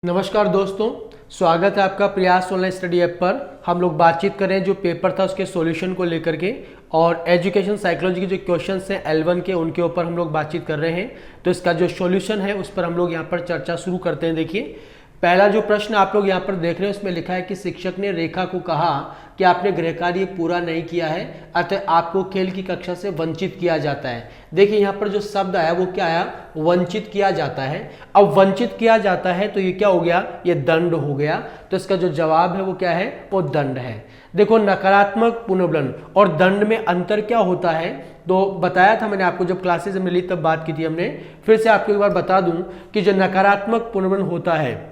नमस्कार दोस्तों, स्वागत है आपका प्रयास ऑनलाइन स्टडी ऐप पर। हम लोग बातचीत कर रहे हैं जो पेपर था उसके सॉल्यूशन को लेकर के, और एजुकेशन साइकोलॉजी के जो क्वेश्चंस हैं L1 के, उनके ऊपर हम लोग बातचीत कर रहे हैं। तो इसका जो सॉल्यूशन है उस पर हम लोग यहाँ पर चर्चा शुरू करते हैं। देखिए, पहला जो प्रश्न आप लोग यहाँ पर देख रहे हैं उसमें लिखा है कि शिक्षक ने रेखा को कहा कि आपने गृह कार्य पूरा नहीं किया है, अतः आपको खेल की कक्षा से वंचित किया जाता है। देखिए यहाँ पर जो शब्द आया वो क्या आया, वंचित किया जाता है। अब वंचित किया जाता है तो ये क्या हो गया, ये दंड हो गया। तो इसका जो जवाब है वो क्या है, वो दंड है। देखो, नकारात्मक पुनर्बलन और दंड में अंतर क्या होता है, तो बताया था मैंने आपको, जब क्लासेज में ली तब बात की थी हमने। फिर से आपको एक बार बता दूं कि जो नकारात्मक पुनर्बलन होता है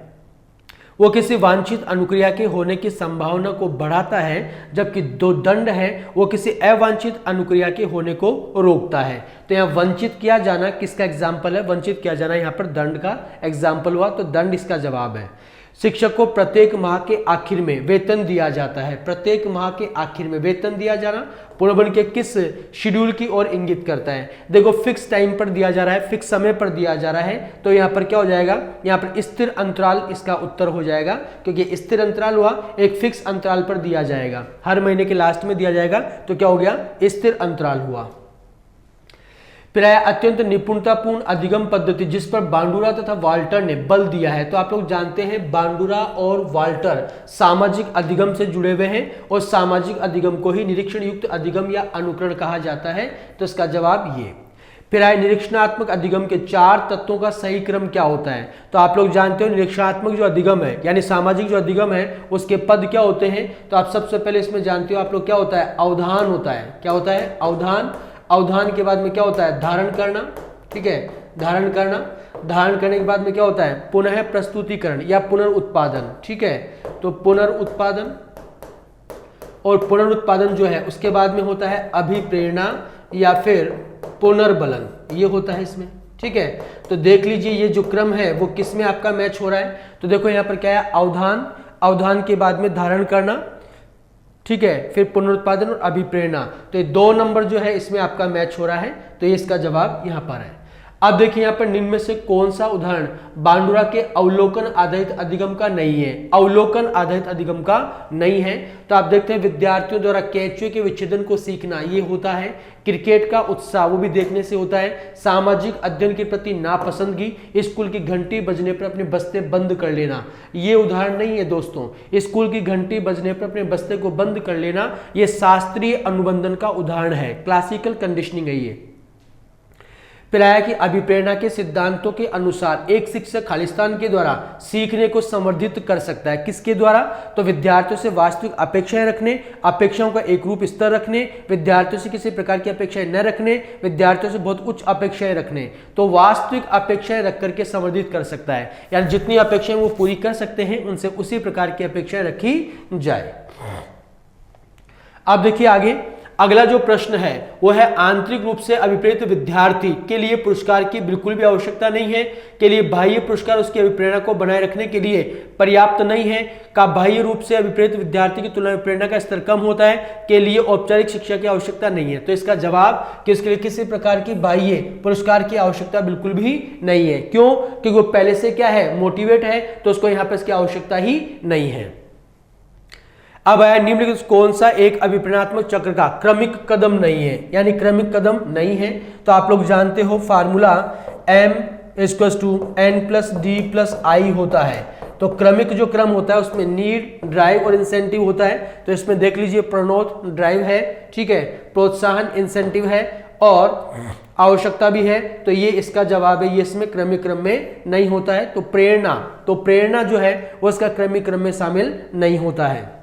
वो किसी वांछित अनुक्रिया के होने की संभावना को बढ़ाता है, जबकि दो दंड है वो किसी अवांछित अनुक्रिया के होने को रोकता है। तो यहाँ वंचित किया जाना किसका एग्जाम्पल है, वंचित किया जाना यहाँ पर दंड का एग्जाम्पल हुआ, तो दंड इसका जवाब है। शिक्षक को प्रत्येक माह के आखिर में वेतन दिया जाता है। प्रत्येक माह के आखिर में वेतन दिया जाना पुनर्बलन के किस शेड्यूल की ओर इंगित करता है। देखो, फिक्स टाइम पर दिया जा रहा है, फिक्स समय पर दिया जा रहा है, तो यहाँ पर क्या हो जाएगा, यहाँ पर स्थिर अंतराल इसका उत्तर हो जाएगा, क्योंकि स्थिर अंतराल हुआ एक फिक्स अंतराल पर दिया जाएगा, हर महीने के लास्ट में दिया जाएगा, तो क्या हो गया, स्थिर अंतराल हुआ। प्राय अत्यंत निपुणतापूर्ण अधिगम पद्धति जिस पर बांडुरा तथा वाल्टर ने बल दिया है। तो आप लोग जानते हैं बांडुरा और वाल्टर सामाजिक अधिगम से जुड़े हुए हैं, और सामाजिक अधिगम को ही निरीक्षण युक्त अधिगम या अनुकरण कहा जाता है। तो इसका जवाब ये। प्राय निरीक्षणात्मक अधिगम के 4 तत्वों का सही क्रम क्या होता है। तो आप लोग जानते हो निरीक्षणात्मक जो अधिगम है यानी सामाजिक जो अधिगम है उसके पद क्या होते हैं। तो आप सबसे पहले इसमें जानते हो आप लोग क्या होता है, अवधान होता है। क्या होता है, अवधान। अवधान के बाद में क्या होता है, धारण करना। ठीक है, धारण करना। धारण करने के बाद में क्या होता है, पुनः प्रस्तुतिकरण या पुनर्उत्पादन। ठीक है, तो पुनर्उत्पादन, और पुनरुत्पादन जो है उसके बाद में होता है अभिप्रेरणा या फिर पुनर्बलन, ये होता है इसमें। ठीक है, तो देख लीजिए ये जो क्रम है वो किस में आपका मैच हो रहा है। तो देखो यहाँ पर क्या है, अवधान, अवधान के बाद में धारण करना, ठीक है, फिर पुनरुत्पादन और अभिप्रेरणा। तो ये 2 नंबर जो है इसमें आपका मैच हो रहा है, तो ये इसका जवाब यहाँ पर है। अब देखिए यहाँ पर निम्न में से कौन सा उदाहरण बांडुरा के अवलोकन आधारित अधिगम का नहीं है। अवलोकन आधारित अधिगम का नहीं है, तो आप देखते हैं विद्यार्थियों द्वारा केंचुए के विच्छेदन को सीखना, ये होता है। क्रिकेट का उत्साह, वो भी देखने से होता है। सामाजिक अध्ययन के प्रति नापसंदगी, स्कूल की घंटी बजने पर अपने बस्ते बंद कर लेना, ये उदाहरण नहीं है दोस्तों। स्कूल की घंटी बजने पर अपने बस्ते को बंद कर लेना ये शास्त्रीय अनुबंधन का उदाहरण है, क्लासिकल कंडीशनिंग है ये। प्राय की अभिप्रेरणा के सिद्धांतों के अनुसार एक शिक्षक खालिस्तान के द्वारा सीखने को संवर्धित कर सकता है। किसके द्वारा, तो विद्यार्थियों से वास्तविक अपेक्षाएं रखने, अपेक्षाओं का एक रूप स्तर रखने, विद्यार्थियों से किसी प्रकार की अपेक्षाएं न रखने, विद्यार्थियों से बहुत उच्च अपेक्षाएं रखने। तो वास्तविक अपेक्षाएं रख करके संवर्धित कर सकता है, यानी जितनी अपेक्षाएं वो पूरी कर सकते हैं उनसे उसी प्रकार की अपेक्षाएं रखी जाए। अब देखिए आगे, अगला जो प्रश्न है वो है आंतरिक रूप से अभिप्रेरित विद्यार्थी के लिए पुरस्कार की बिल्कुल भी आवश्यकता नहीं है, के लिए बाह्य पुरस्कार उसकी अभिप्रेरणा को बनाए रखने के लिए पर्याप्त नहीं है, का बाह्य रूप से अभिप्रेरित विद्यार्थी की तुलना में प्रेरणा का स्तर कम होता है, के लिए औपचारिक शिक्षा की आवश्यकता नहीं है। तो इसका जवाब कि उसके लिए किसी प्रकार की बाह्य पुरस्कार की आवश्यकता बिल्कुल भी नहीं है। क्यों, क्योंकि वो पहले से क्या है, मोटिवेट है, तो उसको यहाँ पर इसकी आवश्यकता ही नहीं है। अब आया निम्नलिखित कौन सा एक अभिप्रेरणात्मक चक्र का क्रमिक कदम नहीं है, यानी क्रमिक कदम नहीं है। तो आप लोग जानते हो फार्मूला m=n+d+i होता है। तो क्रमिक जो क्रम होता है उसमें नीड, ड्राइव और इंसेंटिव होता है। तो इसमें देख लीजिए प्रणोद ड्राइव है, ठीक है, प्रोत्साहन इंसेंटिव है, और आवश्यकता भी है। तो ये इसका जवाब है, ये इसमें क्रमिक क्रम में नहीं होता है। तो प्रेरणा जो है वो इसका क्रमिक क्रम में शामिल नहीं होता है।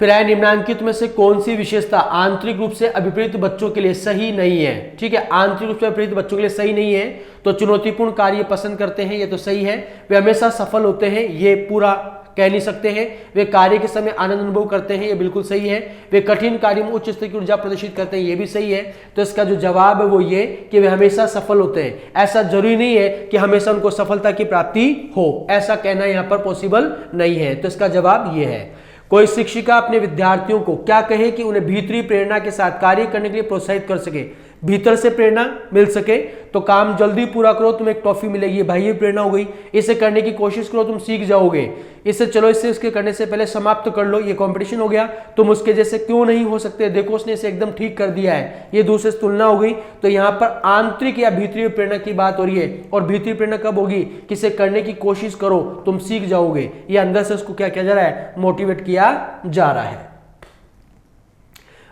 प्राय निम्नांकित में से कौन सी विशेषता आंतरिक रूप से अभिप्रेरित बच्चों के लिए सही नहीं है। ठीक है, आंतरिक रूप से अभिप्रेरित बच्चों के लिए सही नहीं है। तो चुनौतीपूर्ण कार्य पसंद करते हैं, ये तो सही है। वे हमेशा सफल होते हैं, ये पूरा कह नहीं सकते हैं। वे कार्य के समय आनंद अनुभव करते हैं, ये बिल्कुल सही है। वे कठिन कार्यों में उच्च स्तर की ऊर्जा प्रदर्शित करते हैं, ये भी सही है। तो इसका जो जवाब है वो ये कि वे हमेशा सफल होते हैं। ऐसा जरूरी नहीं है कि हमेशा उनको सफलता की प्राप्ति हो, ऐसा कहना यहाँ पर पॉसिबल नहीं है। तो इसका जवाब ये है। कोई शिक्षिका अपने विद्यार्थियों को क्या कहे कि उन्हें भीतरी प्रेरणा के साथ कार्य करने के लिए प्रोत्साहित कर सके। भीतर से प्रेरणा मिल सके तो काम जल्दी पूरा करो, तुम्हें एक ट्रॉफी मिलेगी, भाई ये प्रेरणा हो गई। इसे करने की कोशिश करो, तुम सीख जाओगे। इसे चलो इससे इसके करने से पहले समाप्त कर लो, ये कंपटीशन हो गया, तुम उसके जैसे क्यों नहीं हो सकते, देखो उसने इसे एकदम ठीक कर दिया है, ये दूसरे से तुलना हो गई। तो यहाँ पर आंतरिक या भीतरी प्रेरणा की बात हो रही है। और भीतरी प्रेरणा कब होगी, कि इसे करने की कोशिश करो, तुम सीख जाओगे। ये अंदर से उसको क्या किया जा रहा है, मोटिवेट किया जा रहा है।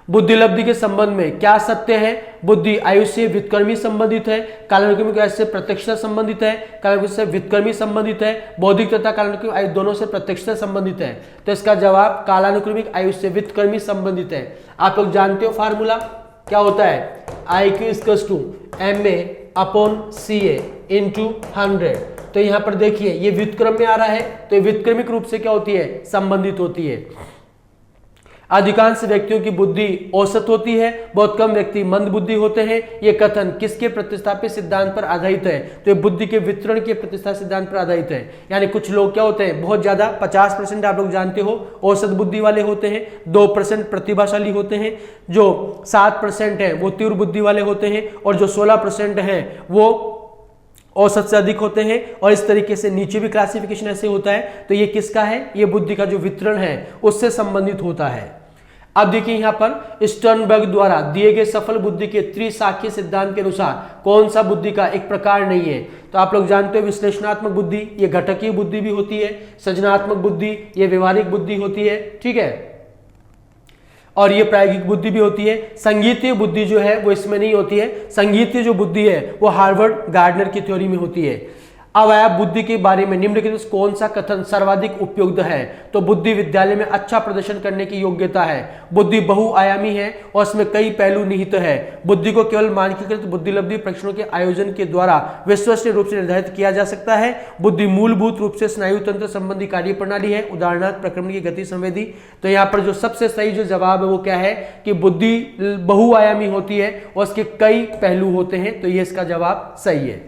बुद्धिलब्धि के संबंध में क्या सत्य है, बुद्धि आयु से व्युत्क्रमी संबंधित है, कालानुक्रमिक आयु से प्रत्यक्षता संबंधित है, कालानुक्रमिक से व्युत्क्रमी संबंधित है, बौद्धिक तथा कालानुक्रमिक आयु दोनों से प्रत्यक्षता संबंधित है। तो इसका जवाब कालानुक्रमिक आयु से व्युत्क्रमी संबंधित है। आप लोग जानते हो फार्मूला क्या होता है, IQ = MA/CA × 100। तो यहां पर देखिए ये व्युत्क्रम में आ रहा है, तो ये व्युत्क्रमिक रूप से क्या होती है, संबंधित होती है। अधिकांश व्यक्तियों की बुद्धि औसत होती है, बहुत कम व्यक्ति मंद बुद्धि होते हैं। ये कथन किसके प्रतिस्थापित सिद्धांत पर आधारित है, तो ये बुद्धि के वितरण के प्रतिस्थापित सिद्धांत पर आधारित है। यानी कुछ लोग क्या होते हैं, बहुत ज्यादा 50% आप लोग जानते हो औसत बुद्धि वाले होते हैं, 2% प्रतिभाशाली होते हैं, जो 7% है वो तीव्र बुद्धि वाले होते हैं, और जो 16% है वो औसत से अधिक होते हैं। और इस तरीके से नीचे भी क्लासिफिकेशन ऐसे होता है। तो ये किसका है, ये बुद्धि का जो वितरण है उससे संबंधित होता है। अब देखिए यहां पर स्टर्नबर्ग द्वारा दिए गए सफल बुद्धि के त्रिशाखीय सिद्धांत के अनुसार कौन सा बुद्धि का एक प्रकार नहीं है। तो आप लोग जानते हो विश्लेषणात्मक बुद्धि, ये घटकीय बुद्धि भी होती है, सृजनात्मक बुद्धि ये व्यवहारिक बुद्धि होती है, ठीक है, और ये प्रायोगिक बुद्धि भी होती है। संगीतीय बुद्धि जो है वो इसमें नहीं होती है। संगीतीय जो बुद्धि है वो हार्वर्ड गार्डनर की थ्योरी में होती है। अब आया बुद्धि के बारे में, निम्नलिखित में कौन सा कथन सर्वाधिक उपयुक्त है। तो बुद्धि विद्यालय में अच्छा प्रदर्शन करने की योग्यता है। बुद्धि बहुआयामी है और इसमें कई पहलू निहित है। बुद्धि को केवल मानकीकृत बुद्धिलब्धि परीक्षणों के आयोजन के द्वारा विश्वसनीय रूप से निर्धारित किया जा सकता है। बुद्धि मूलभूत रूप से स्नायु तंत्र संबंधी कार्य प्रणाली है, उदाहरणार्थ प्रक्रमण की गति संवेदी। तो यहाँ पर जो सबसे सही जो जवाब है वो क्या है, कि बुद्धि बहुआयामी होती है और उसके कई पहलू होते हैं। तो ये इसका जवाब सही है।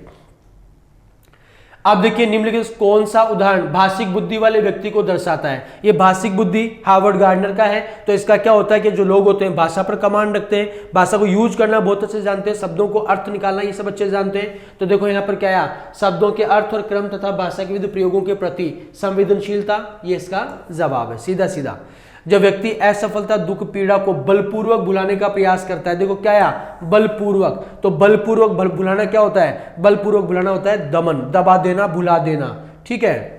अब देखिए निम्नलिखित कौन सा उदाहरण भाषिक बुद्धि वाले व्यक्ति को दर्शाता है। ये भाषिक बुद्धि हार्वर्ड गार्डनर का है। तो इसका क्या होता है कि जो लोग होते हैं भाषा पर कमांड रखते हैं, भाषा को यूज करना बहुत अच्छे से जानते हैं, शब्दों को अर्थ निकालना ये सब अच्छे से जानते हैं। तो देखो यहाँ पर क्या आया, शब्दों के अर्थ और क्रम तथा भाषा के विविध प्रयोगों के प्रति संवेदनशीलता, ये इसका जवाब है सीधा सीधा। जब व्यक्ति असफलता दुख पीड़ा को बलपूर्वक भुलाने का प्रयास करता है, देखो क्या आया, बलपूर्वक। तो बलपूर्वक भुलाना क्या होता है, बलपूर्वक भुलाना होता है दमन, दबा देना, भुला देना, ठीक है।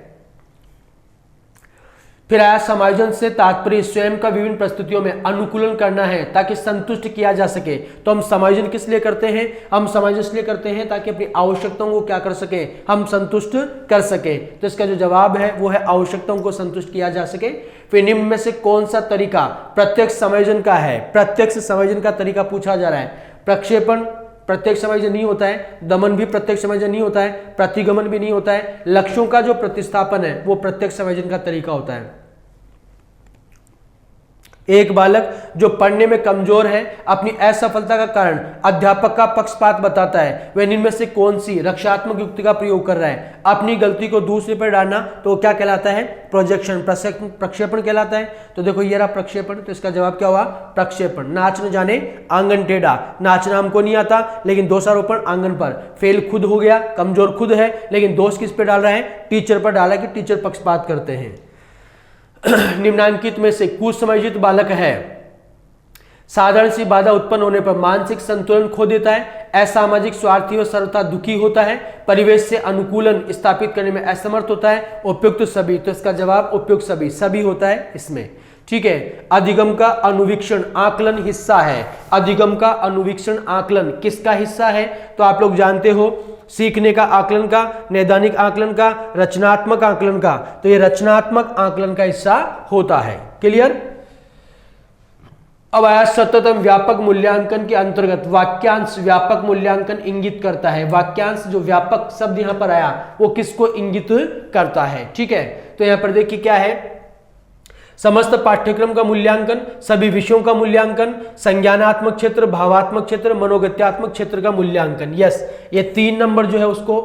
फिर आया समायोजन से तात्पर्य स्वयं का विभिन्न परिस्थितियों में अनुकूलन करना है ताकि संतुष्ट किया जा सके। तो हम समायोजन किस लिए करते हैं, हम समायोजन इसलिए करते हैं ताकि अपनी आवश्यकताओं को क्या कर सके, हम संतुष्ट कर सके। तो इसका जो जवाब है वो है आवश्यकताओं को संतुष्ट किया जा सके। फिर निम्न में से कौन सा तरीका प्रत्यक्ष समायोजन का है, प्रत्यक्ष समायोजन का तरीका पूछा जा रहा है। प्रक्षेपण प्रत्यक्ष समायोजन नहीं होता है, दमन भी प्रत्यक्ष समायोजन नहीं होता है, प्रतिगमन भी नहीं होता है। लक्ष्यों का जो प्रतिस्थापन है वो प्रत्यक्ष समायोजन का तरीका होता है। एक बालक जो पढ़ने में कमजोर है अपनी असफलता का कारण अध्यापक का पक्षपात बताता है, वह निम्न में से कौन सी रक्षात्मक युक्ति का प्रयोग कर रहा है। अपनी गलती को दूसरे पर डालना, तो क्या कहलाता है, प्रोजेक्शन, प्रक्षेपण कहलाता है। तो देखो ये रहा प्रक्षेपण, तो इसका जवाब क्या हुआ, प्रक्षेपण। नाच न जाने आंगन टेढ़ा, नाचना हमको नहीं आता लेकिन दोषारोपण आंगन पर, फेल खुद हो गया, कमजोर खुद है लेकिन दोष किस पे डाल रहा है, टीचर पर डाला कि टीचर पक्षपात करते हैं। निम्नांकित में से कुसमायोजित बालक है, साधारण सी बाधा उत्पन्न होने पर मानसिक संतुलन खो देता है, असामाजिक, स्वार्थी और सर्वथा दुखी होता है, परिवेश से अनुकूलन स्थापित करने में असमर्थ होता है, उपयुक्त सभी। तो इसका जवाब उपयुक्त सभी, सभी होता है इसमें, ठीक है। अधिगम का अनुवीक्षण आकलन हिस्सा है, अधिगम का अनुवीक्षण आकलन किसका हिस्सा है, तो आप लोग जानते हो सीखने का आकलन का, नैदानिक आकलन का, रचनात्मक आकलन का। तो ये रचनात्मक आकलन का हिस्सा होता है, क्लियर। अब आया सततम व्यापक मूल्यांकन के अंतर्गत वाक्यांश व्यापक मूल्यांकन इंगित करता है। वाक्यांश जो व्यापक शब्द यहां पर आया वो किसको इंगित करता है, ठीक है। तो यहां पर देखिए क्या है, समस्त पाठ्यक्रम का मूल्यांकन, सभी विषयों का मूल्यांकन, संज्ञानात्मक क्षेत्र, भावात्मक क्षेत्र, मनोगत्यात्मक क्षेत्र का मूल्यांकन। यस, ये 3 नंबर जो है उसको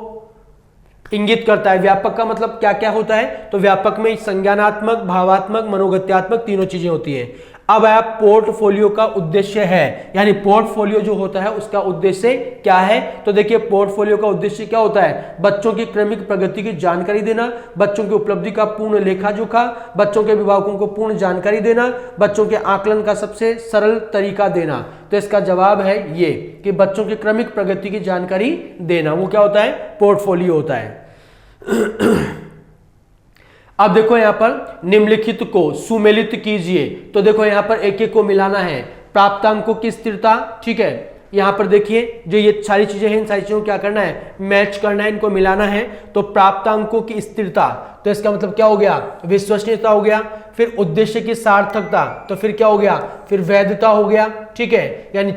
इंगित करता है। व्यापक का मतलब क्या क्या होता है, तो व्यापक में संज्ञानात्मक, भावात्मक, मनोगत्यात्मक तीनों चीजें होती है। अब आया पोर्टफोलियो का उद्देश्य है, यानी पोर्टफोलियो जो होता है उसका उद्देश्य क्या है। तो देखिए पोर्टफोलियो का उद्देश्य क्या होता है, बच्चों की क्रमिक प्रगति की जानकारी देना, बच्चों की उपलब्धि का पूर्ण लेखा जोखा, बच्चों के अभिभावकों को पूर्ण जानकारी देना, बच्चों के आकलन का सबसे सरल तरीका देना। तो इसका जवाब है ये कि बच्चों की क्रमिक प्रगति की जानकारी देना, वो क्या होता है, पोर्टफोलियो होता है। अब देखो यहां पर निम्नलिखित को सुमेलित कीजिए। तो देखो यहां पर एक एक को मिलाना है। प्राप्तांकों की स्थिरता, ठीक है, यहां पर देखिए जो ये सारी चीजें हैं, इन सारी चीजों को क्या करना है, मैच करना है, इनको मिलाना है। तो प्राप्तांकों की स्थिरता, तो इसका मतलब क्या हो गया, विश्वसनीयता हो गया। फिर उद्देश्य की सार्थकता, तो फिर क्या हो गया, फिर वैधता हो गया, ठीक है, यानी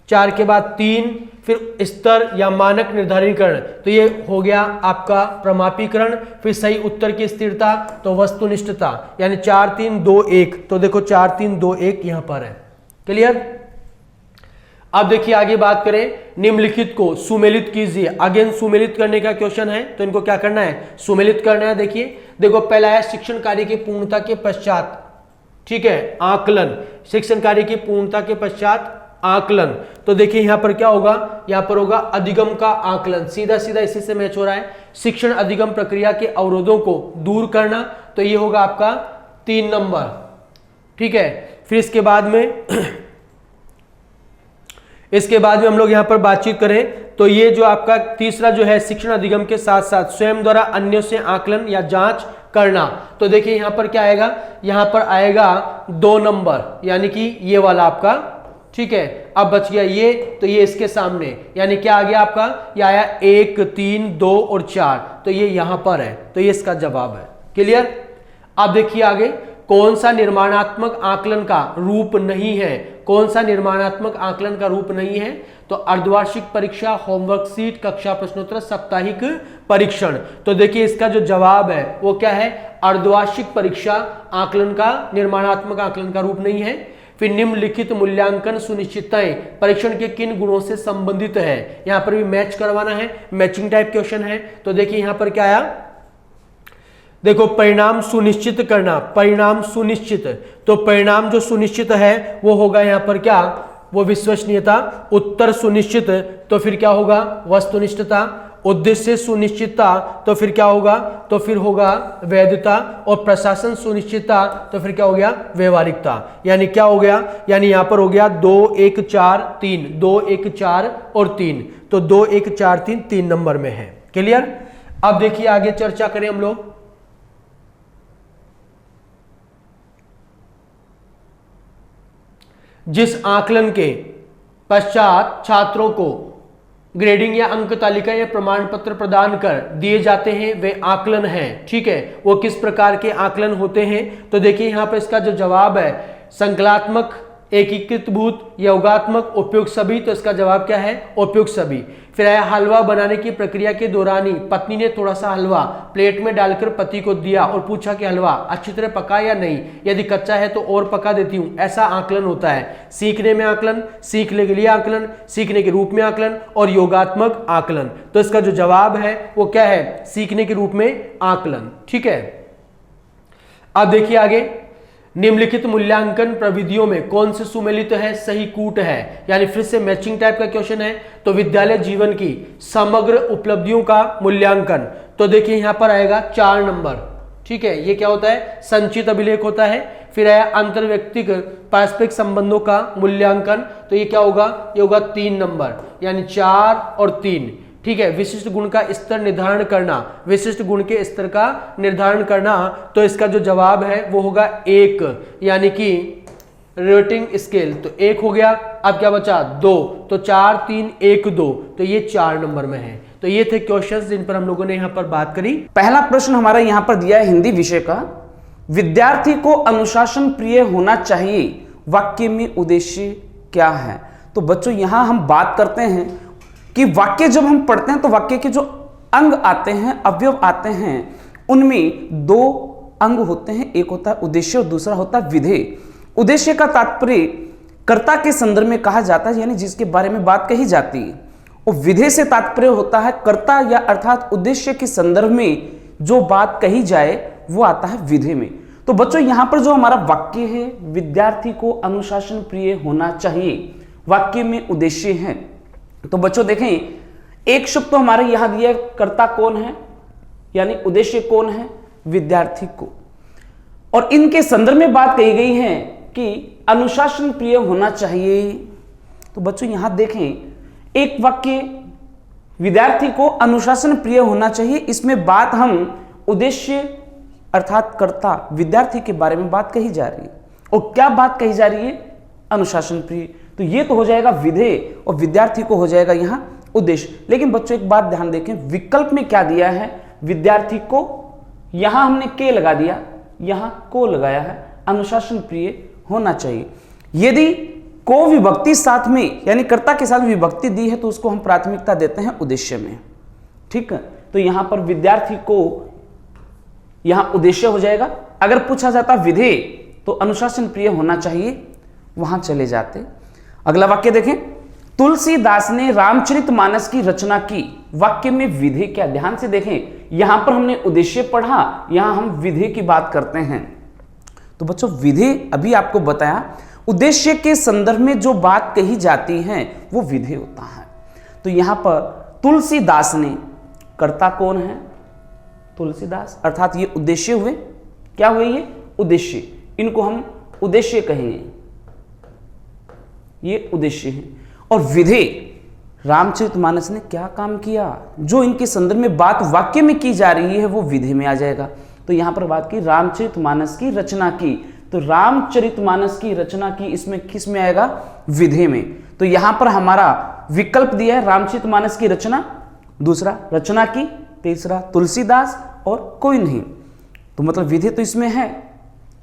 4 के बाद 3, फिर स्तर या मानक निर्धारणीकरण, तो ये हो गया आपका प्रमापीकरण। फिर सही उत्तर की स्थिरता, तो वस्तुनिष्ठता, यानी 4 3 2 1। तो देखो 4 3 2 1 यहां पर है। क्लियर। अब देखिए आगे बात करें, निम्नलिखित को सुमेलित कीजिए। अगेन सुमेलित करने का क्वेश्चन है, तो इनको क्या करना है, सुमेलित करना है। देखिए देखो पहला है शिक्षण कार्य की पूर्णता के पश्चात, ठीक है, आकलन। शिक्षण कार्य की पूर्णता के पश्चात आकलन, तो देखिए यहां पर क्या होगा, यहां पर होगा अधिगम का आकलन, सीधा सीधा इसी से मैच हो रहा है। शिक्षण अधिगम प्रक्रिया के अवरोधों को दूर करना, तो ये होगा आपका 3 नंबर, ठीक है। फिर इसके बाद में हम लोग यहां पर बातचीत करें, तो ये जो आपका तीसरा जो है, शिक्षण अधिगम के साथ साथ स्वयं द्वारा अन्यों से आकलन या जांच करना। तो देखिए यहां पर क्या आएगा, यहां पर आएगा 2 नंबर, यानी कि ये वाला आपका, ठीक है। अब बच गया ये, तो ये इसके सामने, यानी क्या आ गया आपका, ये आया 1 3 2 और 4, तो ये यहां पर है, तो ये इसका जवाब है। क्लियर। अब देखिए आगे, कौन सा निर्माणात्मक आकलन का रूप नहीं है, कौन सा निर्माणात्मक आकलन का रूप नहीं है, तो अर्धवार्षिक परीक्षा, होमवर्क सीट, कक्षा प्रश्नोत्तर, साप्ताहिक परीक्षण। तो देखिए इसका जो जवाब है वो क्या है, अर्धवार्षिक परीक्षा आकलन का, निर्माणात्मक आकलन का रूप नहीं है। फिर निम्नलिखित मूल्यांकन सुनिश्चितताएं परीक्षण के किन गुणों से संबंधित है, यहां पर भी मैच करवाना है, मैचिंग टाइप क्वेश्चन है। तो देखिए यहां पर क्या आया, देखो परिणाम सुनिश्चित करना, परिणाम सुनिश्चित, तो परिणाम जो सुनिश्चित है वो होगा यहां पर क्या, वो विश्वसनीयता। उत्तर सुनिश्चित, तो फिर क्या होगा, वस्तुनिष्ठता। उद्देश्य सुनिश्चितता, तो फिर क्या होगा, तो फिर होगा वैधता। और प्रशासन सुनिश्चितता, तो फिर क्या हो गया, व्यवहारिकता। यानी क्या हो गया, यानी यहां पर हो गया 2 1 4 3, 2 1 4 और 3, तो 2 1 4 3 3 नंबर में है। क्लियर। अब देखिए आगे चर्चा करें हम लोग, जिस आकलन के पश्चात छात्रों को ग्रेडिंग या अंक तालिका या प्रमाण पत्र प्रदान कर दिए जाते हैं वे आकलन है, ठीक है। वो किस प्रकार के आकलन होते हैं, तो देखिए यहां पर इसका जो जवाब है, संकलात्मक, एकीकृतभूत, योगात्मक, उपयुक्त सभी। तो इसका जवाब क्या है, उपयुक्त सभी। फिर आया हलवा बनाने की प्रक्रिया के दौरान ही पत्नी ने थोड़ा सा हलवा प्लेट में डालकर पति को दिया और पूछा कि हलवा अच्छी तरह पका या नहीं, यदि कच्चा है तो और पका देती हूं, ऐसा आकलन होता है। सीखने में आकलन, सीखने के लिए आकलन, सीखने के रूप में आकलन और योगात्मक आकलन। तो इसका जो जवाब है वो क्या है, सीखने के रूप में आकलन, ठीक है। अब देखिए आगे, निम्नलिखित मूल्यांकन प्रविधियों में कौन से सुमेलित है, सही कूट है, यानी फिर से मैचिंग टाइप का क्वेश्चन है। तो विद्यालय जीवन की समग्र उपलब्धियों का मूल्यांकन, तो देखिए यहां पर आएगा 4 नंबर, ठीक है। ये क्या होता है, संचित अभिलेख होता है। फिर आया अंतर्व्यक्तिगत पारस्परिक संबंधों का मूल्यांकन, तो ये क्या होगा, ये होगा 3 नंबर, यानी 4 और 3, ठीक है। विशिष्ट गुण का स्तर निर्धारण करना, विशिष्ट गुण के स्तर का निर्धारण करना, तो इसका जो जवाब है वो होगा 1, यानी कि रेटिंग स्केल, तो 1 हो गया। अब क्या बचा, 2, तो 4 3 1 2, तो ये 4 नंबर में है। तो ये थे क्वेश्चंस जिन पर हम लोगों ने यहाँ पर बात करी। पहला प्रश्न हमारा यहाँ पर दिया है हिंदी विषय का, विद्यार्थी को अनुशासन प्रिय होना चाहिए, वाक्य में उद्देश्य क्या है। तो बच्चों यहां हम बात करते हैं कि वाक्य जब हम पढ़ते हैं तो वाक्य के जो अंग आते हैं, अवयव आते हैं, उनमें 2 अंग होते हैं, एक होता है उद्देश्य और दूसरा होता है विधेय। उद्देश्य का तात्पर्य कर्ता के संदर्भ में कहा जाता है, यानी जिसके बारे में बात कही जाती है, और विधेय से तात्पर्य होता है कर्ता या अर्थात उद्देश्य के संदर्भ में जो बात कही जाए वो आता है विधेय में। तो बच्चों यहां पर जो हमारा वाक्य है, विद्यार्थी को अनुशासन प्रिय होना चाहिए, वाक्य में उद्देश्य है। तो बच्चों देखें, एक शब्द तो हमारे यहां दिया, कर्ता कौन है, यानी उद्देश्य कौन है, विद्यार्थी को, और इनके संदर्भ में बात कही गई है कि अनुशासन प्रिय होना चाहिए। तो बच्चों यहां देखें, एक वाक्य विद्यार्थी को अनुशासन प्रिय होना चाहिए, इसमें बात हम उद्देश्य अर्थात कर्ता विद्यार्थी के बारे में बात कही जा रही है। और क्या बात कही जा रही है, अनुशासन प्रिय, तो ये तो हो जाएगा विधेय और विद्यार्थी को हो जाएगा यहां उद्देश्य। लेकिन बच्चों एक बात ध्यान देखें, विकल्प में क्या दिया है, विद्यार्थी को, यहां हमने के लगा दिया, यहां को लगाया है, अनुशासन प्रिय होना चाहिए। यदि को विभक्ति साथ में यानी कर्ता के साथ विभक्ति दी है तो उसको हम प्राथमिकता देते हैं उद्देश्य में, ठीक है। तो यहां पर विद्यार्थी को यहां उद्देश्य हो जाएगा। अगर पूछा जाता विधेय तो अनुशासन प्रिय होना चाहिए, वहां चले जाते। अगला वाक्य देखें, तुलसीदास ने रामचरितमानस की रचना की, वाक्य में विधेय क्या, ध्यान से देखें, यहां पर हमने उद्देश्य पढ़ा, यहां हम विधेय की बात करते हैं। तो बच्चों विधेय अभी आपको बताया, उद्देश्य के संदर्भ में जो बात कही जाती है वो विधेय होता है। तो यहां पर तुलसीदास ने, कर्ता कौन है, तुलसीदास, अर्थात ये उद्देश्य हुए, क्या हुए ये उद्देश्य, इनको हम उद्देश्य कहेंगे, ये उद्देश्य है। और विधेय, रामचरितमानस ने क्या काम किया, जो इनके संदर्भ में बात वाक्य में की जा रही है वो विधेय में आ जाएगा। तो यहां पर बात की रामचरितमानस की रचना की, तो रामचरितमानस की रचना की, इसमें किस में आएगा, विधेय में। तो यहां पर हमारा विकल्प दिया है रामचरितमानस की रचना, दूसरा रचना की, तीसरा तुलसीदास और कोई नहीं। तो मतलब विधेय तो इसमें है,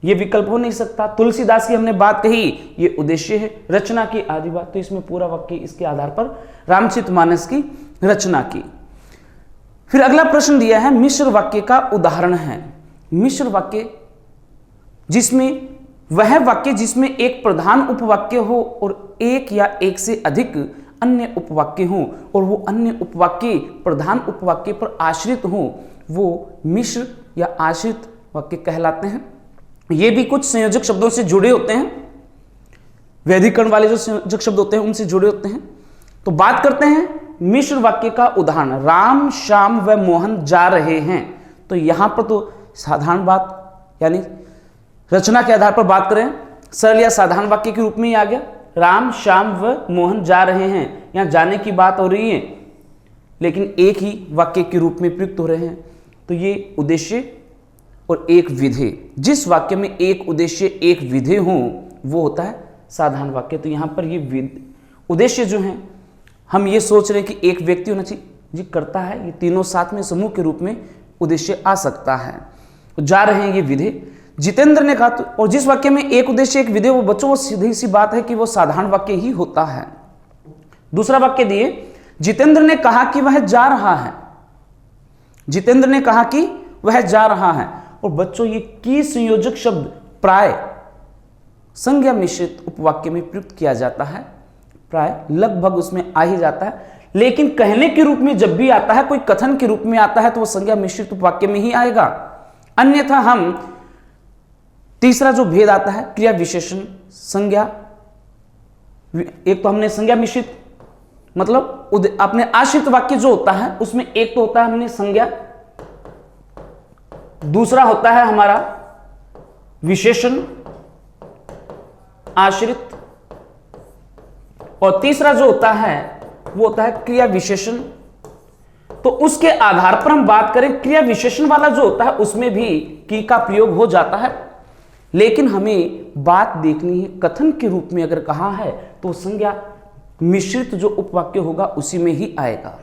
ये विकल्प हो नहीं सकता। तुलसीदास की हमने बात कही, ये उद्देश्य है, रचना की आदि बात, तो इसमें पूरा वाक्य इसके आधार पर रामचरितमानस की रचना की। फिर अगला प्रश्न दिया है, मिश्र वाक्य का उदाहरण है। मिश्र वाक्य जिसमें वह वाक्य जिसमें एक प्रधान उपवाक्य हो और एक या एक से अधिक अन्य उपवाक्य हो और वो अन्य उपवाक्य प्रधान उपवाक्य पर आश्रित हो, वो मिश्र या आश्रित वाक्य कहलाते हैं। ये भी कुछ संयोजक शब्दों से जुड़े होते हैं, वैधिकरण वाले जो संयोजक शब्द होते हैं उनसे जुड़े होते हैं। तो बात करते हैं मिश्र वाक्य का उदाहरण, राम श्याम व मोहन जा रहे हैं। तो यहां पर तो साधारण बात यानी रचना के आधार पर बात करें, सरल या साधारण वाक्य के रूप में ही आ गया, राम श्याम व मोहन जा रहे हैं, यहां जाने की बात हो रही है लेकिन एक ही वाक्य के रूप में प्रयुक्त हो रहे हैं। तो ये उद्देश्य और एक विधेय, जिस वाक्य में एक उद्देश्य एक विधेय हो वो होता है साधारण वाक्य। तो यहां पर ये उद्देश्य जो है, हम ये सोच रहे हैं कि एक व्यक्ति होना चाहिए जी करता है, ये तीनों साथ में समूह के रूप में उद्देश्य आ सकता है। जा रहे हैं ये विधेय। जितेंद्र ने कहा, तो और जिस वाक्य में एक उद्देश्य एक विधेय, वो बच्चों वो सीधी सी बात है कि वो साधारण वाक्य ही होता है। दूसरा वाक्य दिए, जितेंद्र ने कहा कि वह जा रहा है, जितेंद्र ने कहा कि वह जा रहा है। और बच्चों ये की संयोजक शब्द प्राय संज्ञा मिश्रित उपवाक्य में प्रयुक्त किया जाता है, प्राय लगभग उसमें आ ही जाता है, लेकिन कहने के रूप में जब भी आता है, कोई कथन के रूप में आता है तो वो संज्ञा मिश्रित उपवाक्य में ही आएगा। अन्यथा हम तीसरा जो भेद आता है क्रिया विशेषण संज्ञा, एक तो हमने संज्ञा मिश्रित मतलब अपने आश्रित वाक्य जो होता है उसमें एक तो होता है हमने संज्ञा, दूसरा होता है हमारा विशेषण आश्रित, और तीसरा जो होता है वो होता है क्रिया विशेषण। तो उसके आधार पर हम बात करें, क्रिया विशेषण वाला जो होता है उसमें भी की का प्रयोग हो जाता है, लेकिन हमें बात देखनी है कथन के रूप में अगर कहा है तो संज्ञा मिश्रित जो उपवाक्य होगा उसी में ही आएगा।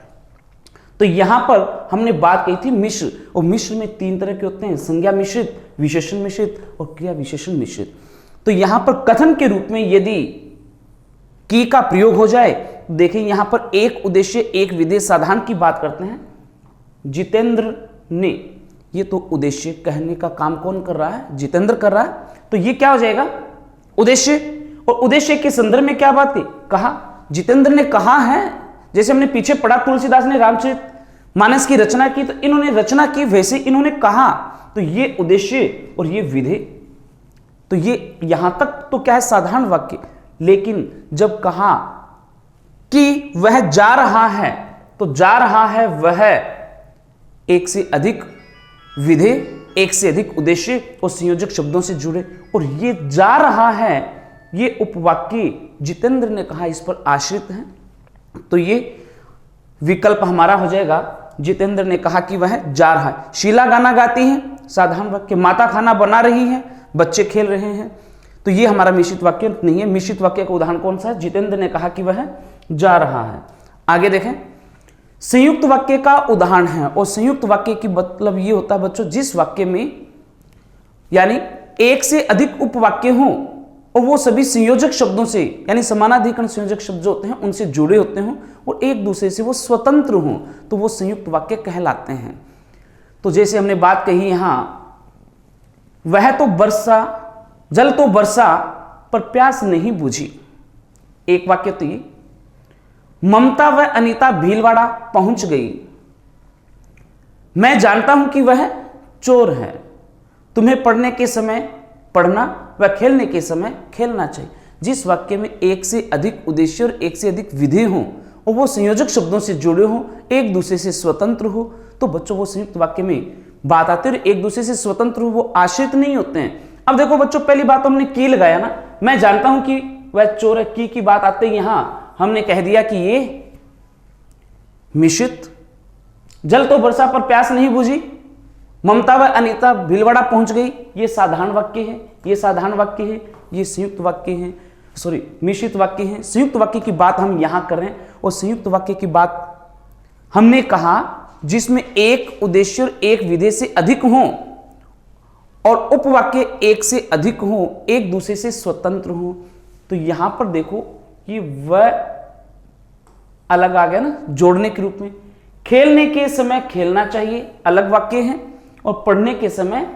तो यहां पर हमने बात कही थी मिश्र, और मिश्र में तीन तरह के होते हैं, संज्ञा मिश्रित, विशेषण मिश्रित और क्रिया विशेषण मिश्रित। तो यहां पर कथन के रूप में यदि की का प्रयोग हो जाए, देखें यहां पर एक उद्देश्य एक विधेय साधारण की बात करते हैं, जितेंद्र ने, ये तो उद्देश्य कहने का काम कौन कर रहा है, जितेंद्र कर रहा है। तो ये क्या हो जाएगा उद्देश्य, और उद्देश्य के संदर्भ में क्या बात है, कहा, जितेंद्र ने कहा है, जैसे हमने पीछे पढ़ा तुलसीदास ने रामचरितमानस की रचना की, तो इन्होंने रचना की, वैसे इन्होंने कहा, तो ये उद्देश्य और ये विधेय तो ये यहां तक तो क्या है, साधारण वाक्य। लेकिन जब कहा कि वह जा रहा है, तो जा रहा है वह एक से अधिक विधेय, एक से अधिक उद्देश्य और संयोजक शब्दों से जुड़े। और ये जा रहा है, ये उपवाक्य जितेंद्र ने कहा इस पर आश्रित है, तो ये विकल्प हमारा हो जाएगा। जितेंद्र ने कहा कि वह जा रहा है। शीला गाना गाती है, साधारण वाक्य। माता खाना बना रही है, बच्चे खेल रहे हैं, तो ये हमारा मिश्रित वाक्य नहीं है। मिश्रित वाक्य का उदाहरण कौन सा है? जितेंद्र ने कहा कि वह जा रहा है। आगे देखें, संयुक्त वाक्य का उदाहरण है। और संयुक्त वाक्य की मतलब ये होता है बच्चों, जिस वाक्य में यानी एक से अधिक उपवाक्य हों और वो सभी संयोजक शब्दों से यानी समानाधिकरण संयोजक शब्द जो होते हैं उनसे जुड़े होते हों और एक दूसरे से वो स्वतंत्र हों, तो वो संयुक्त वाक्य कहलाते हैं। तो जैसे हमने बात कही यहां, वह तो बरसा, जल तो बरसा पर प्यास नहीं बुझी। एक वाक्य तो ये, ममता व अनीता भीलवाड़ा पहुंच गई। मैं जानता हूं कि वह चोर है। तुम्हें पढ़ने के समय पढ़ना व खेलने के समय खेलना चाहिए। जिस वाक्य में एक से अधिक उद्देश्य और एक से अधिक विधेय हों और वो संयोजक शब्दों से जुड़े हों, एक दूसरे से स्वतंत्र हो, तो बच्चों वो संयुक्त वाक्य में बात आती है। एक दूसरे से स्वतंत्र हो, वो आश्रित नहीं होते हैं। अब देखो बच्चों, पहली बात हमने की लगाया ना, मैं जानता हूं कि वह चोर है। की बात आते ही यहां हमने कह दिया कि ये मिश्रित। जल तो बरसा पर प्यास नहीं बुझी, ममता व अनीता भीलवाड़ा पहुंच गई, ये साधारण वाक्य है, ये साधारण वाक्य है, ये संयुक्त वाक्य है, सॉरी मिश्रित वाक्य है। संयुक्त वाक्य की बात हम यहां कर रहे हैं। और संयुक्त वाक्य की बात हमने कहा जिसमें एक उद्देश्य और एक विधेय से अधिक हों और उपवाक्य एक से अधिक हों, एक दूसरे से स्वतंत्र हों। तो यहां पर देखो कि वह अलग आ गया ना, जोड़ने के रूप में। खेलने के समय खेलना चाहिए, अलग वाक्य है, और पढ़ने के समय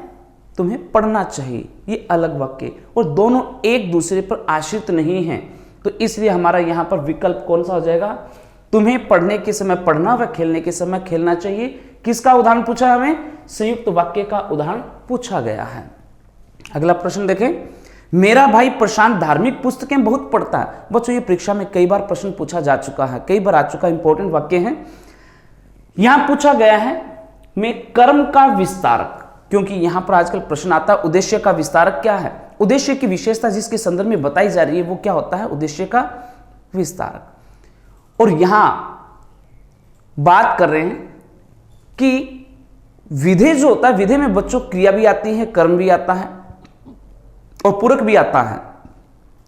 तुम्हें पढ़ना चाहिए, ये अलग वाक्य। और दोनों एक दूसरे पर आश्रित नहीं हैं, तो इसलिए हमारा यहां पर विकल्प कौन सा हो जाएगा? तुम्हें पढ़ने के समय पढ़ना व खेलने के समय खेलना चाहिए। किसका उदाहरण पूछा हमें? संयुक्त वाक्य का उदाहरण पूछा गया है। अगला प्रश्न देखें, मेरा भाई प्रशांत धार्मिक पुस्तकें बहुत पढ़ता है। बच्चों ये परीक्षा में कई बार प्रश्न पूछा जा चुका है, कई बार आ चुका, इंपॉर्टेंट वाक्य है। यहां पूछा गया है में कर्म का विस्तारक, क्योंकि यहां पर आजकल प्रश्न आता है उद्देश्य का विस्तारक क्या है। उद्देश्य की विशेषता जिसके संदर्भ में बताई जा रही है वो क्या होता है? उद्देश्य का विस्तारक। और यहां बात कर रहे हैं कि विधेय जो होता है, विधेय में बच्चों क्रिया भी आती है, कर्म भी आता है और पूरक भी आता है।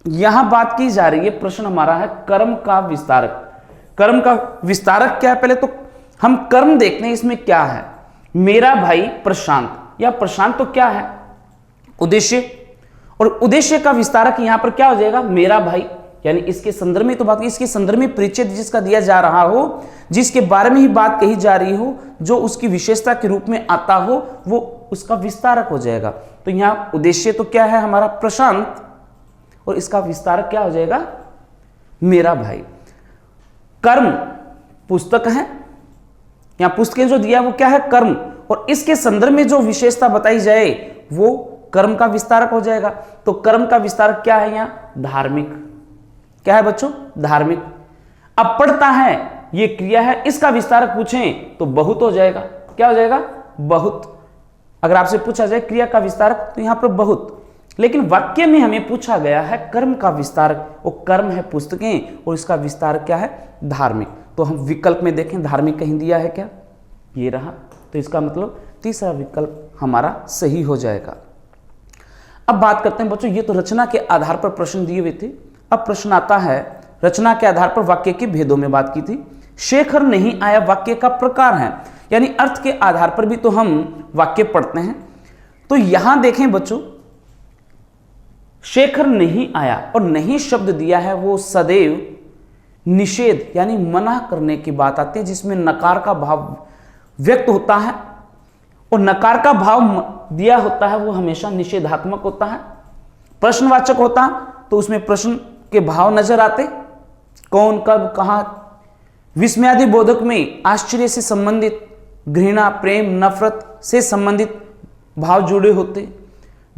यहां बात की जा रही है, प्रश्न हमारा है कर्म का विस्तारक। कर्म का विस्तारक क्या है? पहले तो हम कर्म देखते हैं, इसमें क्या है? मेरा भाई प्रशांत, या प्रशांत तो क्या है? उद्देश्य। और उद्देश्य का विस्तारक यहां पर क्या हो जाएगा? मेरा भाई, यानी इसके संदर्भ में तो बात, इसके संदर्भ में परिचय जिसका दिया जा रहा हो, जिसके बारे में ही बात कही जा रही हो, जो उसकी विशेषता के रूप में आता हो, वो उसका विस्तारक हो जाएगा। तो यहां उद्देश्य तो क्या है हमारा? प्रशांत, और इसका विस्तारक क्या हो जाएगा? मेरा भाई। कर्म पुस्तक है, यहां पुस्तकें जो दिया वो क्या है? कर्म, और इसके संदर्भ में जो विशेषता बताई जाए वो कर्म का विस्तारक हो जाएगा। तो कर्म का विस्तारक क्या है? यहां धार्मिक। क्या है बच्चों? धार्मिक। अब पढ़ता है ये क्रिया है, इसका विस्तारक पूछें तो बहुत हो जाएगा। क्या हो जाएगा? बहुत। अगर आपसे पूछा जाए क्रिया का विस्तारक तो यहां पर बहुत, लेकिन वाक्य में हमें पूछा गया है कर्म का विस्तारक, और कर्म है पुस्तकें और इसका विस्तारक क्या है? धार्मिक। तो हम विकल्प में देखें धार्मिक कहीं दिया है क्या? ये रहा। तो इसका मतलब तीसरा विकल्प हमारा सही हो जाएगा। अब बात करते हैं बच्चों, ये तो रचना के आधार पर प्रश्न दिए हुए थे। अब प्रश्न आता है रचना के आधार पर वाक्य के भेदों में बात की थी। शेखर नहीं आया वाक्य का प्रकार है, यानी अर्थ के आधार पर भी तो हम वाक्य पढ़ते हैं। तो यहां देखें बच्चों, शेखर नहीं आया, और नहीं शब्द दिया है वो सदैव निषेध यानी मना करने की बात आती है, जिसमें नकार का भाव व्यक्त होता है, और नकार का भाव दिया होता है वो हमेशा निषेधात्मक होता है। प्रश्नवाचक होता तो उसमें प्रश्न के भाव नजर आते, कौन, कब, कहां। विस्मयादि बोधक में आश्चर्य से संबंधित, घृणा, प्रेम, नफरत से संबंधित भाव जुड़े होते।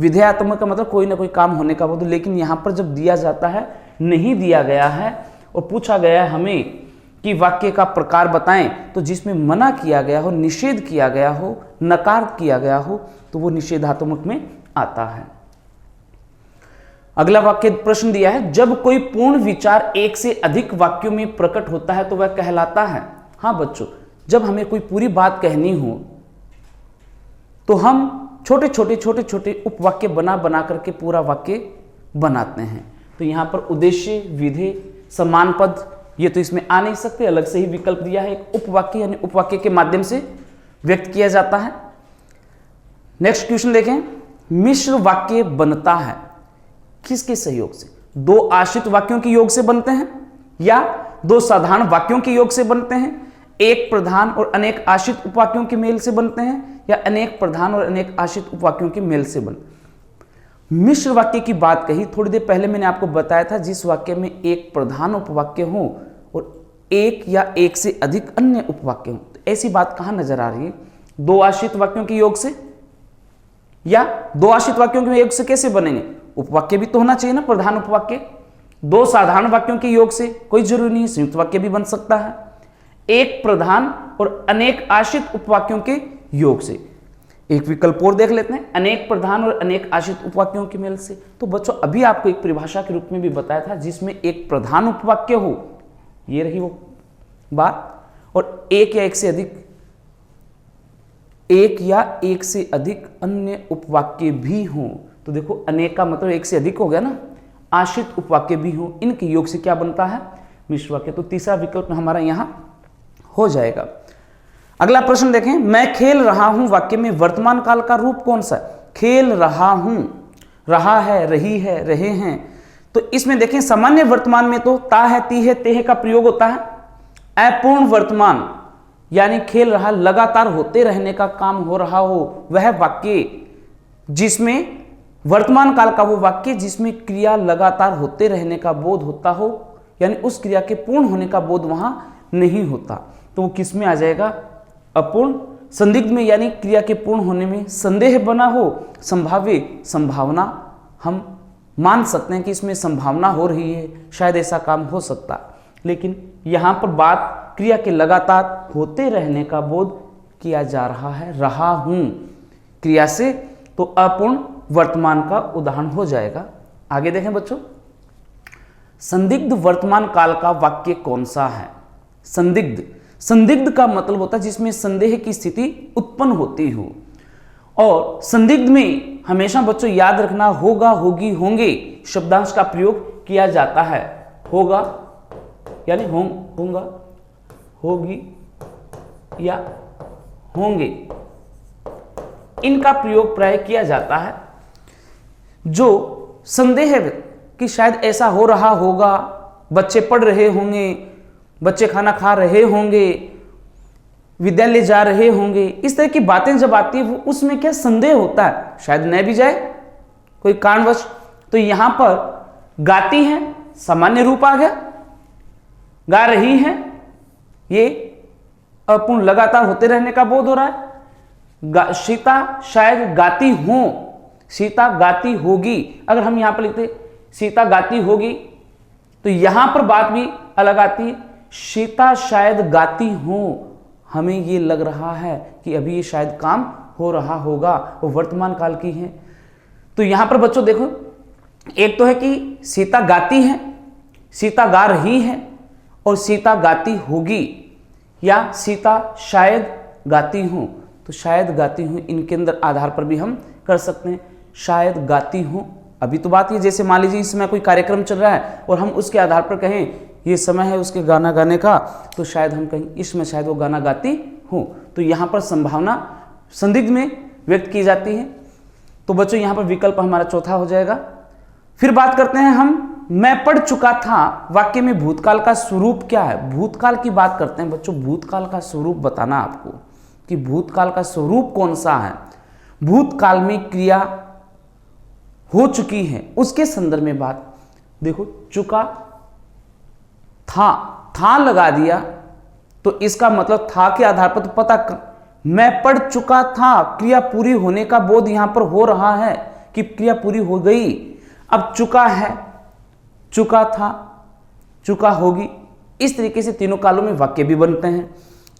विधेयात्मक का मतलब कोई ना कोई काम होने का बोध, लेकिन यहां पर जब दिया जाता है, नहीं दिया गया है और पूछा गया है हमें कि वाक्य का प्रकार बताएं, तो जिसमें मना किया गया हो, निषेध किया गया हो, नकार किया गया हो, तो वो निषेधात्मक में आता है। अगला वाक्य प्रश्न दिया है, जब कोई पूर्ण विचार एक से अधिक वाक्यों में प्रकट होता है तो वह कहलाता है। हाँ बच्चों, जब हमें कोई पूरी बात कहनी हो तो हम छोटे छोटे उपवाक्य बना बना करके पूरा वाक्य बनाते हैं। तो यहां पर उद्देश्य, विधेय, समान पद, ये तो इसमें आ नहीं सकते, अलग से ही विकल्प दिया है। एक उपवाक्य यानी उपवाक्य के माध्यम से व्यक्त किया जाता है। नेक्स्ट क्वेश्चन देखें, मिश्र वाक्य बनता है किसके सहयोग से? दो आश्रित वाक्यों के योग से बनते हैं या दो साधारण वाक्यों के योग से बनते हैं, एक प्रधान और अनेक आश्रित उपवाक्यों के मेल से बनते हैं, या अनेक प्रधान और अनेक आश्रित उपवाक्यों के मेल से बनते हैं। मिश्र वाक्य की बात कही थोड़ी देर पहले मैंने आपको बताया था, जिस वाक्य में एक प्रधान उपवाक्य हो और एक या एक से अधिक अन्य उपवाक्य हो। तो ऐसी बात कहां नजर आ रही है? दो आश्रित वाक्यों के योग से, या दो आश्रित वाक्यों के योग से कैसे बनेंगे? उपवाक्य भी तो होना चाहिए ना, प्रधान उपवाक्य। दो साधारण वाक्यों के योग से कोई जरूरी नहीं, संयुक्त वाक्य भी बन सकता है। एक प्रधान और अनेक आश्रित उपवाक्यों के योग से। एक विकल्प और देख लेते हैं, अनेक प्रधान और अनेक आश्रित उपवाक्यों के मेल से। तो बच्चों अभी आपको एक परिभाषा के रूप में भी बताया था, जिसमें एक प्रधान उपवाक्य हो, ये रही वो बात, और एक या एक से अधिक अन्य उपवाक्य भी हों। तो देखो अनेक का मतलब एक से अधिक हो गया ना, आश्रित उपवाक्य भी हों, इनके योग से क्या बनता है? मिश्र वाक्य। तो तीसरा विकल्प हमारा यहां हो जाएगा। अगला प्रश्न देखें, मैं खेल रहा हूं वाक्य में वर्तमान काल का रूप कौन सा? खेल रहा हूं, रहा है, रही है, रहे हैं। तो इसमें देखें सामान्य वर्तमान में तो ता है, ती है, ते है का प्रयोग होता है। अपूर्ण वर्तमान यानी खेल रहा, लगातार होते रहने का काम हो रहा हो, वह वाक्य जिसमें वर्तमान काल का वो वाक्य जिसमें क्रिया लगातार होते रहने का बोध होता हो, यानी उस क्रिया के पूर्ण होने का बोध वहां नहीं होता, तो वो किस में आ जाएगा? अपूर्ण। संदिग्ध में यानी क्रिया के पूर्ण होने में संदेह बना हो, संभाव्य, संभावना, हम मान सकते हैं कि इसमें संभावना हो रही है, शायद ऐसा काम हो सकता, लेकिन यहां पर बात क्रिया के लगातार होते रहने का बोध किया जा रहा है, रहा हूं क्रिया से, तो अपूर्ण वर्तमान का उदाहरण हो जाएगा। आगे देखें बच्चों, संदिग्ध वर्तमान काल का वाक्य कौन सा है? संदिग्ध, संदिग्ध का मतलब होता है जिसमें संदेह की स्थिति उत्पन्न होती हो, और संदिग्ध में हमेशा बच्चों याद रखना, होगा, होगी, होंगे शब्दांश का प्रयोग किया जाता है। होगा यानी होगा, होगी या होंगे, इनका प्रयोग प्राय किया जाता है जो संदेह है कि शायद ऐसा हो रहा होगा, बच्चे पढ़ रहे होंगे, बच्चे खाना खा रहे होंगे, विद्यालय जा रहे होंगे, इस तरह की बातें जब आती है वो उसमें क्या संदेह होता है, शायद न भी जाए कोई कारणवश। तो यहां पर गाती हैं, सामान्य रूप आ गया, गा रही हैं, ये अपूर्ण लगातार होते रहने का बोध हो रहा है। सीता शायद गाती हो, सीता गाती होगी, अगर हम यहां पर लिखते सीता गाती होगी तो यहां पर बात भी अलग आती है, सीता शायद गाती हो, हमें ये लग रहा है कि अभी ये शायद काम हो रहा होगा, वो वर्तमान काल की है। तो यहां पर बच्चों देखो, एक तो है कि सीता गाती है, सीता गा रही है, और सीता गाती होगी, या सीता शायद गाती हो। तो शायद गाती हूं, इनके अंदर आधार पर भी हम कर सकते हैं, शायद गाती हूं। अभी तो बात ये, जैसे मान लीजिए इस समय कोई कार्यक्रम चल रहा है और हम उसके आधार पर कहें ये समय है उसके गाना गाने का, तो शायद हम कहें इसमें शायद वो गाना गाती हूं। तो यहां पर संभावना संदिग्ध में व्यक्त की जाती है। तो बच्चों यहां पर विकल्प हमारा चौथा हो जाएगा। फिर बात करते हैं हम, मैं पढ़ चुका था वाक्य में भूतकाल का स्वरूप क्या है? भूतकाल की बात करते हैं बच्चों, भूतकाल का स्वरूप बताना आपको कि भूतकाल का स्वरूप कौन सा है। भूतकाल में क्रिया हो चुकी है उसके संदर्भ में बात देखो, चुका था लगा दिया तो इसका मतलब था के आधार पर तो पता मैं पढ़ चुका था, क्रिया पूरी होने का बोध यहां पर हो रहा है, कि क्रिया पूरी हो गई। अब चुका है, चुका था, चुका होगी, इस तरीके से तीनों कालों में वाक्य भी बनते हैं।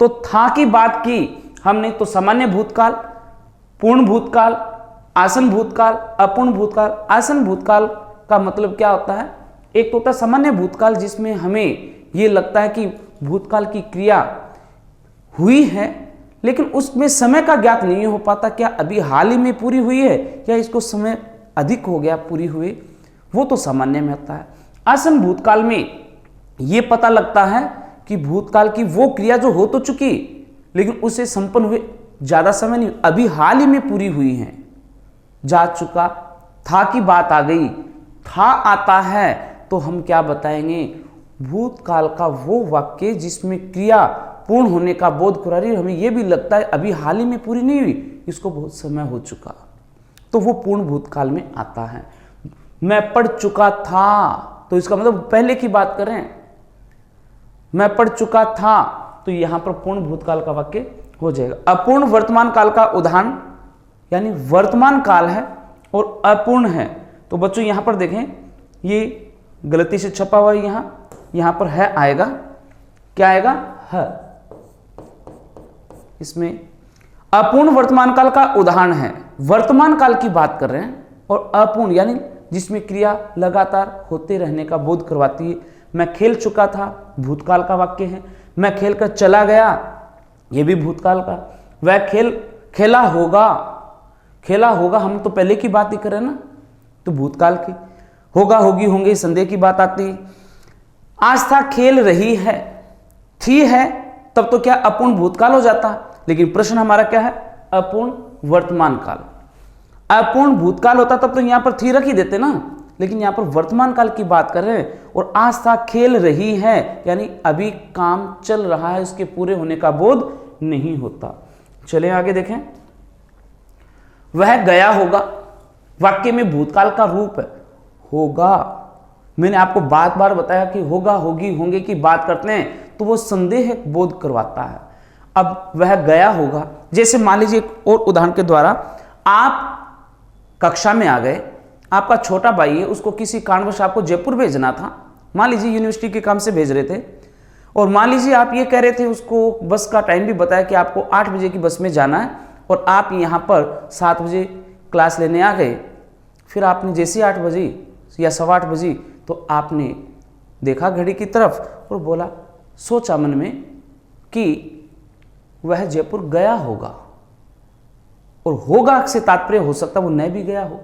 तो था की बात की हमने, तो सामान्य भूतकाल, पूर्ण भूतकाल, आसन भूतकाल, अपूर्ण भूतकाल। आसन भूतकाल का मतलब क्या होता है? एक तो होता है सामान्य भूतकाल जिसमें हमें ये लगता है कि भूतकाल की क्रिया हुई है लेकिन उसमें समय का ज्ञात नहीं हो पाता, क्या अभी हाल ही में पूरी हुई है या इसको समय अधिक हो गया पूरी हुई, वो तो सामान्य में होता है। आसन भूतकाल में ये पता लगता है कि भूतकाल की वो क्रिया जो हो तो चुकी लेकिन उसे संपन्न हुए ज्यादा समय नहीं, अभी हाल ही में पूरी हुई है। जा चुका, था की बात आ गई, था आता है, तो हम क्या बताएंगे? भूतकाल का वो वाक्य जिसमें क्रिया पूर्ण होने का बोध करा रही है, हमें यह भी लगता है अभी हाल ही में पूरी नहीं हुई, इसको बहुत समय हो चुका, तो वो पूर्ण भूतकाल में आता है। मैं पढ़ चुका था, तो इसका मतलब पहले की बात करें, मैं पढ़ चुका था, तो यहां पर पूर्ण भूतकाल का वाक्य हो जाएगा। अपूर्ण वर्तमान काल का उदाहरण, यानी वर्तमान काल है और अपूर्ण है, तो बच्चों यहां पर देखें, ये गलती से छपा हुआ है, यहां पर है आएगा, क्या आएगा? है। इसमें अपूर्ण वर्तमान काल का उदाहरण है, वर्तमान काल की बात कर रहे हैं, और अपूर्ण यानी जिसमें क्रिया लगातार होते रहने का बोध करवाती है। मैं खेल चुका था, भूतकाल का वाक्य है। मैं खेल कर चला गया, यह भी भूतकाल का। वह खेला होगा, खेला होगा, हम तो पहले की बात ही कर रहे हैं ना, तो भूतकाल की। होगा, होगी, होंगे, संदेह की बात आती है। आस्था खेल रही है, थी है, तब तो क्या अपूर्ण भूतकाल हो जाता, लेकिन प्रश्न हमारा क्या है? अपूर्ण वर्तमान काल। अपूर्ण भूतकाल होता तब तो यहां पर थी रख ही देते ना, लेकिन यहां पर वर्तमान काल की बात कर रहे हैं, और आस्था खेल रही है यानी अभी काम चल रहा है, उसके पूरे होने का बोध नहीं होता। चलिए आगे देखें। वह गया होगा, वाक्य में भूतकाल का रूप है, होगा। मैंने आपको बार बार बताया कि होगा, होगी, होंगे की बात करते हैं तो वो संदेह बोध करवाता है। अब वह गया होगा, जैसे मान लीजिए एक और उदाहरण के द्वारा, आप कक्षा में आ गए, आपका छोटा भाई है, उसको किसी कारणवश आपको जयपुर भेजना था, मान लीजिए यूनिवर्सिटी के काम से भेज रहे थे, और मान लीजिए आप ये कह रहे थे, उसको बस का टाइम भी बताया कि आपको 8 बजे की बस में जाना है, और आप यहाँ पर 7 बजे क्लास लेने आ गए। फिर आपने जैसे 8 बजे या 8:15 बजे, तो आपने देखा घड़ी की तरफ और बोला, सोचा मन में कि वह जयपुर गया होगा, और होगा से तात्पर्य हो सकता वो नहीं भी गया हो,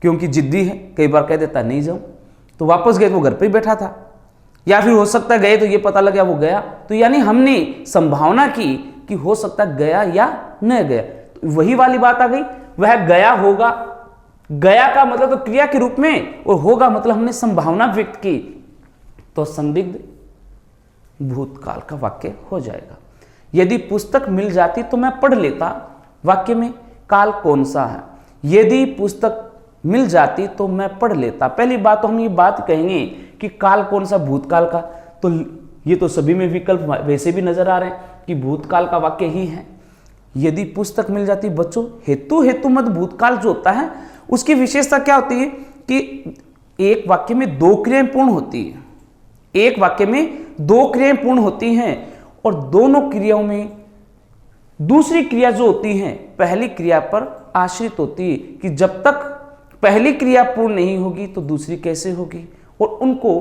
क्योंकि जिद्दी है, कई बार कह देता नहीं जाऊं, तो वापस गए तो वो घर पे ही बैठा था, या फिर हो सकता है गए तो ये पता लगा वो गया, तो यानी हमने संभावना की कि हो सकता गया या न गया, तो वही वाली बात आ गई। वह गया होगा, गया का मतलब तो क्रिया के रूप में, और होगा मतलब हमने संभावना व्यक्त की, तो संदिग्ध भूतकाल का वाक्य हो जाएगा। यदि पुस्तक मिल जाती तो मैं पढ़ लेता, वाक्य में काल कौन सा है? यदि पुस्तक मिल जाती तो मैं पढ़ लेता। पहली बात तो हम ये बात कहेंगे कि काल कौन सा, भूतकाल का, तो ये तो सभी में विकल्प वैसे भी नजर आ रहे हैं कि भूतकाल का वाक्य ही है। यदि पुस्तक मिल जाती, बच्चों हेतु मत भूतकाल जो होता है उसकी विशेषता क्या होती है कि एक वाक्य में 2 क्रियाएं पूर्ण होती है, एक वाक्य में 2 क्रियाएं पूर्ण होती हैं, और दोनों क्रियाओं में दूसरी क्रिया जो होती है पहली क्रिया पर आश्रित होती है, कि जब तक पहली क्रिया पूर्ण नहीं होगी तो दूसरी कैसे होगी, और उनको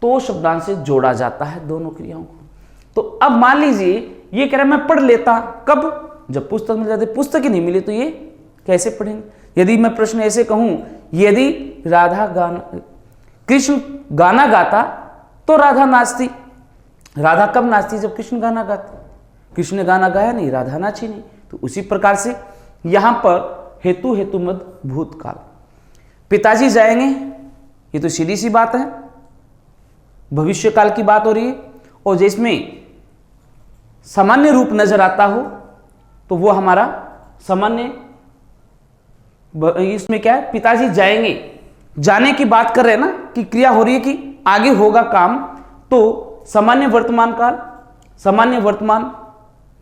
तो शब्दांश से जोड़ा जाता है दोनों क्रियाओं को। तो अब मान लीजिए ये कह रहा है मैं पढ़ लेता, कब? जब पुस्तक मिल जाती, पुस्तक ही नहीं मिली तो ये कैसे पढ़ेंगे? यदि मैं प्रश्न ऐसे कहूं, यदि कृष्ण गाना गाता तो राधा नाचती। राधा कब नाचती? जब कृष्ण गाना गाते। कृष्ण ने गाना गाया नहीं, राधा नाची नहीं। तो उसी प्रकार से यहां पर हेतु मत भूतकाल। पिताजी जाएंगे, ये तो सीधी सी बात है, भविष्य काल की बात हो रही है, और जिसमें सामान्य रूप नजर आता हो तो वो हमारा सामान्य, इसमें क्या है? पिताजी जाएंगे, जाने की बात कर रहे हैं ना, कि क्रिया हो रही है कि आगे होगा काम, तो सामान्य वर्तमान काल, सामान्य वर्तमान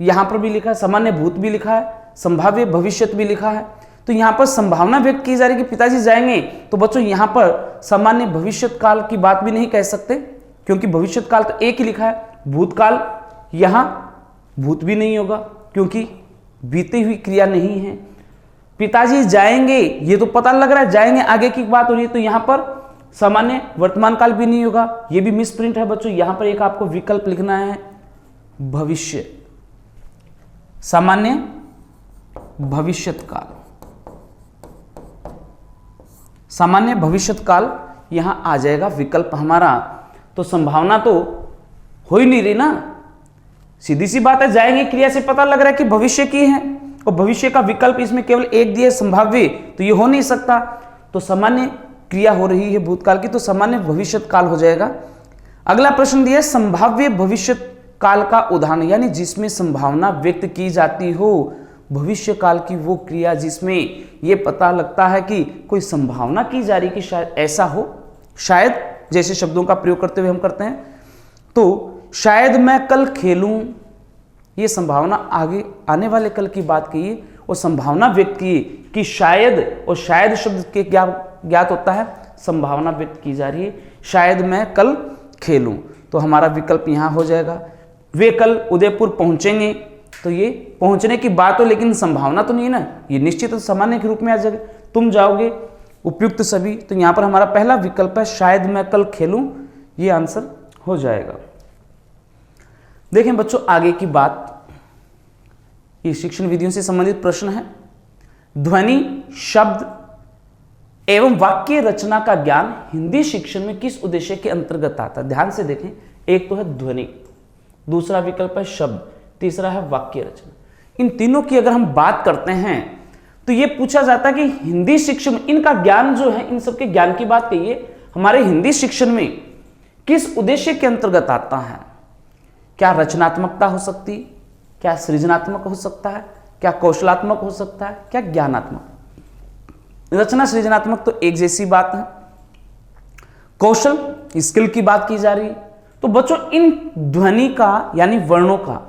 यहां पर भी लिखा है, सामान्य भूत भी लिखा है, संभाव्य भविष्यत भी लिखा है, तो यहां पर संभावना व्यक्त की जा रही है कि पिताजी जाएंगे, तो बच्चों यहां पर सामान्य भविष्यत काल की बात भी नहीं कह सकते, क्योंकि भविष्यत काल तो एक ही लिखा है। भूतकाल, यहां भूत भी नहीं होगा क्योंकि बीती हुई क्रिया नहीं है। पिताजी जाएंगे, ये तो पता लग रहा है जाएंगे आगे की बात हो रही है, तो यहां पर सामान्य वर्तमान काल भी नहीं होगा, ये भी मिस प्रिंट है बच्चों। यहां पर एक आपको विकल्प लिखना है भविष्य, सामान्य भविष्यत काल, सामान्य भविष्यत काल यहां आ जाएगा विकल्प हमारा। तो संभावना तो हो ही नहीं रही ना, सीधी सी बात है, जाएंगे क्रिया से पता लग रहा है कि भविष्य की है, और भविष्य का विकल्प इसमें केवल एक दिया संभाव्य, तो ये हो नहीं सकता। तो सामान्य क्रिया हो रही है भूतकाल की, तो सामान्य भविष्यत काल हो जाएगा। अगला प्रश्न दिया संभाव्य भविष्यत काल का उदाहरण, यानी जिसमें संभावना व्यक्त की जाती हो भविष्य काल की वो क्रिया जिसमें ये पता लगता है कि कोई संभावना की जा रही कि शायद ऐसा हो, शायद जैसे शब्दों का प्रयोग करते हुए हम करते हैं। तो शायद मैं कल खेलूं, ये संभावना आगे आने वाले कल की बात की है, और संभावना व्यक्त की कि शायद, और शायद शब्द के ज्ञात होता है संभावना व्यक्त की जा रही है, शायद मैं कल खेलूं, तो हमारा विकल्प यहां हो जाएगा। वे कल उदयपुर पहुंचेंगे, तो ये पहुंचने की बात हो लेकिन संभावना तो नहीं है ना, ये निश्चित तो सामान्य के रूप में आ जाएगा। तुम जाओगे, उपयुक्त सभी, तो यहां पर हमारा पहला विकल्प है शायद मैं कल खेलूं, ये आंसर हो जाएगा। देखें बच्चों आगे की बात, ये शिक्षण विधियों से संबंधित प्रश्न है। ध्वनि, शब्द एवं वाक्य रचना का ज्ञान हिंदी शिक्षण में किस उद्देश्य के अंतर्गत आता है? ध्यान से देखें, एक तो है ध्वनि, दूसरा विकल्प है शब्द, तीसरा है वाक्य रचना। इन तीनों की अगर हम बात करते हैं तो यह पूछा जाता है कि हिंदी शिक्षण में इनका ज्ञान जो है, इन सबके ज्ञान की बात कहिए, हमारे हिंदी शिक्षण में किस उद्देश्य के अंतर्गत आता है? क्या रचनात्मकता हो सकती, क्या सृजनात्मक हो सकता है, क्या कौशलात्मक हो सकता है, क्या ज्ञानात्मक? रचना सृजनात्मक तो एक जैसी बात है, कौशल स्किल की बात की जा रही है। तो बच्चों इन ध्वनि का यानी वर्णों का,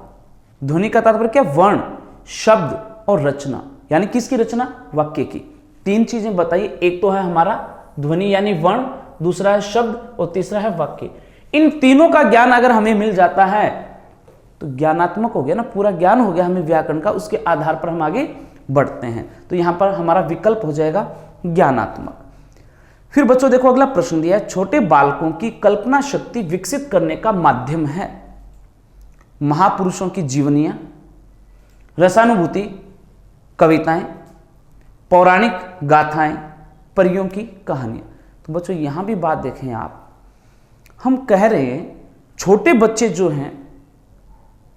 ध्वनि का तात्पर्य क्या? वर्ण, शब्द और रचना, यानी किसकी रचना? वाक्य की। तीन चीजें बताइए, एक तो है हमारा ध्वनि यानी वर्ण, दूसरा है शब्द और तीसरा है वाक्य। इन तीनों का ज्ञान अगर हमें मिल जाता है तो ज्ञानात्मक हो गया ना, पूरा ज्ञान हो गया हमें व्याकरण का, उसके आधार पर हम आगे बढ़ते हैं। तो यहां पर हमारा विकल्प हो जाएगा ज्ञानात्मक। फिर बच्चों देखो अगला प्रश्न दिया है, छोटे बालकों की कल्पना शक्ति विकसित करने का माध्यम है महापुरुषों की जीवनियां, रसानुभूति, कविताएं, पौराणिक गाथाएं, परियों की कहानियां। तो बच्चों यहां भी बात देखें आप, हम कह रहे हैं छोटे बच्चे जो हैं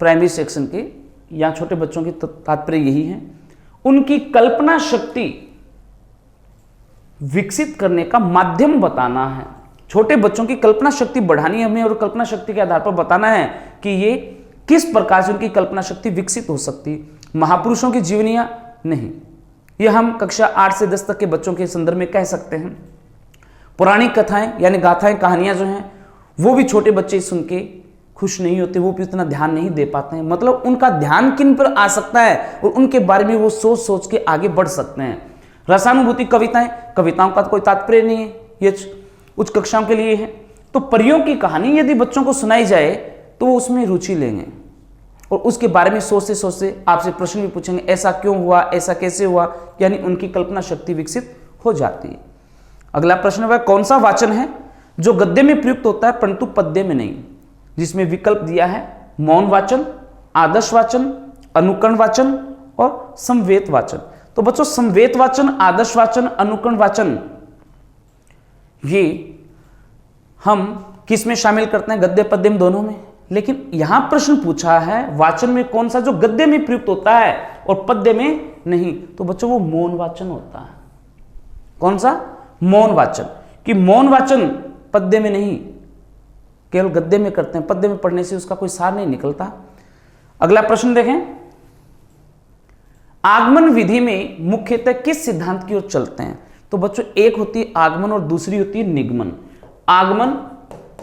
प्राइमरी सेक्शन के या छोटे बच्चों की तात्पर्य यही है, उनकी कल्पना शक्ति विकसित करने का माध्यम बताना है। छोटे बच्चों की कल्पना शक्ति बढ़ानी है हमें, और कल्पना शक्ति के आधार पर बताना है कि ये किस प्रकार से उनकी कल्पना शक्ति विकसित हो सकती है। महापुरुषों की जीवनियां नहीं, ये हम कक्षा 8 से 10 तक के बच्चों के संदर्भ में कह सकते हैं। पौराणिक कथाएं यानी गाथाएं, कहानियां जो हैं वो भी छोटे बच्चे सुन के खुश नहीं होते, वो भी उतना ध्यान नहीं दे पाते हैं। मतलब उनका ध्यान किन पर आ सकता है और उनके बारे में वो सोच सोच के आगे बढ़ सकते हैं। रसानुभूति कविताएं, कविताओं का तो कोई तात्पर्य नहीं है, ये उच्च कक्षाओं के लिए है। तो परियों की कहानी यदि बच्चों को सुनाई जाए तो वो उसमें रुचि लेंगे और उसके बारे में सोचते सोचते आपसे प्रश्न भी पूछेंगे, ऐसा क्यों हुआ, ऐसा कैसे हुआ, यानी उनकी कल्पना शक्ति विकसित हो जाती है। अगला प्रश्न वह कौन सा वाचन है जो गद्य में प्रयुक्त होता है परंतु पद्य में नहीं? जिसमें विकल्प दिया है मौन वाचन, आदर्श वाचन, अनुकरण वाचन और समवेत वाचन। तो बच्चों समवेत वाचन, आदर्श वाचन, अनुकरण वाचन ये हम किस में शामिल करते हैं? गद्य पद्य में, दोनों में। लेकिन यहां प्रश्न पूछा है वाचन में कौन सा जो गद्य में प्रयुक्त होता है और पद्य में नहीं, तो बच्चों वो मौन वाचन होता है। कौन सा? मौन वाचन। कि मौन वाचन पद्य में नहीं, केवल गद्य में करते हैं, पद्य में पढ़ने से उसका कोई सार नहीं निकलता। अगला प्रश्न देखें, आगमन विधि में मुख्यतः किस सिद्धांत की ओर चलते हैं? तो बच्चों एक होती है आगमन और दूसरी होती है निगमन। आगमन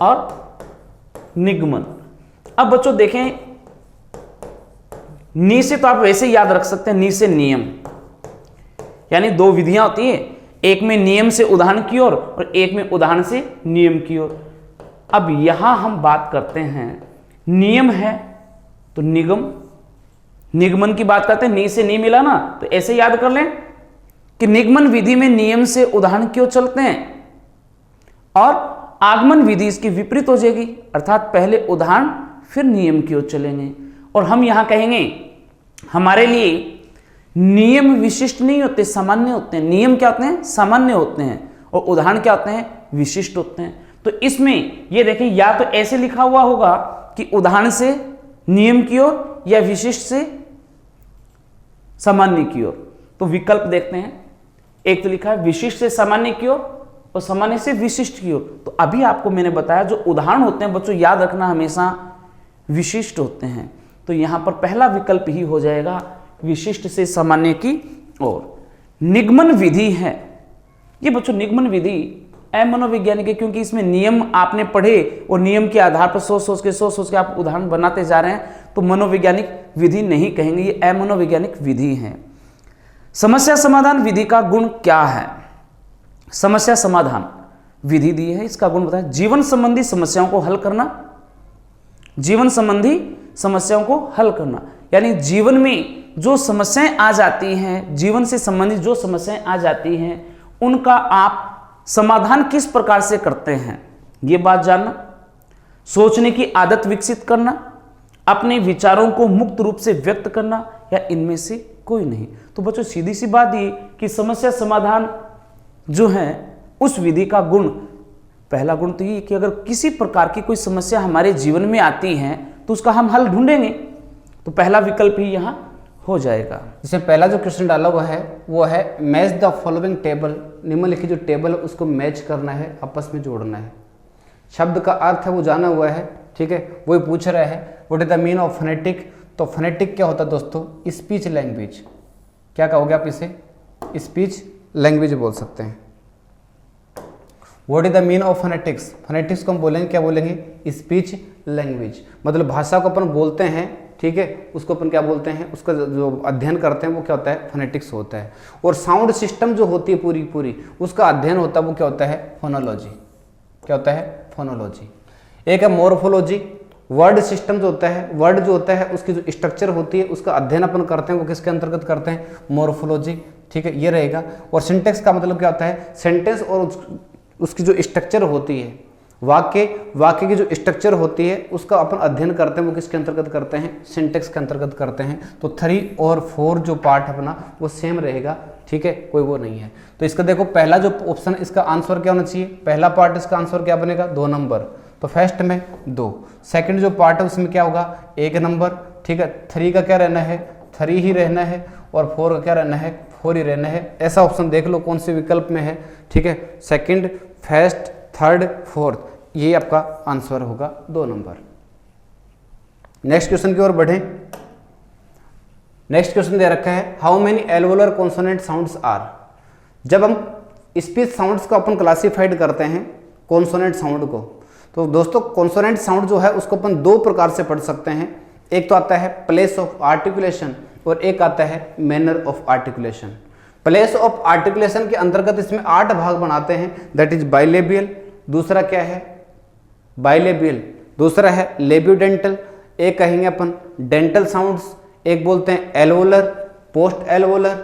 और निगमन। अब बच्चों देखें, नी से तो आप वैसे याद रख सकते हैं, नी से नियम, यानी दो विधियां होती है, एक में नियम से उदाहरण की ओर और एक में उदाहरण से नियम की ओर। अब यहां हम बात करते हैं, नियम है तो निगम, निगमन की बात करते हैं, नी से नी मिला ना, तो ऐसे याद कर लें कि निगमन विधि में नियम से उदाहरण की ओर चलते हैं और आगमन विधि इसकी विपरीत हो जाएगी, अर्थात पहले उदाहरण फिर नियम की ओर चलेंगे। और हम यहां कहेंगे हमारे लिए नियम विशिष्ट नहीं होते, सामान्य होते हैं। नियम क्या होते हैं? सामान्य होते हैं, और उदाहरण क्या होते हैं? विशिष्ट होते हैं। तो इसमें ये देखिए, या तो ऐसे लिखा हुआ होगा कि उदाहरण से नियम की ओर या विशिष्ट से सामान्य की ओर। तो विकल्प देखते हैं, एक तो लिखा है विशिष्ट से सामान्य की ओर और सामान्य से विशिष्ट की ओर। तो अभी आपको मैंने बताया जो उदाहरण होते हैं बच्चों, याद रखना हमेशा विशिष्ट होते हैं। तो यहां पर पहला विकल्प ही हो जाएगा विशिष्ट से सामान्य की ओर। निगमन विधि है, ये बच्चों निगमन विधि अमनोवैज्ञानिक है, क्योंकि इसमें नियम आपने पढ़े और नियम के आधार पर सोच के आप उदाहरण बनाते जा रहे हैं, तो मनोवैज्ञानिक विधि नहीं कहेंगे, ये अमनोवैज्ञानिक विधि है। समस्या समाधान विधि का गुण क्या है? समस्या समाधान विधि दी है, इसका गुण बताया जीवन संबंधी समस्याओं को हल करना, जीवन संबंधी समस्याओं को हल करना, यानी जीवन में जो समस्याएं आ जाती हैं, जीवन से संबंधित जो समस्याएं आ जाती हैं, उनका आप समाधान किस प्रकार से करते हैं ये बात जानना, सोचने की आदत विकसित करना, अपने विचारों को मुक्त रूप से व्यक्त करना, या इनमें से कोई नहीं। तो बच्चों सीधी सी बात ये कि समस्या समाधान जो है उस विधि का गुण, पहला गुण तो ये कि अगर किसी प्रकार की कोई समस्या हमारे जीवन में आती है तो उसका हम हल ढूंढेंगे, तो पहला विकल्प ही यहां हो जाएगा। इसमें पहला जो क्वेश्चन डाला हुआ है वो है मैच द फॉलोइंग टेबल, निम्नलिखित जो टेबल है उसको मैच करना है, आपस में जोड़ना है। शब्द का अर्थ है वो जाना हुआ है, ठीक है, वही पूछ रहा है what is the mean of phonetic. तो फोनेटिक क्या होता है दोस्तों? Speech language. क्या कहोगे आप इसे? स्पीच लैंग्वेज बोल सकते हैं। What is the mean of phonetics? Phonetics को हम बोलेंगे, क्या बोलेंगे? Speech language. मतलब भाषा को अपन बोलते हैं, ठीक है, उसको अपन क्या बोलते हैं, उसका जो अध्ययन करते हैं वो क्या होता है? फोनेटिक्स होता है। और साउंड सिस्टम जो होती है पूरी उसका अध्ययन होता है, वो क्या होता है? फोनोलॉजी। क्या होता है? फोनोलॉजी। एक है मोर्फोलॉजी, वर्ड सिस्टम जो होता है, वर्ड जो होता है उसकी जो स्ट्रक्चर होती है उसका अध्ययन अपन करते हैं, वो किसके अंतर्गत करते हैं? मोर्फोलॉजी, ठीक है, ये रहेगा। और सिंटेक्स का मतलब क्या होता है? सेंटेंस और उसकी जो स्ट्रक्चर होती है, वाक्य की जो स्ट्रक्चर होती है उसका अपन अध्ययन करते हैं, वो किसके अंतर्गत करते हैं? सिंटेक्स के अंतर्गत करते हैं। तो 3 और 4 जो पार्ट अपना वो सेम रहेगा, ठीक है, कोई वो नहीं है। तो इसका देखो पहला जो ऑप्शन, इसका आंसर क्या होना चाहिए? पहला पार्ट इसका आंसर क्या बनेगा? 2 नंबर। तो फर्स्ट में 2, सेकंड जो पार्ट है उसमें क्या होगा? 1 नंबर, ठीक है। 3 का क्या रहना है? 3 ही रहना है, और 4 का क्या रहना है? 4 ही रहना है। ऐसा ऑप्शन देख लो कौन से विकल्प में है, ठीक है। सेकंड, फर्स्ट, थर्ड, फोर्थ, ये आपका आंसर होगा 2 नंबर। नेक्स्ट क्वेश्चन की ओर बढ़ें। नेक्स्ट क्वेश्चन दे रखा है how many alveolar consonant sounds are. जब हम स्पीच साउंड्स को अपन क्लासिफाइड करते हैं कॉन्सोनेंट साउंड को, तो दोस्तों कॉन्सोनेंट साउंड जो है उसको अपन 2 प्रकार से पढ़ सकते हैं। एक तो आता है प्लेस ऑफ आर्टिकुलेशन और एक आता है manner of articulation. Place of articulation के अंतर्गत इसमें 8 भाग बनाते हैं, दैट इज बाइलेबियल, दूसरा क्या है? बाइलेबियल, दूसरा है लेब्योडेंटल, एक कहेंगे अपन डेंटल साउंड्स, एक बोलते हैं एल्वोलर, पोस्ट एल्वोलर,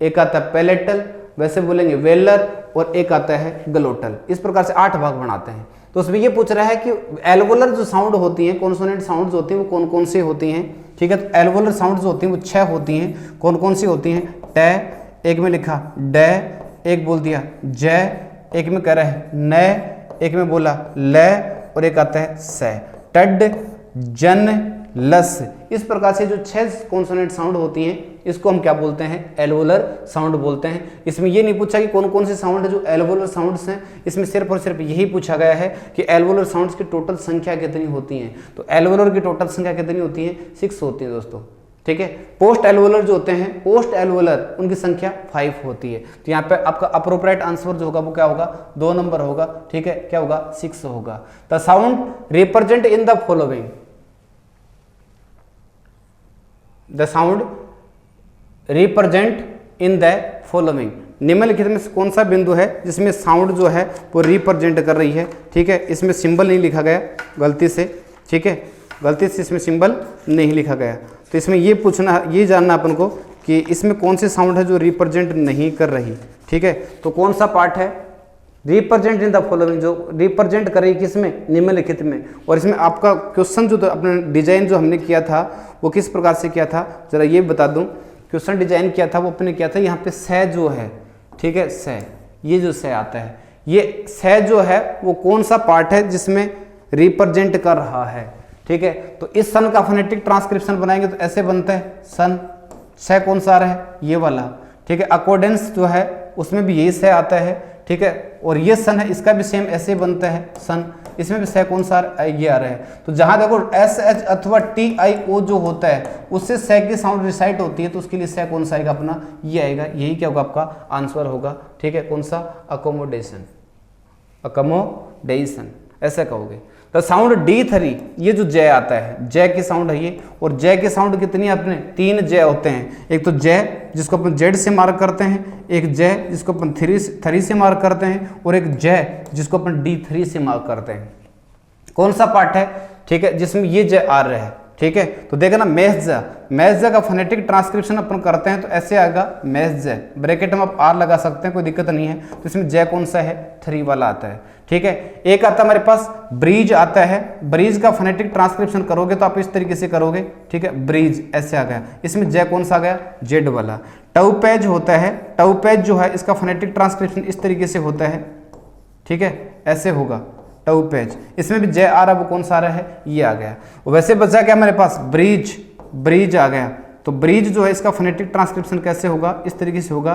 एक आता है पैलेटल, वैसे बोलेंगे वेलर, और एक आता है ग्लोटल। इस प्रकार से 8 भाग बनाते हैं। तो उसमें ये पूछ रहा है कि एल्वोलर जो साउंड होती हैं, कॉन्सोनेंट साउंड्स होती हैं, वो कौन कौन सी होती हैं, ठीक है। तो एल्वोलर साउंड्स जो होती हैं वो 6 होती हैं। कौन कौन सी होती हैं? ट, एक में लिखा ड, एक बोल दिया ज, एक में कह रहा है न, एक में बोला ल, और एक आता है स। टड, जन, लस, इस प्रकार से जो 6 कॉन्सोनेंट साउंड होती हैं इसको हम क्या बोलते हैं? एल्वोलर साउंड बोलते हैं। इसमें ये नहीं पूछा कि कौन कौन से साउंड है जो एल्वोलर साउंड्स हैं, इसमें सिर्फ और सिर्फ यही पूछा गया है कि एल्वोलर साउंड्स की टोटल संख्या कितनी होती है। तो एल्वोलर की टोटल संख्या कितनी होती है? 6 होती है दोस्तों, ठीक है। पोस्ट एल्वोलर जो होते हैं, पोस्ट एल्वोलर, उनकी संख्या 5 होती है। तो यहाँ पे आपका अप्रोप्रिएट आंसर जो होगा वो क्या होगा? 2 नंबर होगा, ठीक है। क्या होगा? 6 होगा। The sound represent in the following, the sound represent in the following, निम्नलिखित में से कौन सा बिंदु है जिसमें साउंड जो है वो रिप्रेजेंट कर रही है, ठीक है। इसमें सिंबल नहीं लिखा गया गलती से, ठीक है, गलती से इसमें सिंबल नहीं लिखा गया। तो इसमें ये पूछना, ये जानना अपन को कि इसमें कौन सी साउंड है जो रिप्रेजेंट नहीं कर रही, ठीक है। तो कौन सा पार्ट है रिप्रेजेंट इन द फॉलोइंग, जो रिप्रेजेंट कर रही किसमें, निम्नलिखित में। और इसमें आपका क्वेश्चन जो अपने डिजाइन जो हमने किया था वो किस प्रकार से किया था, जरा ये बता दूं। क्वेश्चन डिजाइन किया था वो अपने किया था यहाँ पे स जो है, ठीक है, स, ये जो स आता है, ये स जो है वो कौन सा पार्ट है जिसमें रिप्रेजेंट कर रहा है, ठीक है। तो इस सन का फोनेटिक ट्रांसक्रिप्शन बनाएंगे तो ऐसे बनता है सन, स कौन सा आ रहा है, ये वाला, ठीक है। अकॉर्डेंस जो है उसमें भी यही स आता है, ठीक है। और ये सन है, इसका भी सेम ऐसे बनता है सन, इसमें भी स कौन सा ये आ रहा है। तो जहां देखो एस एच अथवा टी आई ओ जो होता है उससे स की साउंड रिसाइट होती है, तो उसके लिए स कौन सा आएगा अपना, ये आएगा। यही क्या होगा आपका आंसर होगा, ठीक है। कौन सा, अकोमोडेशन, अकोमोडेशन ऐसा कहोगे। तो साउंड D3, ये जो जय आता है, जय की साउंड है ये। और जय की साउंड कितनी है अपने, 3 जय होते हैं। एक तो जय जिसको अपन जेड से मार्क करते हैं, एक जय जिसको अपन थ्री से मार्क करते हैं, और एक जय जिसको अपन D3 से मार्क करते हैं। कौन सा पार्ट है, ठीक है, जिसमें ये जय आ रहा है, ठीक है। तो देखना मैज़ का फोनेटिक ट्रांसक्रिप्शन अपन करते हैं तो ऐसे आएगा मैज़, ब्रैकेट में आप आर लगा सकते हैं, कोई दिक्कत नहीं है। तो इसमें जय कौन सा है, 3 वाला आता है, ठीक है। एक आता है हमारे पास ब्रीज आता है, ब्रीज का फोनेटिक ट्रांसक्रिप्शन करोगे तो आप इस तरीके से करोगे, ठीक है, ब्रीज ऐसे आ गया। इसमें जय कौन सा आ गया, जेड वाला। टउपेज होता है, टउपेज जो है इसका फोनेटिक ट्रांसक्रिप्शन इस तरीके से होता है, ठीक है, ऐसे होगा टउपेज। इसमें भी जय आ रहा है, वो कौन सा आ रहा है, ये आ गया। वैसे बचा क्या हमारे पास, ब्रीज, ब्रीज आ गया। तो ब्रीज जो है इसका फोनेटिक ट्रांसक्रिप्शन कैसे होगा, इस तरीके से होगा,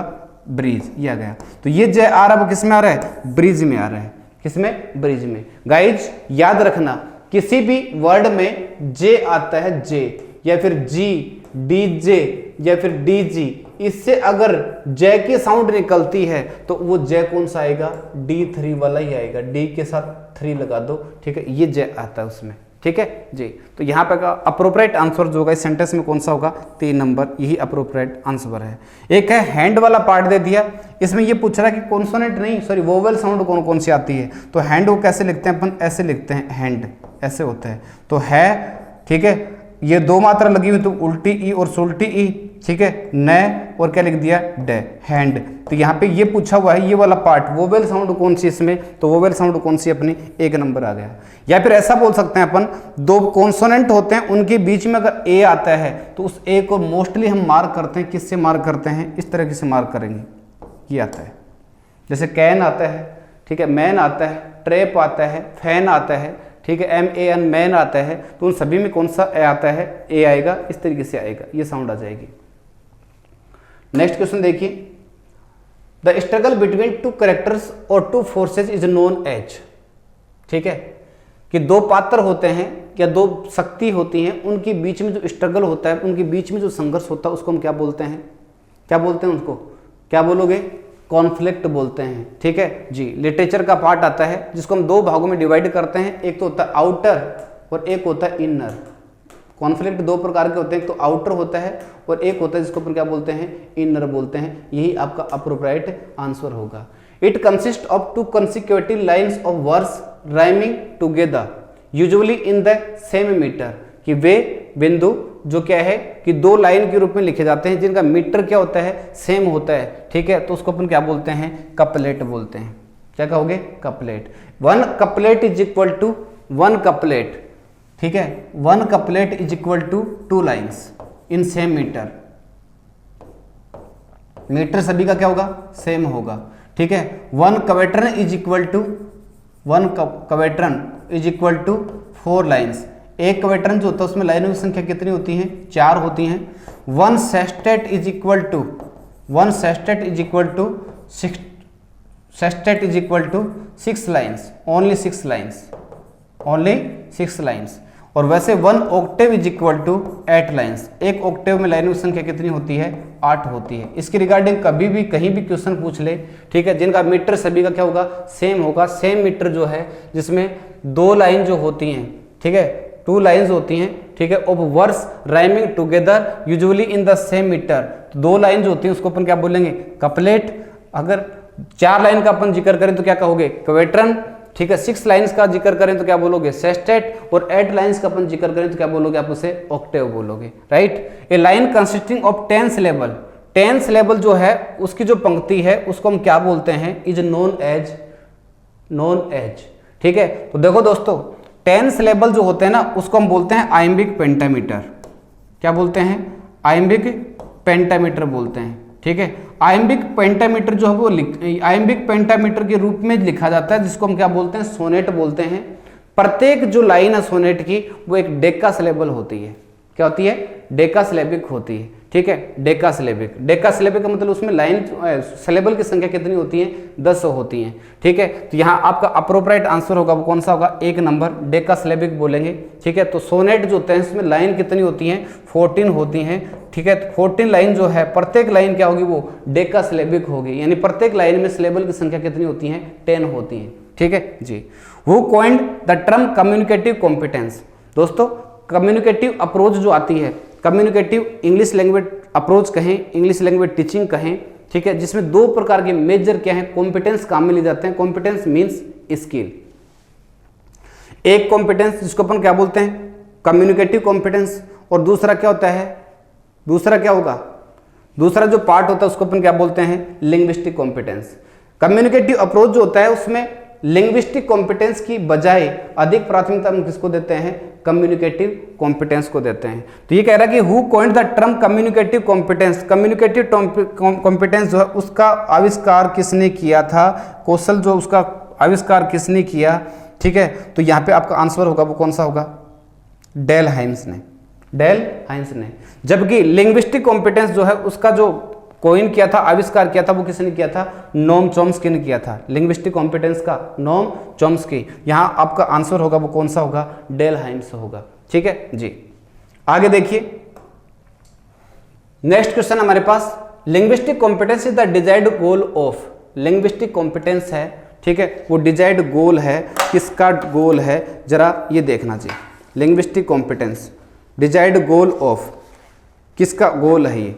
ब्रीज, ये आ गया। तो ये जय आ रहा है वो किस में आ रहा है, ब्रीज में आ रहा है, किसमें, ब्रिज में। गाइज याद रखना, किसी भी वर्ड में जे आता है, जे या फिर जी, डी जे या फिर डी जी, इससे अगर जय की साउंड निकलती है तो वो जय कौन सा आएगा, D3 वाला ही आएगा। डी के साथ 3 लगा दो, ठीक है, ये जय आता है उसमें, ठीक है जी। तो यहाँ पे का अप्रोप्रिएट आंसर जो होगा इस सेंटेंस में कौन सा होगा, 3 नंबर, यही अप्रोप्रिएट आंसर है। एक है हैंड वाला पार्ट दे दिया, इसमें ये पूछ रहा है कि कॉन्सोनेंट नहीं सॉरी वोवेल साउंड कौन कौन सी आती है। तो हैंड को कैसे लिखते हैं अपन, ऐसे लिखते हैं, हैंड ऐसे होता है। तो है, ठीक है, ये 2 मात्रा लगी हुई तो उल्टी ई और सुल्टी ई, ठीक है, न और क्या लिख दिया, डे, हैंड। तो यहाँ पे ये पूछा हुआ है ये वाला पार्ट, वोवेल साउंड कौन सी इसमें, तो वोवेल साउंड कौन सी अपनी, 1 नंबर आ गया। या फिर ऐसा बोल सकते हैं अपन, 2 कॉन्सोनेंट होते हैं, उनके बीच में अगर ए आता है तो उस ए को मोस्टली हम मार्क करते हैं, किससे मार्क करते हैं, इस तरह से मार्क करेंगे, ये आता है। जैसे कैन आता है, ठीक है, मैन आता है, ट्रैप आता है, फैन आता है, ठीक है, MAN मैन आता है। तो उन सभी में कौन सा ए आता है, ए आएगा, इस तरीके से आएगा, ये साउंड आ जाएगी। नेक्स्ट क्वेश्चन देखिए, द स्ट्रगल बिटवीन 2 कैरेक्टर्स और 2 फोर्सेज इज नोन एज, ठीक है, कि 2 पात्र होते हैं या 2 शक्ति होती हैं, उनके बीच में जो स्ट्रगल होता है, उनके बीच में जो संघर्ष होता है उसको हम क्या बोलते हैं, क्या बोलते हैं उसको, क्या बोलोगे, कॉन्फ्लिक्ट बोलते हैं, ठीक है जी। लिटरेचर का पार्ट आता है जिसको हम 2 भागों में डिवाइड करते हैं, एक तो होता है आउटर और एक होता है इनर। कॉन्फ्लिक्ट 2 प्रकार के होते हैं, एक तो आउटर होता है और एक होता है जिसको अपन क्या बोलते हैं, इनर बोलते हैं। यही आपका अप्रोप्रिएट आंसर होगा। It consist of 2 consecutive lines of words rhyming together usually in the same metre, कि वे बिंदु जो क्या है कि 2 लाइन के रूप में लिखे जाते हैं जिनका मीटर क्या होता है, सेम होता है, ठीक है। तो उसको अपन क्या बोलते हैं, कपलेट बोलते हैं। क्या कहोगे, couplet. 1 couplet is equal to 1 couplet, ठीक है, 1 couplet is equal to 2 lines in same metre. Metre सभी का क्या होगा, सेम होगा, ठीक है। 1 quatrain is equal to 1 quatrain is equal to 4 lines. एक क्वेट्रन जो होता है उसमें लाइनों की संख्या कितनी होती है, 4 होती हैं। 1 sestet is equal to 1 sestet is equal to 6 sestet is equal to 6 lines, only 6 lines, only 6 lines. और वैसे 1 octave is equal to 8 lines. एक ऑक्टेव में लाइनों की संख्या कितनी होती है, 8 होती है। इसके रिगार्डिंग कभी भी कहीं भी क्वेश्चन पूछ ले, ठीक है, जिनका मीटर सभी का क्या होगा, सेम होगा। सेम मीटर जो है जिसमें 2 लाइन जो होती हैं, ठीक है, 2 लाइन्स होती हैं, ठीक है, of words rhyming together usually in the same metre, तो 2 लाइन जो होती है उसको अपन क्या बोलेंगे, कपलेट। अगर 4 लाइन का अपन जिक्र करें तो क्या कहोगे, क्वेट्रन, ठीक है। 6 लाइन्स का जिक्र करें तो क्या बोलोगे, सेस्टेट, और 8 लाइन्स का अपन जिक्र करें तो क्या बोलोगे, आप उसे ऑक्टेव बोलोगे, right. A line consisting of 10 syllable, 10 syllable जो है उसकी जो पंक्ति है उसको हम क्या बोलते हैं, इज नोन एज, ठीक है। तो देखो दोस्तों 10 सिलेबल जो होते हैं ना उसको हम बोलते हैं आइम्बिक पेंटामीटर। क्या बोलते हैं, आइम्बिक पेंटामीटर बोलते हैं, ठीक है। आइम्बिक पेंटामीटर जो है वो आइम्बिक पेंटामीटर के रूप में लिखा जाता है, जिसको हम क्या बोलते हैं, सोनेट बोलते हैं। प्रत्येक जो लाइन है सोनेट की वो एक डेका सिलेबल होती है। क्या होती है, डेका सिलेबिक होती है, ठीक है। डेका सिलेबिक, डेका सिलेबिक का मतलब उसमें लाइन सिलेबल की संख्या कितनी होती है, 10 होती है, ठीक है। तो यहाँ आपका अप्रोप्राइट आंसर होगा वो कौन सा होगा, 1 नंबर, डेका सिलेबिक बोलेंगे, ठीक है। तो सोनेट जो होते हैं इसमें लाइन कितनी होती है, 14 होती हैं, ठीक है। 14 लाइन जो है, प्रत्येक लाइन क्या होगी, वो डेका सिलेबिक होगी, यानी प्रत्येक लाइन में सिलेबल की संख्या कितनी होती है, 10 होती है, ठीक है जी। Who coined the term communicative competence. दोस्तों कम्युनिकेटिव अप्रोच जो आती है, कम्युनिकेटिव इंग्लिश लैंग्वेज अप्रोच कहें, इंग्लिश लैंग्वेज टीचिंग कहें, ठीक है, जिसमें 2 प्रकार के मेजर क्या है, कॉम्पिटेंस काम में लिए जाते हैं। Competence means skill. एक कॉम्पिटेंस जिसको अपन क्या बोलते हैं, कम्युनिकेटिव कॉम्पिटेंस, और दूसरा क्या होता है, दूसरा क्या होगा, दूसरा जो पार्ट होता है उसको अपन क्या बोलते हैं, लिंग्विस्टिक कॉम्पिटेंस। कम्युनिकेटिव अप्रोच जो होता है उसमें लिंग्विस्टिक कॉम्पिटेंस की बजाय अधिक प्राथमिकता हम किसको देते हैं, कम्युनिकेटिव कॉम्पिटेंस को देते हैं। तो ये कह रहा है कि who coined the term communicative competence, communicative competence जो है उसका आविष्कार किसने किया था, कौशल जो उसका आविष्कार किसने किया, ठीक है। तो यहाँ पे आपका आंसर होगा वो कौन सा होगा, डेल हाइम्स ने, डेल हाइम्स ने। जबकि लिंग्विस्टिक कॉम्पिटेंस जो है उसका जो कोइन किया था, आविष्कार किया था, वो किसने किया था, नोम चॉम्स्की ने किया था। लिंग्विस्टिक कॉम्पिटेंस का नोम चॉम्स्की। यहाँ आपका आंसर होगा वो कौन सा होगा, डेल हाइम्स होगा, ठीक है जी। आगे देखिए नेक्स्ट क्वेश्चन हमारे पास, linguistic competence is the desired goal of, linguistic competence है, ठीक है, वो डिजायर्ड गोल है, किसका गोल है, जरा ये देखना जी। Linguistic competence desired goal of, किसका गोल है ये,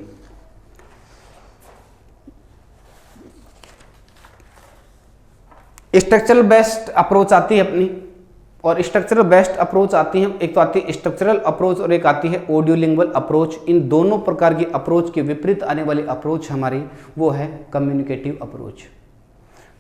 स्ट्रक्चरल बेस्ड अप्रोच आती है अपनी, और स्ट्रक्चरल बेस्ड अप्रोच आती है, एक तो आती है स्ट्रक्चरल अप्रोच और एक आती है ऑडियोलिंगुअल अप्रोच। इन दोनों प्रकार की अप्रोच के विपरीत आने वाली अप्रोच हमारी वो है कम्युनिकेटिव अप्रोच।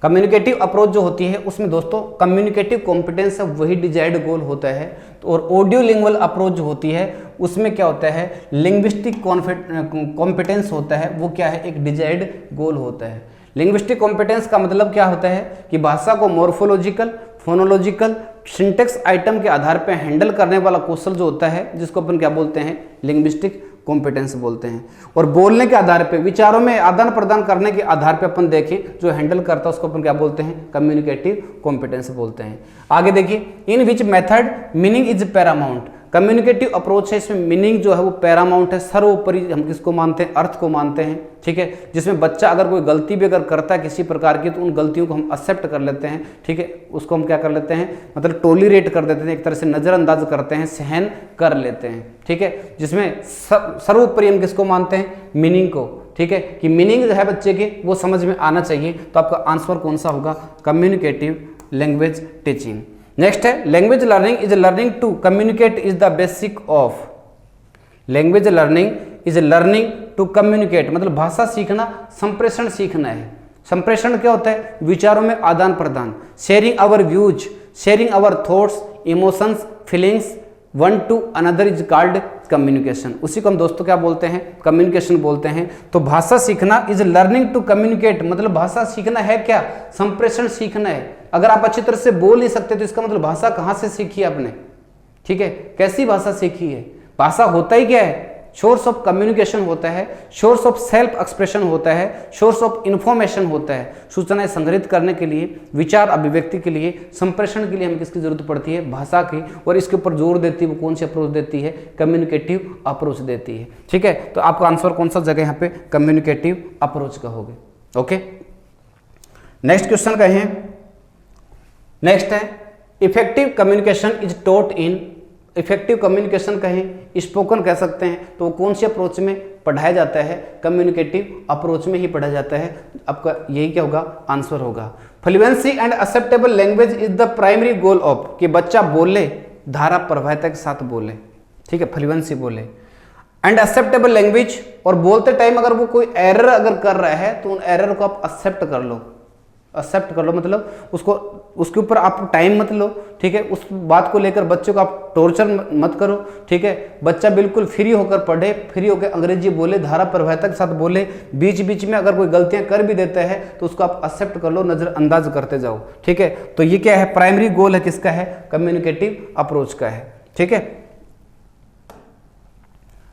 कम्युनिकेटिव अप्रोच जो होती है उसमें दोस्तों कम्युनिकेटिव कॉम्पिटेंस है वही डिजायर्ड गोल होता है, तो और ऑडियोलिंगुअल अप्रोच जो होती है उसमें क्या होता है, लिंग्विस्टिक कॉम्पिटेंस होता है, वो क्या है, एक डिजायर्ड गोल होता है। लिंग्विस्टिक कॉम्पिटेंस का मतलब क्या होता है कि भाषा को मॉर्फोलॉजिकल, फोनोलॉजिकल, सिंटेक्स आइटम के आधार पर हैंडल करने वाला कौशल जो होता है, जिसको अपन क्या बोलते हैं, लिंग्विस्टिक कॉम्पिटेंस बोलते हैं। और बोलने के आधार पे, विचारों में आदान प्रदान करने के आधार पे अपन देखें जो हैंडल करता है उसको अपन क्या बोलते हैं, कम्युनिकेटिव कॉम्पिटेंस बोलते हैं। आगे देखिए, in which method meaning is paramount, communicative approach है इसमें मीनिंग जो है वो पैरामाउंट है, सर्वोपरि हम किसको मानते हैं, अर्थ को मानते हैं, ठीक है। जिसमें बच्चा अगर कोई गलती भी अगर करता है किसी प्रकार की तो उन गलतियों को हम एक्सेप्ट कर लेते हैं, ठीक है, उसको हम क्या कर लेते हैं, मतलब टोलरेट कर देते हैं, एक तरह से नज़रअंदाज करते हैं, सहन कर लेते हैं, ठीक है। जिसमें सर्वोपरि हम किसको मानते हैं, मीनिंग को, ठीक है, कि मीनिंग जो है बच्चे के वो समझ में आना चाहिए। तो आपका आंसर कौन सा होगा, कम्युनिकेटिव लैंग्वेज टीचिंग। नेक्स्ट है, language learning is learning to communicate is the basic of, language learning is learning to communicate, मतलब भाषा सीखना संप्रेषण सीखना है। संप्रेषण क्या होता है, विचारों में आदान प्रदान, sharing our views, sharing our thoughts, emotions, feelings one to another is called communication. उसी को हम दोस्तों क्या बोलते हैं, कम्युनिकेशन बोलते हैं। तो भाषा सीखना इज लर्निंग टू कम्युनिकेट, मतलब भाषा सीखना है क्या, संप्रेषण सीखना है। अगर आप अच्छी तरह से बोल नहीं सकते तो इसका मतलब भाषा कहाँ से सीखी आपने, ठीक है, कैसी भाषा सीखी है। भाषा होता ही क्या है, सोर्स ऑफ कम्युनिकेशन होता है, सोर्स ऑफ सेल्फ एक्सप्रेशन होता है, सोर्स ऑफ इंफॉर्मेशन होता है। सूचनाएं संग्रहित करने के लिए, विचार अभिव्यक्ति के लिए, संप्रेषण के लिए हमें किसकी जरूरत पड़ती है, भाषा की। और इसके ऊपर जोर देती है वो कौन सी अप्रोच देती है, कम्युनिकेटिव अप्रोच देती है, ठीक है। तो आपका आंसर कौन सा जगह यहाँ पे कम्युनिकेटिव अप्रोच का होगा, ओके। नेक्स्ट क्वेश्चन कहें, नेक्स्ट है, effective communication is taught in effective communication कहें, स्पोकन कह सकते हैं, तो वो कौन सी अप्रोच में पढ़ाया जाता है? कम्युनिकेटिव अप्रोच में ही पढ़ाया जाता है। आपका यही क्या होगा? आंसर होगा। Fluency and acceptable language is the primary goal of, कि बच्चा बोले, धारा प्रभाविता के साथ बोले, ठीक है, फ्लुएंसी बोले। एंड एक्सेप्टेबल लैंग्वेज, और बोलते टाइम अगर वो कोई एरर अगर कर रहा है तो उन एरर को आप एक्सेप्ट कर लो। एक्सेप्ट कर लो मतलब उसको, उसके ऊपर आप टाइम मत लो, ठीक है, उस बात को लेकर बच्चों को आप टॉर्चर मत करो, ठीक है। बच्चा बिल्कुल फ्री होकर पढ़े, फ्री होकर अंग्रेजी बोले, धारा प्रभाविता के साथ बोले। बीच बीच में अगर कोई गलतियां कर भी देता है तो उसको आप एक्सेप्ट कर लो, नजरअंदाज करते जाओ, ठीक है। तो ये क्या है? प्राइमरी गोल है किसका है? कम्युनिकेटिव अप्रोच का है, ठीक है।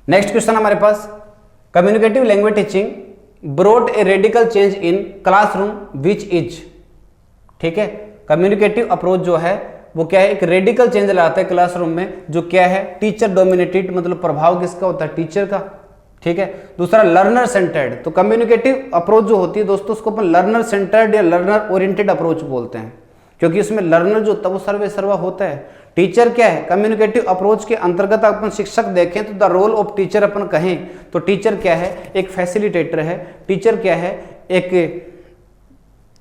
नेक्स्ट क्वेश्चन हमारे पास, communicative language teaching brought a radical change in classroom which is, ठीक है। कम्युनिकेटिव अप्रोच जो है वो क्या है? एक रेडिकल चेंज लाता है क्लासरूम में, जो क्या है? टीचर डोमिनेटेड, मतलब प्रभाव किसका होता है? टीचर का, ठीक है। दूसरा लर्नर सेंटर्ड, तो कम्युनिकेटिव अप्रोच जो होती है दोस्तों उसको अपन लर्नर सेंटर्ड या लर्नर ओरिएंटेड अप्रोच बोलते हैं, क्योंकि इसमें लर्नर जो होता है वो सर्वे सर्वा होता है। टीचर क्या है? कम्युनिकेटिव अप्रोच के अंतर्गत अपन शिक्षक देखें तो द रोल ऑफ टीचर अपन कहें तो टीचर क्या है? एक फैसिलिटेटर है, टीचर क्या है? एक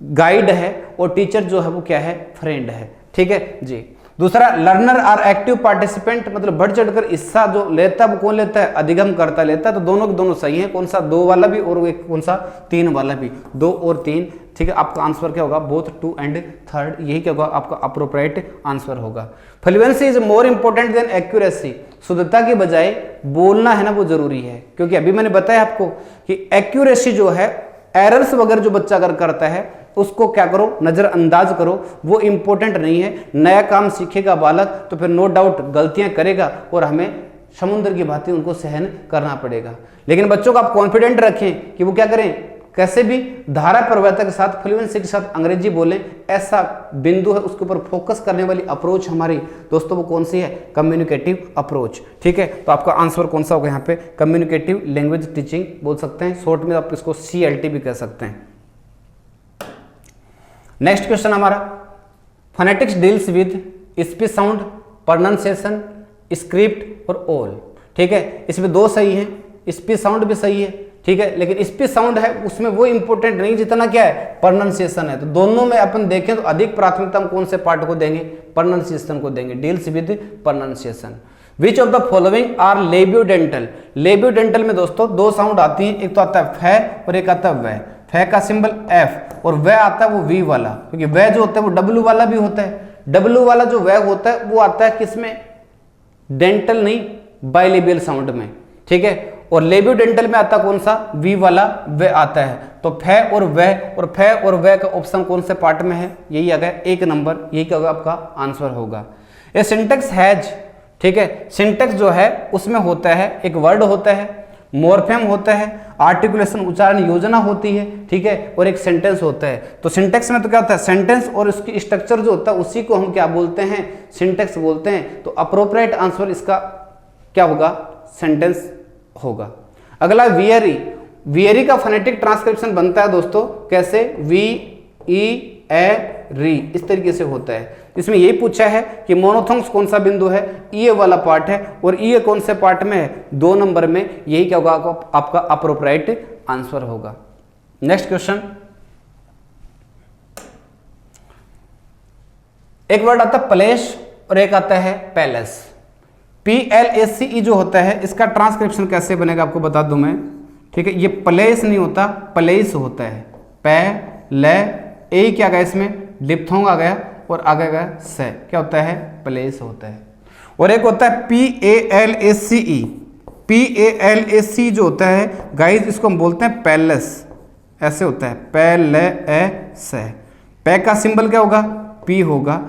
गाइड है, और टीचर जो है वो क्या है? फ्रेंड है, ठीक है जी। दूसरा लर्नर आर एक्टिव पार्टिसिपेंट, मतलब बढ़ चढ़कर हिस्सा जो लेता है वो कौन लेता है? अधिगम करता लेता है। तो दोनों के दोनों सही है। कौन सा? 2 वाला भी और एक कौन सा? 3 वाला भी, 2 और 3, ठीक है। आपका आंसर क्या होगा? बोथ 2 एंड 3, यही क्या होगा? आपका अप्रोप्रिएट आंसर होगा। Fluency is more important than accuracy, शुद्धता की बजाय बोलना है ना वो जरूरी है, क्योंकि अभी मैंने बताया आपको कि एक्यूरेसी जो है, एरर्स वगैरह जो बच्चा अगर करता है उसको क्या करो? नजरअंदाज करो, वो इंपॉर्टेंट नहीं है। नया काम सीखेगा बालक तो फिर नो डाउट गलतियां करेगा और हमें समुद्र की भांति उनको सहन करना पड़ेगा। लेकिन बच्चों को आप कॉन्फिडेंट रखें कि वो क्या करें? कैसे भी धारा प्रभाविता के साथ, फ्लुएंसी के साथ अंग्रेजी बोलें, ऐसा बिंदु है, उसके ऊपर फोकस करने वाली अप्रोच हमारी दोस्तों वो कौन सी है? कम्युनिकेटिव अप्रोच, ठीक है। तो आपका आंसर कौन सा होगा यहाँ पे? कम्युनिकेटिव लैंग्वेज टीचिंग बोल सकते हैं, शॉर्ट में आप इसको CLT भी कह सकते हैं। नेक्स्ट क्वेश्चन हमारा, phonetics deals with speech sound, pronunciation, script और ऑल, ठीक है। इसमें 2 सही हैं, स्पीच साउंड भी सही है, ठीक है, लेकिन स्पीच साउंड है उसमें वो इंपॉर्टेंट नहीं जितना क्या है? प्रोनाउंसिएशन है। तो दोनों में अपन देखें तो अधिक प्राथमिकता हम कौन से पार्ट को देंगे? प्रोनाउंसिएशन को देंगे। Deals with pronunciation. Which of the following are labiodental? Labiodental में दोस्तों 2 साउंड आती हैं, एक तो आता है फै और एक आता है वै। फै का सिंबल F और वै आता है वो V वाला, क्योंकि वै जो होता है वो W वाला भी होता है। W वाला जो वै होता है वो आता है किसमें? डेंटल नहीं, बाइलेबियल साउंड में, ठीक है। और लेबियोडेंटल में आता कौन सा? V वाला वै आता है। तो फै और वै, और फै और वै का ऑप्शन कौन से पार्ट में है? यही आ गया 1 नंबर, यही क्या होगा? आपका आंसर होगा। ए सिंटेक्स हैज, ठीक है, सिंटेक्स जो है उसमें होता है, एक वर्ड होता है, मोर्फेम होता है, आर्टिकुलेशन उच्चारण योजना होती है, ठीक है, और एक सेंटेंस होता है। तो सिंटेक्स में तो क्या होता है? सेंटेंस, और उसकी स्ट्रक्चर जो होता है उसी को हम क्या बोलते हैं? सिंटेक्स बोलते हैं। तो अप्रोप्रिएट आंसर इसका क्या होगा? सेंटेंस होगा। अगला वियरी, वियरी का फोनेटिक ट्रांसक्रिप्शन बनता है दोस्तों कैसे? वी ई ए री, इस तरीके से होता है। इसमें यही पूछा है कि मोनोथोंग्स कौन सा बिंदु है? ई वाला पार्ट है, और ई कौन से पार्ट में है? 2 नंबर में, यही क्या होगा? आपका अप्रोप्रिएट आंसर होगा। नेक्स्ट क्वेश्चन, एक वर्ड आता है प्लेस और एक आता है पैलेस। PLACE जो होता है इसका ट्रांसक्रिप्शन कैसे बनेगा आपको बता दूं मैं, ठीक है। ये प्लेस नहीं होता, प्लेस होता है। पै ले ए क्या गया इसमें? डिप्थोंग आ गया, और आगे गया से, क्या होता है? प्लेस होता है। और एक होता है PALACE। PALAC जो होता है गाइस इसको हम बोलते हैं पैलेस, ऐसे होता है, पैलेस। पै का सिंबल क्या होगा? P होगा।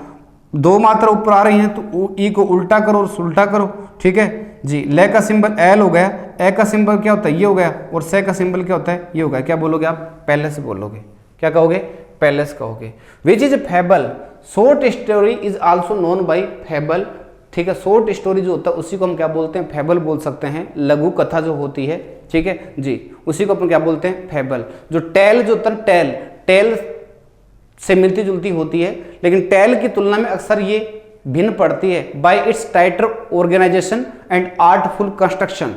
2 मात्रा ऊपर आ रही हैं तो ई को उल्टा करो और उल्टा करो, ठीक है जी। ले का सिंबल L हो गया, ए का सिंबल क्या होता है? ये हो गया, और से का सिंबल क्या होता है? ये हो गया। क्या बोलोगे आप? पैलेस बोलोगे। क्या कहोगे? पैलेस कहोगे। Which is fable? Short story is also known by fable, ठीक है। शॉर्ट स्टोरी जो होता है उसी को हम क्या बोलते हैं? फेबल बोल सकते हैं। लघु कथा जो होती है, ठीक है जी, उसी को अपन क्या बोलते हैं? फेबल। जो टेल जो होता है, टेल से मिलती जुलती होती है, लेकिन टेल की तुलना में अक्सर ये भिन्न पड़ती है by its tighter organisation and artful construction,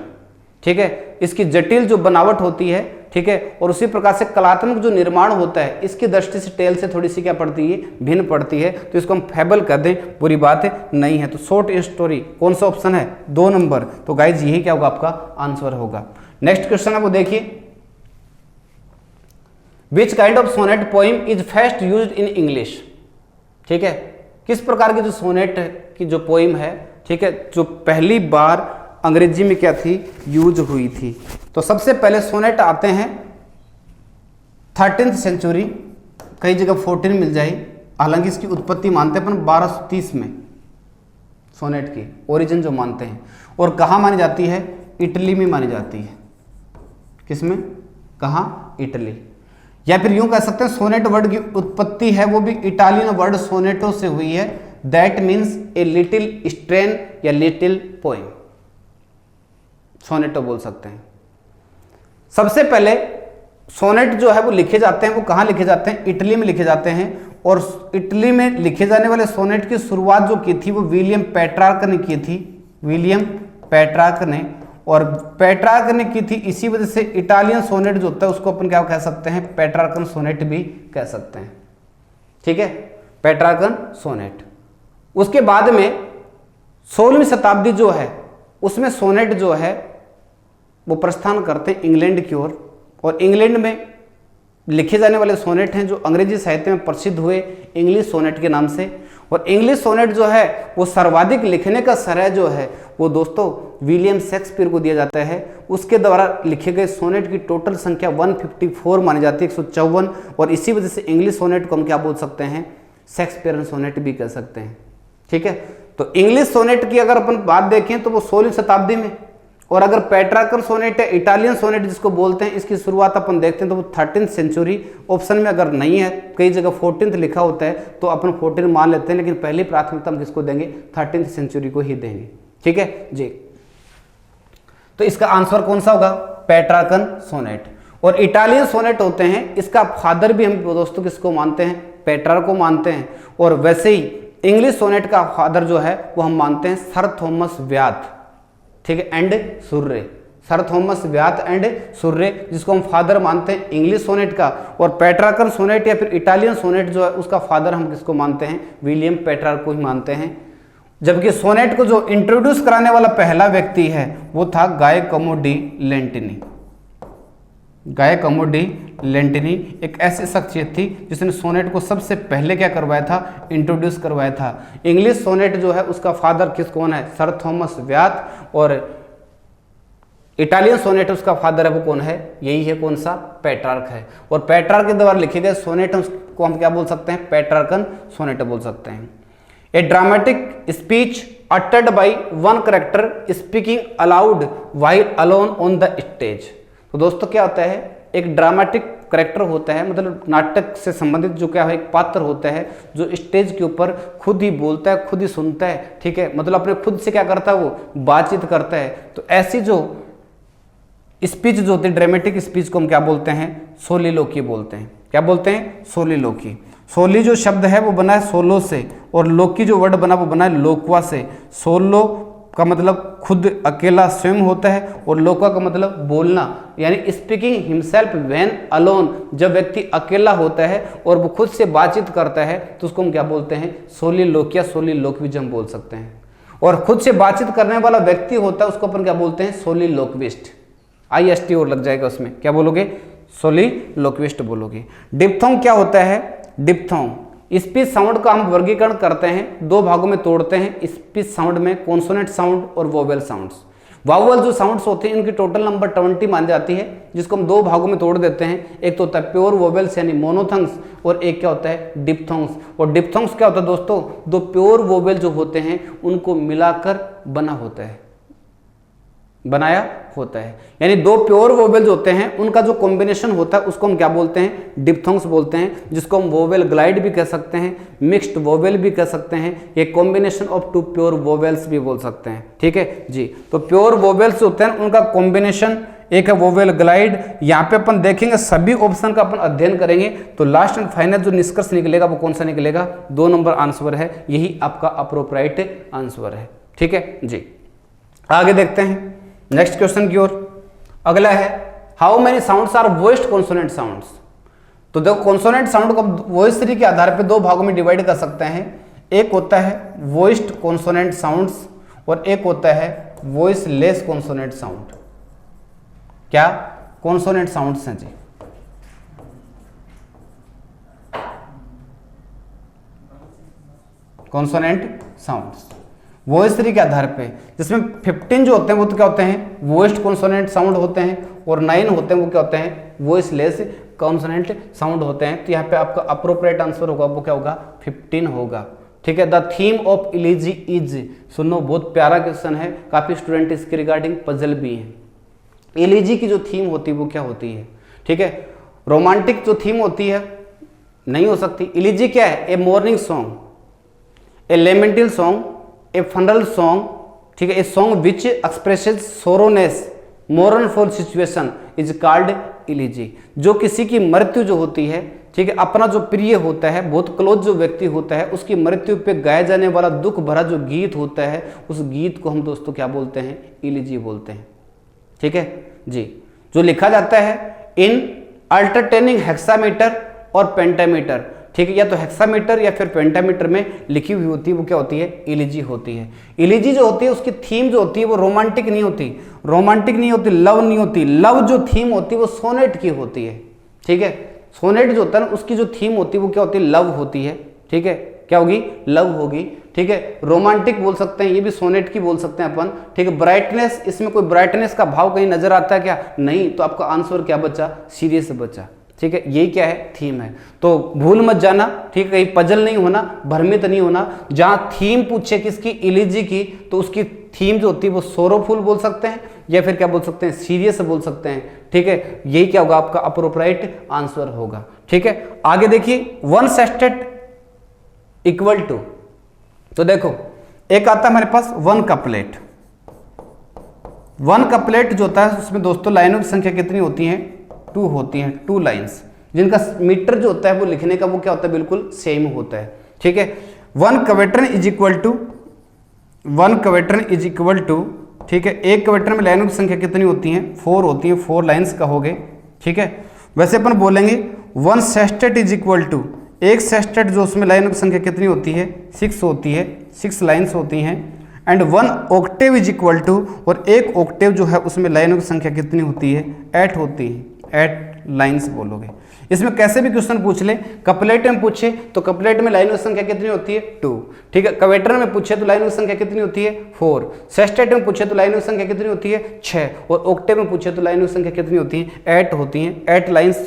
ठीक है, इसकी जटिल जो बनावट होती है, ठीक है, और उसी प्रकार से कलात्मक जो निर्माण होता है इसकी दृष्टि से टेल से थोड़ी सी क्या पड़ती है, भिन्न पड़ती है, तो इसको हम फेबल कर दें, बुरी बात नहीं है। तो शॉर्ट स्टोरी कौन सा ऑप्शन है, 2 नंबर। तो गाइज यही क्या होगा, आपका आंसर होगा। नेक्स्ट क्वेश्चन है वो देखिए, which kind of sonnet poem is first used in English, ठीक है, किस प्रकार की जो सोनेट की जो पोइम है, ठीक है, जो पहली बार अंग्रेजी में क्या थी, यूज हुई थी। तो सबसे पहले सोनेट आते हैं 13th सेंचुरी, कई जगह 14 मिल जाए, हालांकि इसकी उत्पत्ति मानते हैं अपन 1230 में, सोनेट की ओरिजिन जो मानते हैं, और कहाँ मानी जाती है, इटली में मानी जाती है। किसमें, कहाँ, इटली। या फिर यूं कह सकते हैं सोनेट वर्ड की उत्पत्ति है वो भी इटालियन वर्ड सोनेटो से हुई है, that means a little strain या लिटिल पोइम, सोनेटो बोल सकते हैं। सबसे पहले सोनेट जो है वो लिखे जाते हैं, वो कहाँ लिखे जाते हैं, इटली में लिखे जाते हैं, और इटली में लिखे जाने वाले सोनेट की शुरुआत जो की थी वो विलियम पेट्रार्क ने की थी, विलियम पेट्रार्क ने, और पेट्रार्क ने की थी, इसी वजह से इटालियन सोनेट जो होता है उसको अपन क्या कह सकते हैं, पेट्रार्कन सोनेट भी कह सकते हैं, ठीक है, पेट्रार्कन सोनेट। उसके बाद में 16वीं शताब्दी जो है उसमें सोनेट जो है वो प्रस्थान करते हैं इंग्लैंड की ओर, और इंग्लैंड में लिखे जाने वाले सोनेट हैं जो अंग्रेजी साहित्य में प्रसिद्ध हुए इंग्लिश सोनेट के नाम से। और इंग्लिश सोनेट जो है वो सर्वाधिक लिखने का श्रेय जो है वो दोस्तों विलियम शेक्सपियर को दिया जाता है। उसके द्वारा लिखे गए सोनेट की टोटल संख्या 154 मानी जाती है, 154, और इसी वजह से इंग्लिश सोनेट को हम क्या बोल सकते हैं, शेक्सपियरन सोनेट भी कह सकते हैं, ठीक है। तो इंग्लिश सोनेट की अगर अपन बात देखें तो वो 16वीं शताब्दी में, और अगर पेट्रार्कन सोनेट है, इटालियन सोनेट जिसको बोलते हैं, इसकी शुरुआत अपन देखते हैं तो वो 13th सेंचुरी, ऑप्शन में अगर नहीं है, कई जगह 14th लिखा होता है तो अपन 14 मान लेते हैं, लेकिन पहली प्राथमिकता हम किसको देंगे, 13th सेंचुरी को ही देंगे, ठीक है जी। तो इसका आंसर कौन सा होगा, पेट्रार्कन सोनेट। और इटालियन सोनेट होते हैं, इसका फादर भी हम दोस्तों किसको मानते हैं, पेट्रार्क को मानते हैं। और वैसे ही इंग्लिश सोनेट का फादर जो है वो हम मानते हैं सर थॉमस व्याथ, ठीक है, एंड सुर्रे, सर थॉमस व्याथ एंड सुर्रे, जिसको हम फादर मानते हैं इंग्लिश सोनेट का। और पेट्रार्कन सोनेट या फिर इटालियन सोनेट जो है उसका फादर हम किसको मानते हैं, विलियम पेट्रार्क को ही मानते हैं। जबकि सोनेट को जो इंट्रोड्यूस कराने वाला पहला व्यक्ति है वो था गायकोमो डी लेंटिनी। गायकोमो डी लेंटिनी एक ऐसी शख्सियत थी जिसने सोनेट को सबसे पहले क्या करवाया था, इंट्रोड्यूस करवाया था। इंग्लिश सोनेट जो है उसका फादर कौन है, सर थॉमस व्याथ, और इटालियन सोनेट उसका फादर है वो कौन है, यही है कौन सा, पेट्रार्क है। और पेट्रार्क के द्वारा लिखे गए सोनेट को हम क्या बोल सकते हैं, पेट्रार्कन सोनेट बोल सकते हैं। A dramatic speech uttered by one character speaking aloud while alone on the stage। तो दोस्तों क्या होता है, एक ड्रामेटिक करेक्टर होता है, मतलब नाटक से संबंधित जो क्या है एक पात्र होता है जो स्टेज के ऊपर खुद ही बोलता है, खुद ही सुनता है, ठीक है, मतलब अपने खुद से क्या करता है, वो बातचीत करता है। तो ऐसी जो स्पीच जो होती है, ड्रामेटिक स्पीच को हम क्या बोलते हैं, सोलिलोकी बोलते हैं। क्या बोलते हैं, सोलिलोकी। सोली जो शब्द है वो बना है सोलो से, और लोकी जो वर्ड बना वो बना है लोकवा से। सोलो का मतलब खुद अकेला स्वयं होता है, और लोका का मतलब बोलना, यानी स्पीकिंग हिमसेल्फ व्हेन अलोन, जब व्यक्ति अकेला होता है और वो खुद से बातचीत करता है तो उसको हम क्या बोलते हैं, सोलिलोक या सोलिलोक्विज्म बोल सकते हैं। और खुद से बातचीत करने वाला व्यक्ति होता है उसको अपन क्या बोलते हैं, सोलिलोक्विस्ट। IST और लग जाएगा उसमें, क्या बोलोगे, सोलिलोक्विस्ट बोलोगे। डिप्थोंग क्या होता है, डिप्थोंग स्पीच साउंड का हम वर्गीकरण करते हैं, 2 भागों में तोड़ते हैं स्पीच साउंड में, कॉन्सोनेंट साउंड और वोवेल साउंड्स। वावल जो साउंड्स होते हैं इनकी टोटल नंबर 20 मानी जाती है, जिसको हम 2 भागों में तोड़ देते हैं। एक तो होता है प्योर वोवेल्स यानी मोनोथंग्स, और एक क्या होता है, डिप्थोंग्स। और डिप्थोंग्स क्या होता है दोस्तों, 2 प्योर वोवेल जो होते हैं उनको मिलाकर बना होता है, बनाया होता है। यानी 2 प्योर वोवेल जो होते हैं उनका जो कॉम्बिनेशन होता है उसको हम क्या बोलते हैं, डिप्थोंग्स बोलते हैं, जिसको हम वोवेल ग्लाइड भी कह सकते हैं, मिक्स्ड वोवेल भी कह सकते हैं, ये कॉम्बिनेशन ऑफ 2 प्योर वोवेल्स भी बोल सकते हैं, ठीक है जी। तो प्योर वोवेल्स होते हैं उनका कॉम्बिनेशन एक है वोवेल ग्लाइड। यहाँ पे अपन देखेंगे सभी ऑप्शन का अपन अध्ययन करेंगे, तो लास्ट एंड फाइनल जो निष्कर्ष निकलेगा वो कौन सा निकलेगा, 2 नंबर आंसर है, यही आपका अप्रोप्राइट आंसर है। ठीक है जी, आगे देखते हैं नेक्स्ट क्वेश्चन की ओर। अगला है how many sounds are voiced consonant sounds. तो देखो कॉन्सोनेंट साउंड को वॉइस ट्री के आधार पे 2 भागों में डिवाइड कर सकते हैं। एक होता है वॉइस्ड कॉन्सोनेंट साउंड्स और एक होता है वॉइस लेस कॉन्सोनेंट साउंड। क्या कॉन्सोनेंट साउंड्स हैं जी, कॉन्सोनेंट साउंड्स वॉइस ट्री के आधार पे, जिसमें 15 जो होते हैं वो तो क्या होते हैं वॉइस्ड कॉन्सोनेंट साउंड होते हैं और 9 होते हैं वो क्या होते हैं वॉइस लेस कॉन्सोनेंट साउंड होते हैं। तो यहाँ पे आपका अप्रोप्रिएट आंसर होगा वो क्या होगा 15 होगा। ठीक है, द थीम ऑफ इलीजी इज, सुनो बहुत प्यारा क्वेश्चन है, काफी स्टूडेंट इसके रिगार्डिंग पजल भी हैं। इलीजी की जो थीम होती है वो क्या होती है, ठीक है, रोमांटिक जो थीम होती है नहीं हो सकती। इलीजी क्या है, a mourning song, a lamental song, a funeral song, ठीक है, a song which expresses sorrowness mournful situation is called elegy. जो किसी की मृत्यु जो होती है, ठीक है, अपना जो प्रिय होता है, बहुत क्लोज जो व्यक्ति होता है, उसकी मृत्यु पे गाया जाने वाला दुख भरा जो गीत होता है, उस गीत को हम दोस्तों क्या बोलते हैं, इलीजी बोलते हैं। ठीक है जी, जो लिखा जाता है इन अल्टरटेनिंग हेक्सामीटर और पेंटामीटर, ठीक है, या तो हेक्सामीटर या फिर पेंटामीटर में लिखी हुई होती है, वो क्या होती है, इलीजी होती है। इलीजी जो होती है उसकी थीम जो होती है वो रोमांटिक नहीं होती, रोमांटिक नहीं होती, लव नहीं होती। लव जो थीम होती है वो सोनेट की होती है। ठीक है, सोनेट जो होता है ना उसकी जो थीम होती है वो क्या होती है, लव होती है। ठीक है, क्या होगी, लव होगी। ठीक है, रोमांटिक बोल सकते हैं, ये भी सोनेट की बोल सकते हैं अपन। ठीक है, ब्राइटनेस, इसमें कोई ब्राइटनेस का भाव कहीं नजर आता है क्या, नहीं, तो आपका आंसर क्या बचा, सीरियस बचा। ठीक है, यही क्या है, थीम है। तो भूल मत जाना, ठीक है, कहीं पजल नहीं होना, भ्रमित नहीं होना। जहां थीम पूछे किसकी, इलीजी की, तो उसकी थीम जो होती है वो सोरोफुल बोल सकते हैं या फिर क्या बोल सकते हैं, सीरियस बोल सकते हैं। ठीक है, यही क्या होगा, आपका अप्रोप्राइट आंसर होगा। ठीक है, आगे देखिए, वन सेस्टेट इक्वल टू, तो देखो एक आता है हमारे पास वन कपलेट। वन कपलेट जो होता है उसमें दोस्तों लाइनों की संख्या कितनी होती है, 2 होती हैं, 2 लाइंस, जिनका मीटर जो होता है वो लिखने का वो क्या होता है, बिल्कुल सेम होता है। ठीक है, one quatrain is equal to, one quatrain is equal to, ठीक है, एक क्वेट्रन में लाइनों की संख्या कितनी होती है, 4 होती है, 4 लाइंस का हो गए। ठीक है, वैसे अपन बोलेंगे one sestet is equal to, एक सेस्टेट जो उसमें लाइनों की संख्या कितनी होती है, 6 होती है, 6 लाइंस होती हैं। And one octave is equal to, और एक ऑक्टेव जो है उसमें लाइनों की संख्या कितनी होती है, 8 होती है, 8 लाइंस बोलोगे। इसमें कैसे भी क्वेश्चन पूछ ले, कपलेट में पूछे तो कपलेट में लाइनों की संख्या कितनी होती है, 2। ठीक है, क्वेट्रन में पूछे तो लाइनों की संख्या कितनी होती है, 4। सेस्टेट में पूछे तो लाइनों की संख्या कितनी होती है, 6। और ऑक्टेव में पूछे तो लाइनों की संख्या कितनी होती है, 8 होती हैं। 8 लाइन्स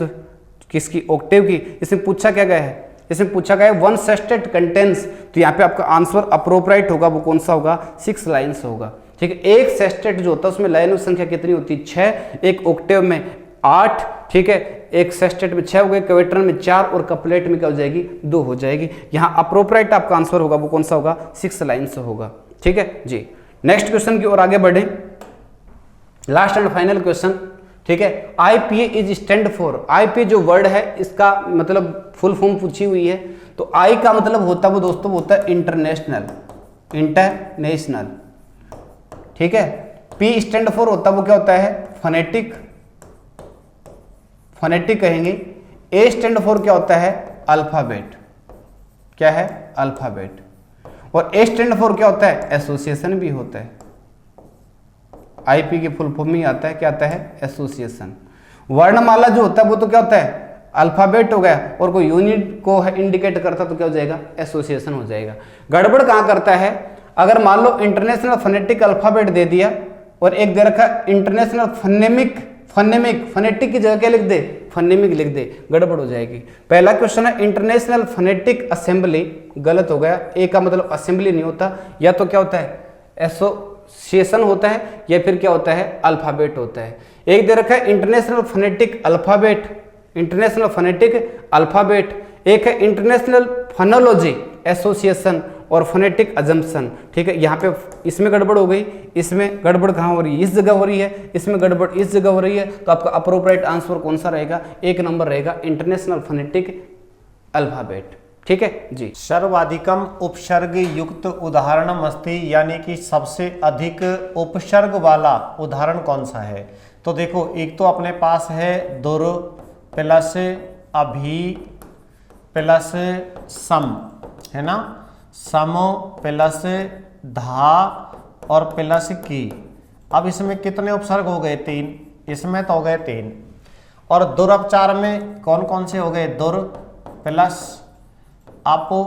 किसकी, ऑक्टेव की। इसमें पूछा क्या गया है, इसमें पूछा गया है वन सेस्टेट कंटेंस, तो यहाँ पे आपका आंसर अप्रोप्राइट होगा, वो कौन सा होगा, 6 लाइन्स होगा। ठीक है, एक सेस्टेट जो होता है उसमें लाइनों की संख्या कितनी होती है, 6, एक ऑक्टेव में 8। ठीक है, एक सेस्टेट में 6 हो गए, क्वेट्रन में 4 और कपलेट में क्या हो जाएगी, 2 हो जाएगी। यहाँ अप्रोप्राइट आपका आंसर होगा वो कौन सा होगा, 6 लाइन्स होगा। ठीक है जी, नेक्स्ट क्वेश्चन की ओर आगे बढ़े, लास्ट एंड फाइनल क्वेश्चन। ठीक है, IPA is stand for, IPA जो वर्ड है इसका मतलब फुल फॉर्म पूछी हुई है, तो आई का मतलब होता है वो दोस्तों होता है इंटरनेशनल, इंटरनेशनल। ठीक है, पी स्टैंड फॉर होता है वो क्या होता है, फोनेटिक, फोनेटिक कहेंगे। ए स्टैंड फॉर क्या होता है, अल्फाबेट, क्या है, अल्फाबेट। और ए स्टैंड फॉर क्या होता है, एसोसिएशन भी होता है। आईपी की फुल फॉर्म में आता है, क्या आता है, एसोसिएशन। वर्णमाला जो होता है वो तो क्या होता है, अल्फाबेट हो गया, और कोई यूनिट को इंडिकेट करता तो क्या हो जाएगा, एसोसिएशन हो जाएगा। गड़बड़ कहाँ करता है, अगर मान लो इंटरनेशनल फोनेटिक अल्फाबेट दे दिया और एक दे रखा इंटरनेशनल फनेमिक, फनेमिक, फनेटिक की जगह क्या लिख दे, फनेमिक लिख दे, गड़बड़ हो जाएगी। पहला क्वेश्चन है इंटरनेशनल फोनेटिक असेंबली, गलत हो गया, ए का मतलब असेंबली नहीं होता, या तो क्या होता है, एसोसिएशन होता है, या फिर क्या होता है, अल्फाबेट होता है। एक दे रखा है international phonetic alphabet, international phonetic alphabet, एक है इंटरनेशनल फोनोलॉजी एसोसिएशन, और फोनेटिक अजम्पशन, ठीक है। यहाँ पे इसमें गड़बड़ हो गई, इसमें गड़बड़ कहाँ हो रही है, इस जगह हो रही है, इसमें गड़बड़ इस जगह हो रही है, तो आपका अप्रोप्रिएट आंसर कौन सा रहेगा, 1 नंबर रहेगा इंटरनेशनल फोनेटिक अल्फाबेट, ठीक है जी। सर्वाधिकम उपसर्ग युक्त उदाहरण अस्ति, यानी कि सबसे अधिक उपसर्ग वाला उदाहरण कौन सा है। तो देखो, एक तो अपने पास है दुर प्लस अभी प्लस सम, है ना, समो प्लस धा और प्लस की। अब इसमें कितने उपसर्ग हो गए, 3, इसमें तो हो गए 3। और दुरपचार में कौन कौन से हो गए, दुर प्लस अपो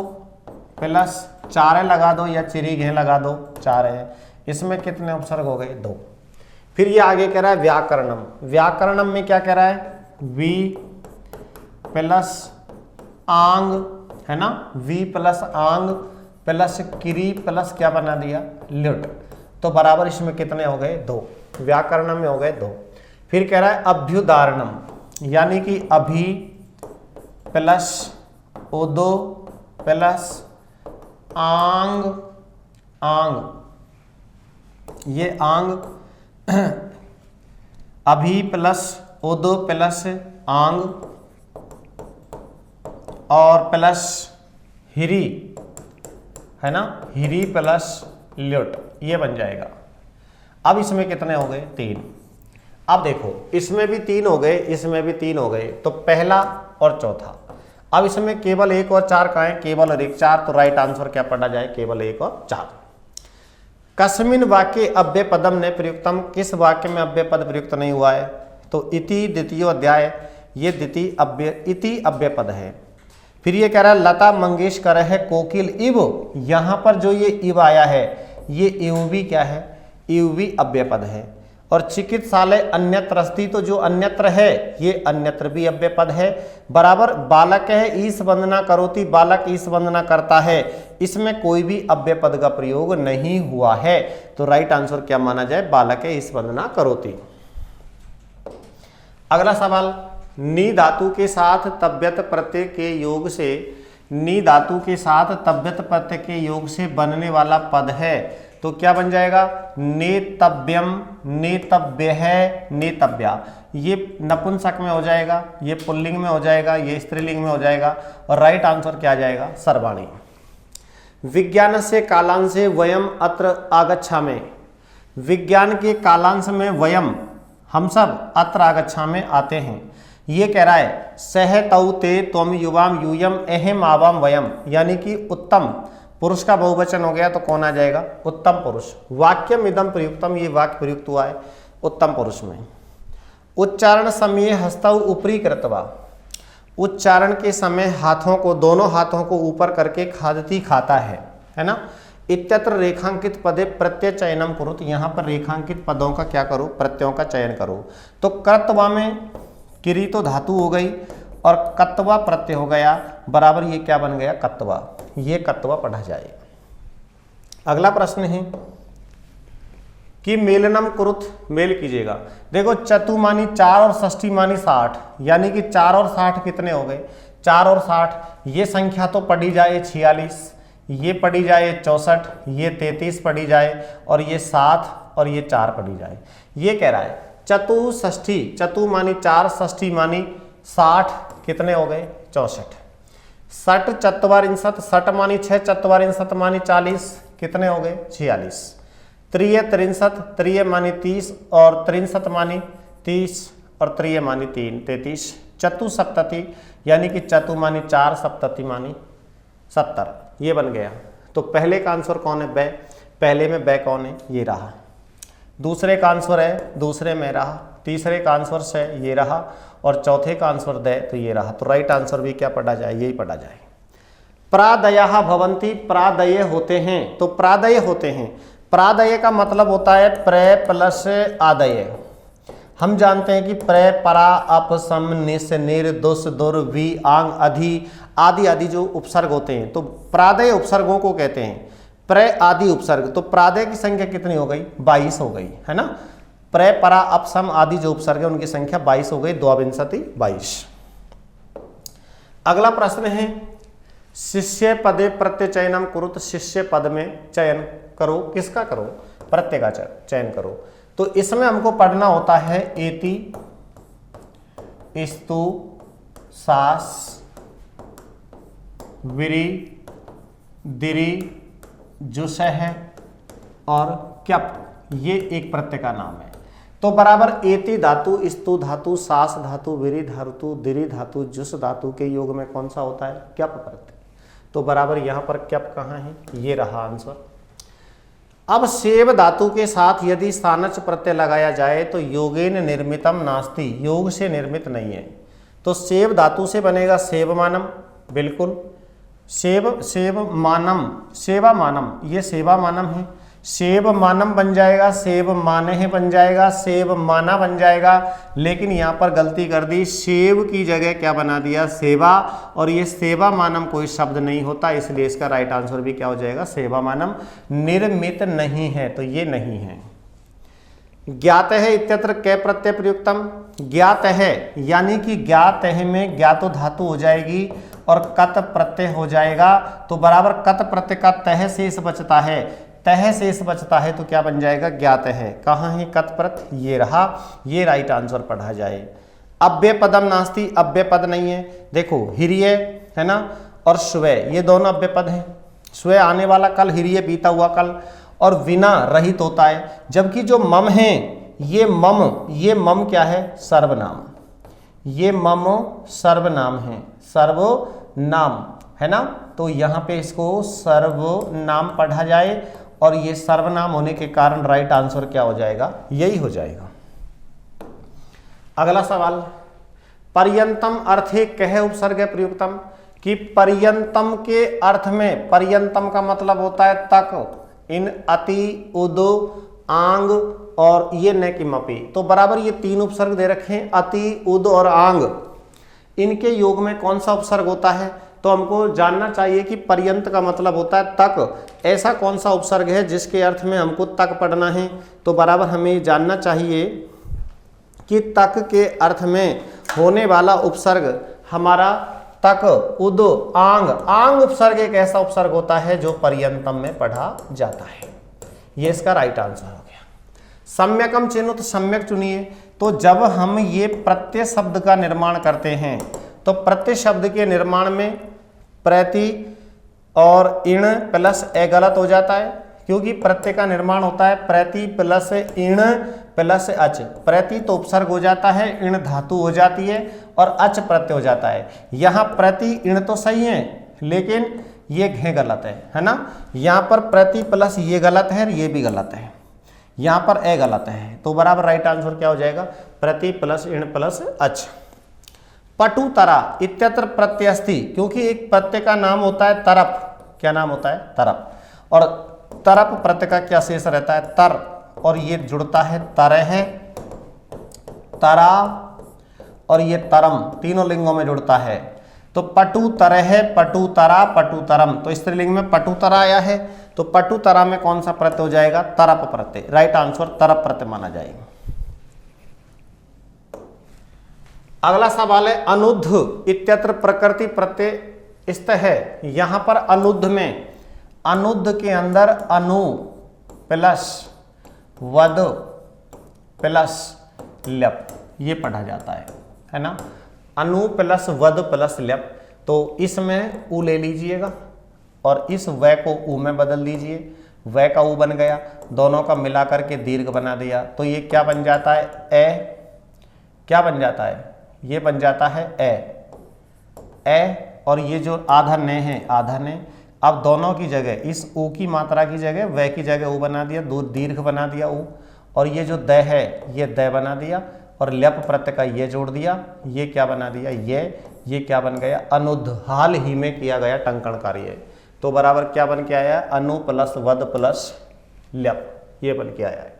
प्लस 4 लगा दो या चिरी घे लगा दो, 4 है। इसमें कितने उपसर्ग हो गए, 2। फिर ये आगे कह रहा है व्याकरणम। व्याकरणम में क्या कह रहा है, वी प्लस आंग, है ना, वी प्लस आंग प्लस किरी प्लस क्या बना दिया, ल्युट। तो बराबर इसमें कितने हो गए, 2। व्याकरणम में हो गए 2। फिर कह रहा है अभ्युदारणम, यानी कि अभी प्लस उदो प्लस आंग, आंग, ये आंग, अभी प्लस उदो प्लस आंग और प्लस हिरी, है ना, हिरी प्लस ल्युट, ये बन जाएगा। अब इसमें कितने हो गए, 3। अब देखो, इसमें भी 3 हो गए, इसमें भी 3 हो गए, तो पहला और चौथा। अब इसमें केवल 1 और 4 का है, केवल और 1 4, तो राइट आंसर क्या पढ़ा जाए, केवल 1 और 4। कस्मिन वाक्य अव्यय पदम ने प्रयुक्तम, किस वाक्य में अव्यय पद प्रयुक्त नहीं हुआ है, तो इति द्वितीय अध्याय, ये द्वितीय अव्यय इति अव्यय पद है। फिर ये कह रहा है लता मंगेशकर है कोकिल इव, यहां पर जो ये इव आया है ये इव भी क्या है, इव भी अव्यय पद है। और चिकित्सालय अन्यत्र अस्ति, तो जो अन्यत्र है ये अन्यत्र भी अव्यय पद है। बराबर बालक है ईश वंदना करोति, बालक ईश वंदना करता है, इसमें कोई भी अव्यय पद का प्रयोग नहीं हुआ है। तो राइट आंसर क्या माना जाए, बालक है ईश वंदना करोति। अगला सवाल, नी धातु के साथ तव्यत प्रत्यय के योग से, नी धातु के साथ तव्यत प्रत्यय के योग से बनने वाला पद है, तो क्या बन जाएगा, नेतव्यम, नेतव्य है, नेतव्या। ये नपुंसक में हो जाएगा, ये पुल्लिंग में हो जाएगा, ये स्त्रीलिंग में हो जाएगा, और राइट आंसर क्या आ जाएगा, सर्वाणी। विज्ञान से कालांश से वयम अत्र आगच्छामि, विज्ञान के कालांश में वयम, हम सब अत्र आगच्छामि आते हैं। ये कह रहा है सह तौ ते त्वम युवाम यूयम अहम आवाम वयम, यानी कि उत्तम पुरुष का बहुवचन हो गया, तो कौन आ जाएगा, उत्तम पुरुष। वाक्यम इदम प्रयुक्तम, ये वाक्य प्रयुक्त हुआ है उत्तम पुरुष में। उच्चारण समय हस्तौ ऊपरी कृत्वा, उच्चारण के समय हाथों को, दोनों हाथों को ऊपर करके खादती खाता है ना। इत्यत्र रेखांकित पदे प्रत्यय चयनम करो, तो यहाँ पर रेखांकित पदों का क्या करो, प्रत्ययों का चयन करो। तो कृत्वा में किरी तो धातु हो गई और कत्वा प्रत्यय हो गया, बराबर ये क्या बन गया, कत्वा, ये कत्वा पढ़ा जाए। अगला प्रश्न है कि मेलनम कुरुत, मेल कीजिएगा। देखो चतुमानी 4 और षष्ठी मानी 60, यानी कि 4 और 60 कितने हो गए, 4 और 60, ये संख्या तो पढ़ी जाए 46, ये पढ़ी जाए 64, ये 33 पढ़ी जाए, और ये 7 और ये 4 पढ़ी जाए। ये कह रहा है चतुष्ठी, चतु मानी 4, षष्ठी मानी 60, कितने हो गए, 64। 60 चत्वारिंशत, 60 मानी 6, चत्वारिंशत मानी 40, कितने हो गए, 46। त्रिय त्रिंशत, त्रिय मानी 30 और त्रिंशत मानी 30 और त्रिय मानी 3, 33। चतुसप्तति, यानी कि चतु मानी 4, सप्तति मानी 70, ये बन गया। तो पहले का आंसर कौन है, बै, पहले में बै कौन है, ये रहा। दूसरे का आंसर है, दूसरे में रहा। तीसरे का आंसर से ये रहा, और चौथे का आंसर दे, तो ये रहा। तो राइट आंसर भी क्या पढ़ा जाए, यही पढ़ा जाए। प्रादयः भवन्ति, प्रादय होते हैं, तो प्रादय होते हैं, प्रादय का मतलब होता है प्र प्लस आदय। हम जानते हैं कि प्र, परा, अप, सम, निस, निर, दुस, दुर, वी, आंग, अधि आदि आदि जो उपसर्ग होते हैं, तो प्रादय उपसर्गों को कहते हैं। प्र आदि उपसर्ग, तो प्रादय की संख्या कितनी हो गई, 22 हो गई, है ना। प्र, परा, अप, सम आदि जो उपसर्ग है उनकी संख्या 22 हो गई, 22 22। अगला प्रश्न है शिष्य पदे प्रत्यय चयनम कुरुत, शिष्य पद में चयन करो, किसका करो, प्रत्यय का चयन करो। तो इसमें हमको पढ़ना होता है एति, स्तु, सास, विरी, दिरी, जुसह और क्यप, ये एक प्रत्यय का नाम है। तो बराबर एति धातु, स्तु धातु, सास धातु, विरी धातु, दिरी धातु, जुस धातु के योग में कौन सा होता है, क्यप प्रत्यय। तो बराबर यहां पर क्यप कहां है, ये रहा आंसर। अब सेव धातु के साथ यदि स्थानच प्रत्यय लगाया जाए तो योगेन निर्मितम नास्ति, योग से निर्मित नहीं है। तो सेव धातु से बनेगा सेवमानम, बिल्कुल सेव मानम, सेवा मानम, ये सेवा मानम है। सेव मानम बन जाएगा, सेव माने बन जाएगा, सेव माना बन जाएगा। लेकिन यहाँ पर गलती कर दी, सेव की जगह क्या बना दिया, सेवा, और ये सेवा मानम कोई शब्द नहीं होता, इसलिए इसका राइट आंसर भी क्या हो जाएगा, सेवा मानम। निर्मित नहीं है, तो ये नहीं है। ज्ञात है इत्यत्र कै प्रत्यय प्रयुक्तम, ज्ञात है यानी कि ज्ञात है में ज्ञातो धातु हो जाएगी और कत प्रत्यय हो जाएगा। तो बराबर कत प्रत्यय का तह शेष बचता है, तह शेष बचता है, तो क्या बन जाएगा, ज्ञात है। कहाँ है कत प्रत्यय, ये रहा, ये राइट आंसर पढ़ा जाए। अव्यय पदम नास्ति, अव्यय पद नहीं है। देखो हिरिय है ना, और स्वय, ये दोनों अव्यय पद हैं। स्वय आने वाला कल, हिरिय बीता हुआ कल, और विना रहित होता है। जबकि जो मम है, ये मम क्या है, सर्वनाम, ये मम सर्वनाम है, सर्वनाम है ना। तो यहाँ पे इसको सर्वनाम पढ़ा जाए, और ये सर्वनाम होने के कारण राइट आंसर क्या हो जाएगा, यही हो जाएगा। अगला सवाल, पर्यंतम अर्थे कह उपसर्ग प्रयुक्तम, कि पर्यंतम के अर्थ में, पर्यंतम का मतलब होता है तक, इन, अति, उद, आंग और ये न कि मपी। तो बराबर ये तीन उपसर्ग दे रखे हैं, अति, उद और आंग, इनके योग में कौन सा उपसर्ग होता है। तो हमको जानना चाहिए कि पर्यंत का मतलब होता है तक, ऐसा कौन सा उपसर्ग है जिसके अर्थ में हमको तक पढ़ना है। तो बराबर हमें जानना चाहिए कि तक के अर्थ में होने वाला उपसर्ग हमारा तक, उद, आंग। आंग उपसर्ग एक ऐसा उपसर्ग होता है जो पर्यंतम में पढ़ा जाता है। ये इसका राइट आंसर हो गया। सम्यकम चिन्ह, तो सम्यक चुनिए। तो जब हम ये प्रत्यय शब्द का निर्माण करते हैं, तो प्रत्यय शब्द के निर्माण में प्रति और इण प्लस ए गलत हो जाता है, क्योंकि प्रत्यय का निर्माण होता है प्रति प्लस इण प्लस अच। प्रति तो उपसर्ग हो जाता है, इण धातु हो जाती है, और अच प्रत्यय हो जाता है। यहाँ प्रति इण तो सही है, लेकिन ये घे गलत है ना। यहाँ पर प्रति प्लस ये गलत है, ये भी गलत है, यहाँ पर ए गलत है। तो बराबर राइट आंसर क्या हो जाएगा, प्रति प्लस इण प्लस अच। पटुतरा इत्यत्र प्रत्यय अस्ति, क्योंकि एक प्रत्यय का नाम होता है तरप। क्या नाम होता है, तरप। और तरप प्रत्यय का क्या शेष रहता है, तर, और ये जुड़ता है तरह, तरा, और ये तरम, तीनों लिंगों में जुड़ता है। तो पटु तरह, पटु तरा, पटु तरम। तो स्त्रीलिंग में पटुतरा आया है, तो पटुतरा में कौन सा प्रत्यय हो जाएगा, तरप प्रत्यय। राइट आंसर तरप प्रत्यय माना जाएगा। अगला सवाल है, अनुद्ध इत्यत्र प्रकृति प्रत्यय स्थ है। यहां पर अनुद्ध में, अनुद्ध के अंदर अनु प्लस वद प्लस ल्यप, ये पढ़ा जाता है ना। अनु प्लस वद प्लस ल्यप। तो इसमें उ ले लीजिएगा और इस व को उ में बदल दीजिए, व का उ बन गया, दोनों का मिलाकर के दीर्घ बना दिया। तो ये क्या बन जाता है, ए। क्या बन जाता है, ये बन जाता है ए। और ये जो आधा ने है, आधा ने, अब दोनों की जगह, इस ऊ की मात्रा की जगह व की जगह ऊ बना दिया, दो दीर्घ बना दिया ऊ, और ये जो द है ये द बना दिया, और ल्यप प्रत्यय का ये जोड़ दिया, ये क्या बना दिया, ये क्या बन गया, अनुद्ध। हाल ही में किया गया टंकण कार्य। तो बराबर क्या बन के आया, अनु प्लस वद प्लस ल्यप, ये बन के आया है।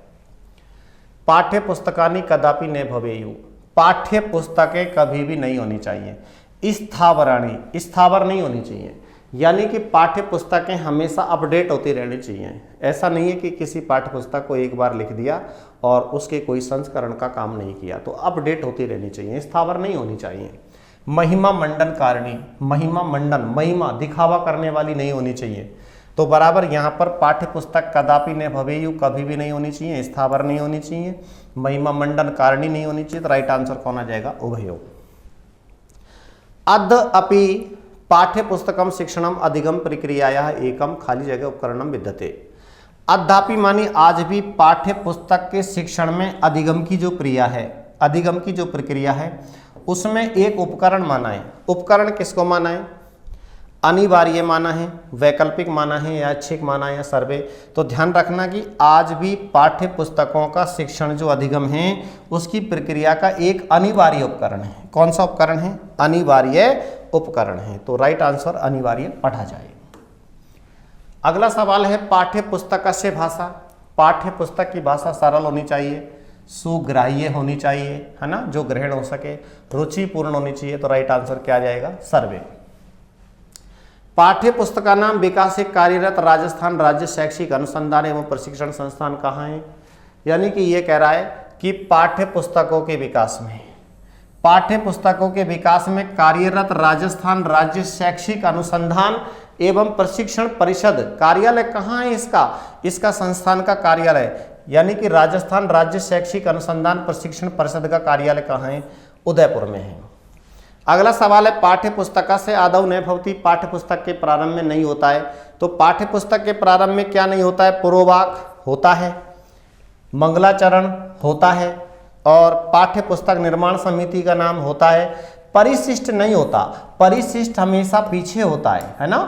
पाठ्य पुस्तकानि कदापि न भवेयु, पाठ्य पुस्तकें कभी भी नहीं होनी चाहिए। स्थावराणी, स्थावर नहीं होनी चाहिए, यानी कि पाठ्य पुस्तकें हमेशा अपडेट होती रहनी चाहिए। ऐसा नहीं है कि किसी पाठ्य पुस्तक को एक बार लिख दिया और उसके कोई संस्करण का काम नहीं किया, तो अपडेट होती रहनी चाहिए, स्थावर नहीं होनी चाहिए। महिमा मंडन कारिणी, महिमा मंडन, महिमा दिखावा करने वाली नहीं होनी चाहिए। तो बराबर यहाँ पर पाठ्य पुस्तक कदापि न भवेयु, कभी भी नहीं होनी चाहिए, स्थावर नहीं होनी चाहिए, महिमा मंडन कारिणी नहीं होनी चाहिए। तो राइट आंसर कौन आ जाएगा? उभयो। अद्य अपि पाठ्य पुस्तकम शिक्षणम अधिगम प्रक्रियाया एकम खाली जगह उपकरणम विद्यते। अद्यापि मानी आज भी पाठ्य पुस्तक के शिक्षण में अधिगम की जो क्रिया है, अधिगम की जो प्रक्रिया है उसमें एक उपकरण माना है। उपकरण किसको माना है? अनिवार्य माना है, वैकल्पिक माना है, या ऐच्छिक माना है, या सर्वे। तो ध्यान रखना कि आज भी पाठ्य पुस्तकों का शिक्षण जो अधिगम है उसकी प्रक्रिया का एक अनिवार्य उपकरण है। कौन सा उपकरण है? अनिवार्य उपकरण है। तो राइट आंसर अनिवार्य पढ़ा जाए। अगला सवाल है पाठ्य पुस्तक से भाषा। पाठ्य पुस्तक की भाषा सरल होनी चाहिए, सुग्राह्य होनी चाहिए, है ना, जो ग्रहण हो सके, रुचिपूर्ण होनी चाहिए। तो राइट आंसर क्या आ जाएगा? सर्वे। पाठ्य पुस्तक का नाम विकासिक कार्यरत राजस्थान राज्य शैक्षिक अनुसंधान एवं प्रशिक्षण संस्थान कहाँ है? यानी कि ये कह रहा है कि पाठ्य पुस्तकों के विकास में, पाठ्य पुस्तकों के विकास में कार्यरत राजस्थान राज्य शैक्षिक अनुसंधान एवं प्रशिक्षण परिषद कार्यालय कहाँ है इसका? इसका संस्थान का कार्यालय यानी कि राजस्थान राज्य शैक्षिक अनुसंधान प्रशिक्षण परिषद का कार्यालय कहाँ है? उदयपुर में है। अगला सवाल है पाठ्य पुस्तक से आदौ न भवति। पाठ्य पुस्तक के प्रारंभ में नहीं होता है। तो पाठ्य पुस्तक के प्रारंभ में क्या नहीं होता है? पुरोवाक होता है, मंगलाचरण होता है, और पाठ्य पुस्तक निर्माण समिति का नाम होता है। परिशिष्ट नहीं होता, परिशिष्ट हमेशा पीछे होता है ना।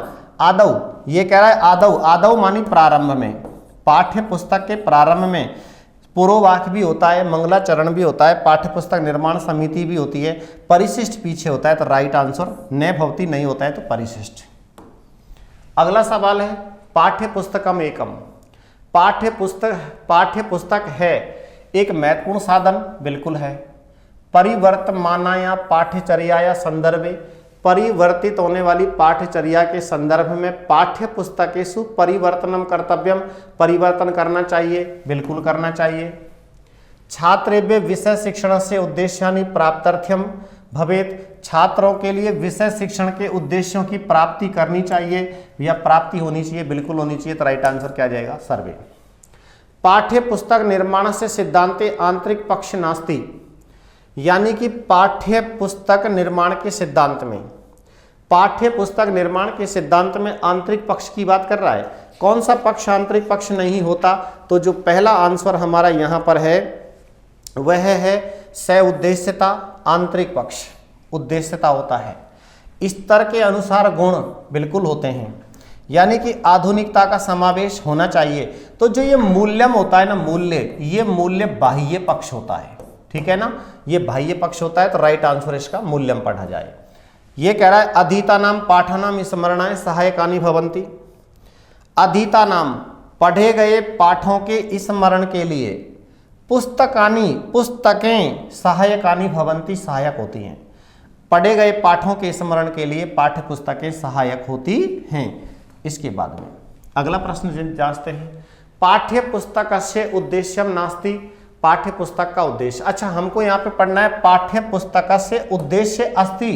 आदौ, ये कह रहा है आदौ, आदौ मानी प्रारंभ में। पाठ्य पुस्तक के प्रारंभ में पुरोवाक भी होता है, मंगलाचरण भी होता है, पाठ्य पुस्तक निर्माण समिति भी होती है, परिशिष्ट पीछे होता है। तो राइट आंसर न भवति नहीं होता है, तो परिशिष्ट। अगला सवाल है पाठ्य पुस्तकम एकम। पाठ्य पुस्तक है एक महत्वपूर्ण साधन, बिल्कुल है। परिवर्तमानाया पाठ्यचर्या या संदर्भे, परिवर्तित होने वाली पाठ्यचर्या के संदर्भ में पाठ्य पुस्तकेषु परिवर्तनम कर्तव्यम, परिवर्तन करना चाहिए, बिल्कुल करना चाहिए। छात्रेभ्य विषय शिक्षण से उद्देश्यानि प्राप्त्यर्थम भवेत, छात्रों के लिए विषय शिक्षण के उद्देश्यों की प्राप्ति करनी चाहिए या प्राप्ति होनी चाहिए, बिल्कुल होनी चाहिए। तो राइट आंसर क्या जाएगा? सर्वे। पाठ्य पुस्तक निर्माण से सिद्धांते आंतरिक पक्ष नास्ति, यानी कि पाठ्य पुस्तक निर्माण के सिद्धांत में, पाठ्य पुस्तक निर्माण के सिद्धांत में आंतरिक पक्ष की बात कर रहा है। कौन सा पक्ष आंतरिक पक्ष नहीं होता? तो जो पहला आंसर हमारा यहां पर है वह है स उद्देश्यता। आंतरिक पक्ष उद्देश्यता होता है। स्तर के अनुसार गुण बिल्कुल होते हैं, यानी कि आधुनिकता का समावेश होना चाहिए। तो जो ये मूल्यम होता है ना, मूल्य, ये मूल्य बाह्य पक्ष होता है, ठीक है ना, ये बाह्य पक्ष होता है। तो राइट आंसर इसका मूल्यम पढ़ा जाए। ये कह रहा है अधीता नाम पाठानाम स्मरणाय सहायकानि भवन्ति। अधीता नाम पढ़े गए पाठों के स्मरण के लिए पुस्तकानि, पुस्तकें सहायकानि भवन्ति, सहायक होती हैं। पढ़े गए पाठों के स्मरण के लिए पाठ्य पुस्तकें सहायक होती हैं। इसके बाद में अगला प्रश्न जांचते हैं। पाठ्य पुस्तक से उद्देश्यम नास्ति, पाठ्य पुस्तक का उद्देश्य। अच्छा, हमको यहाँ पे पढ़ना है पाठ्य पुस्तक से उद्देश्य अस्ति।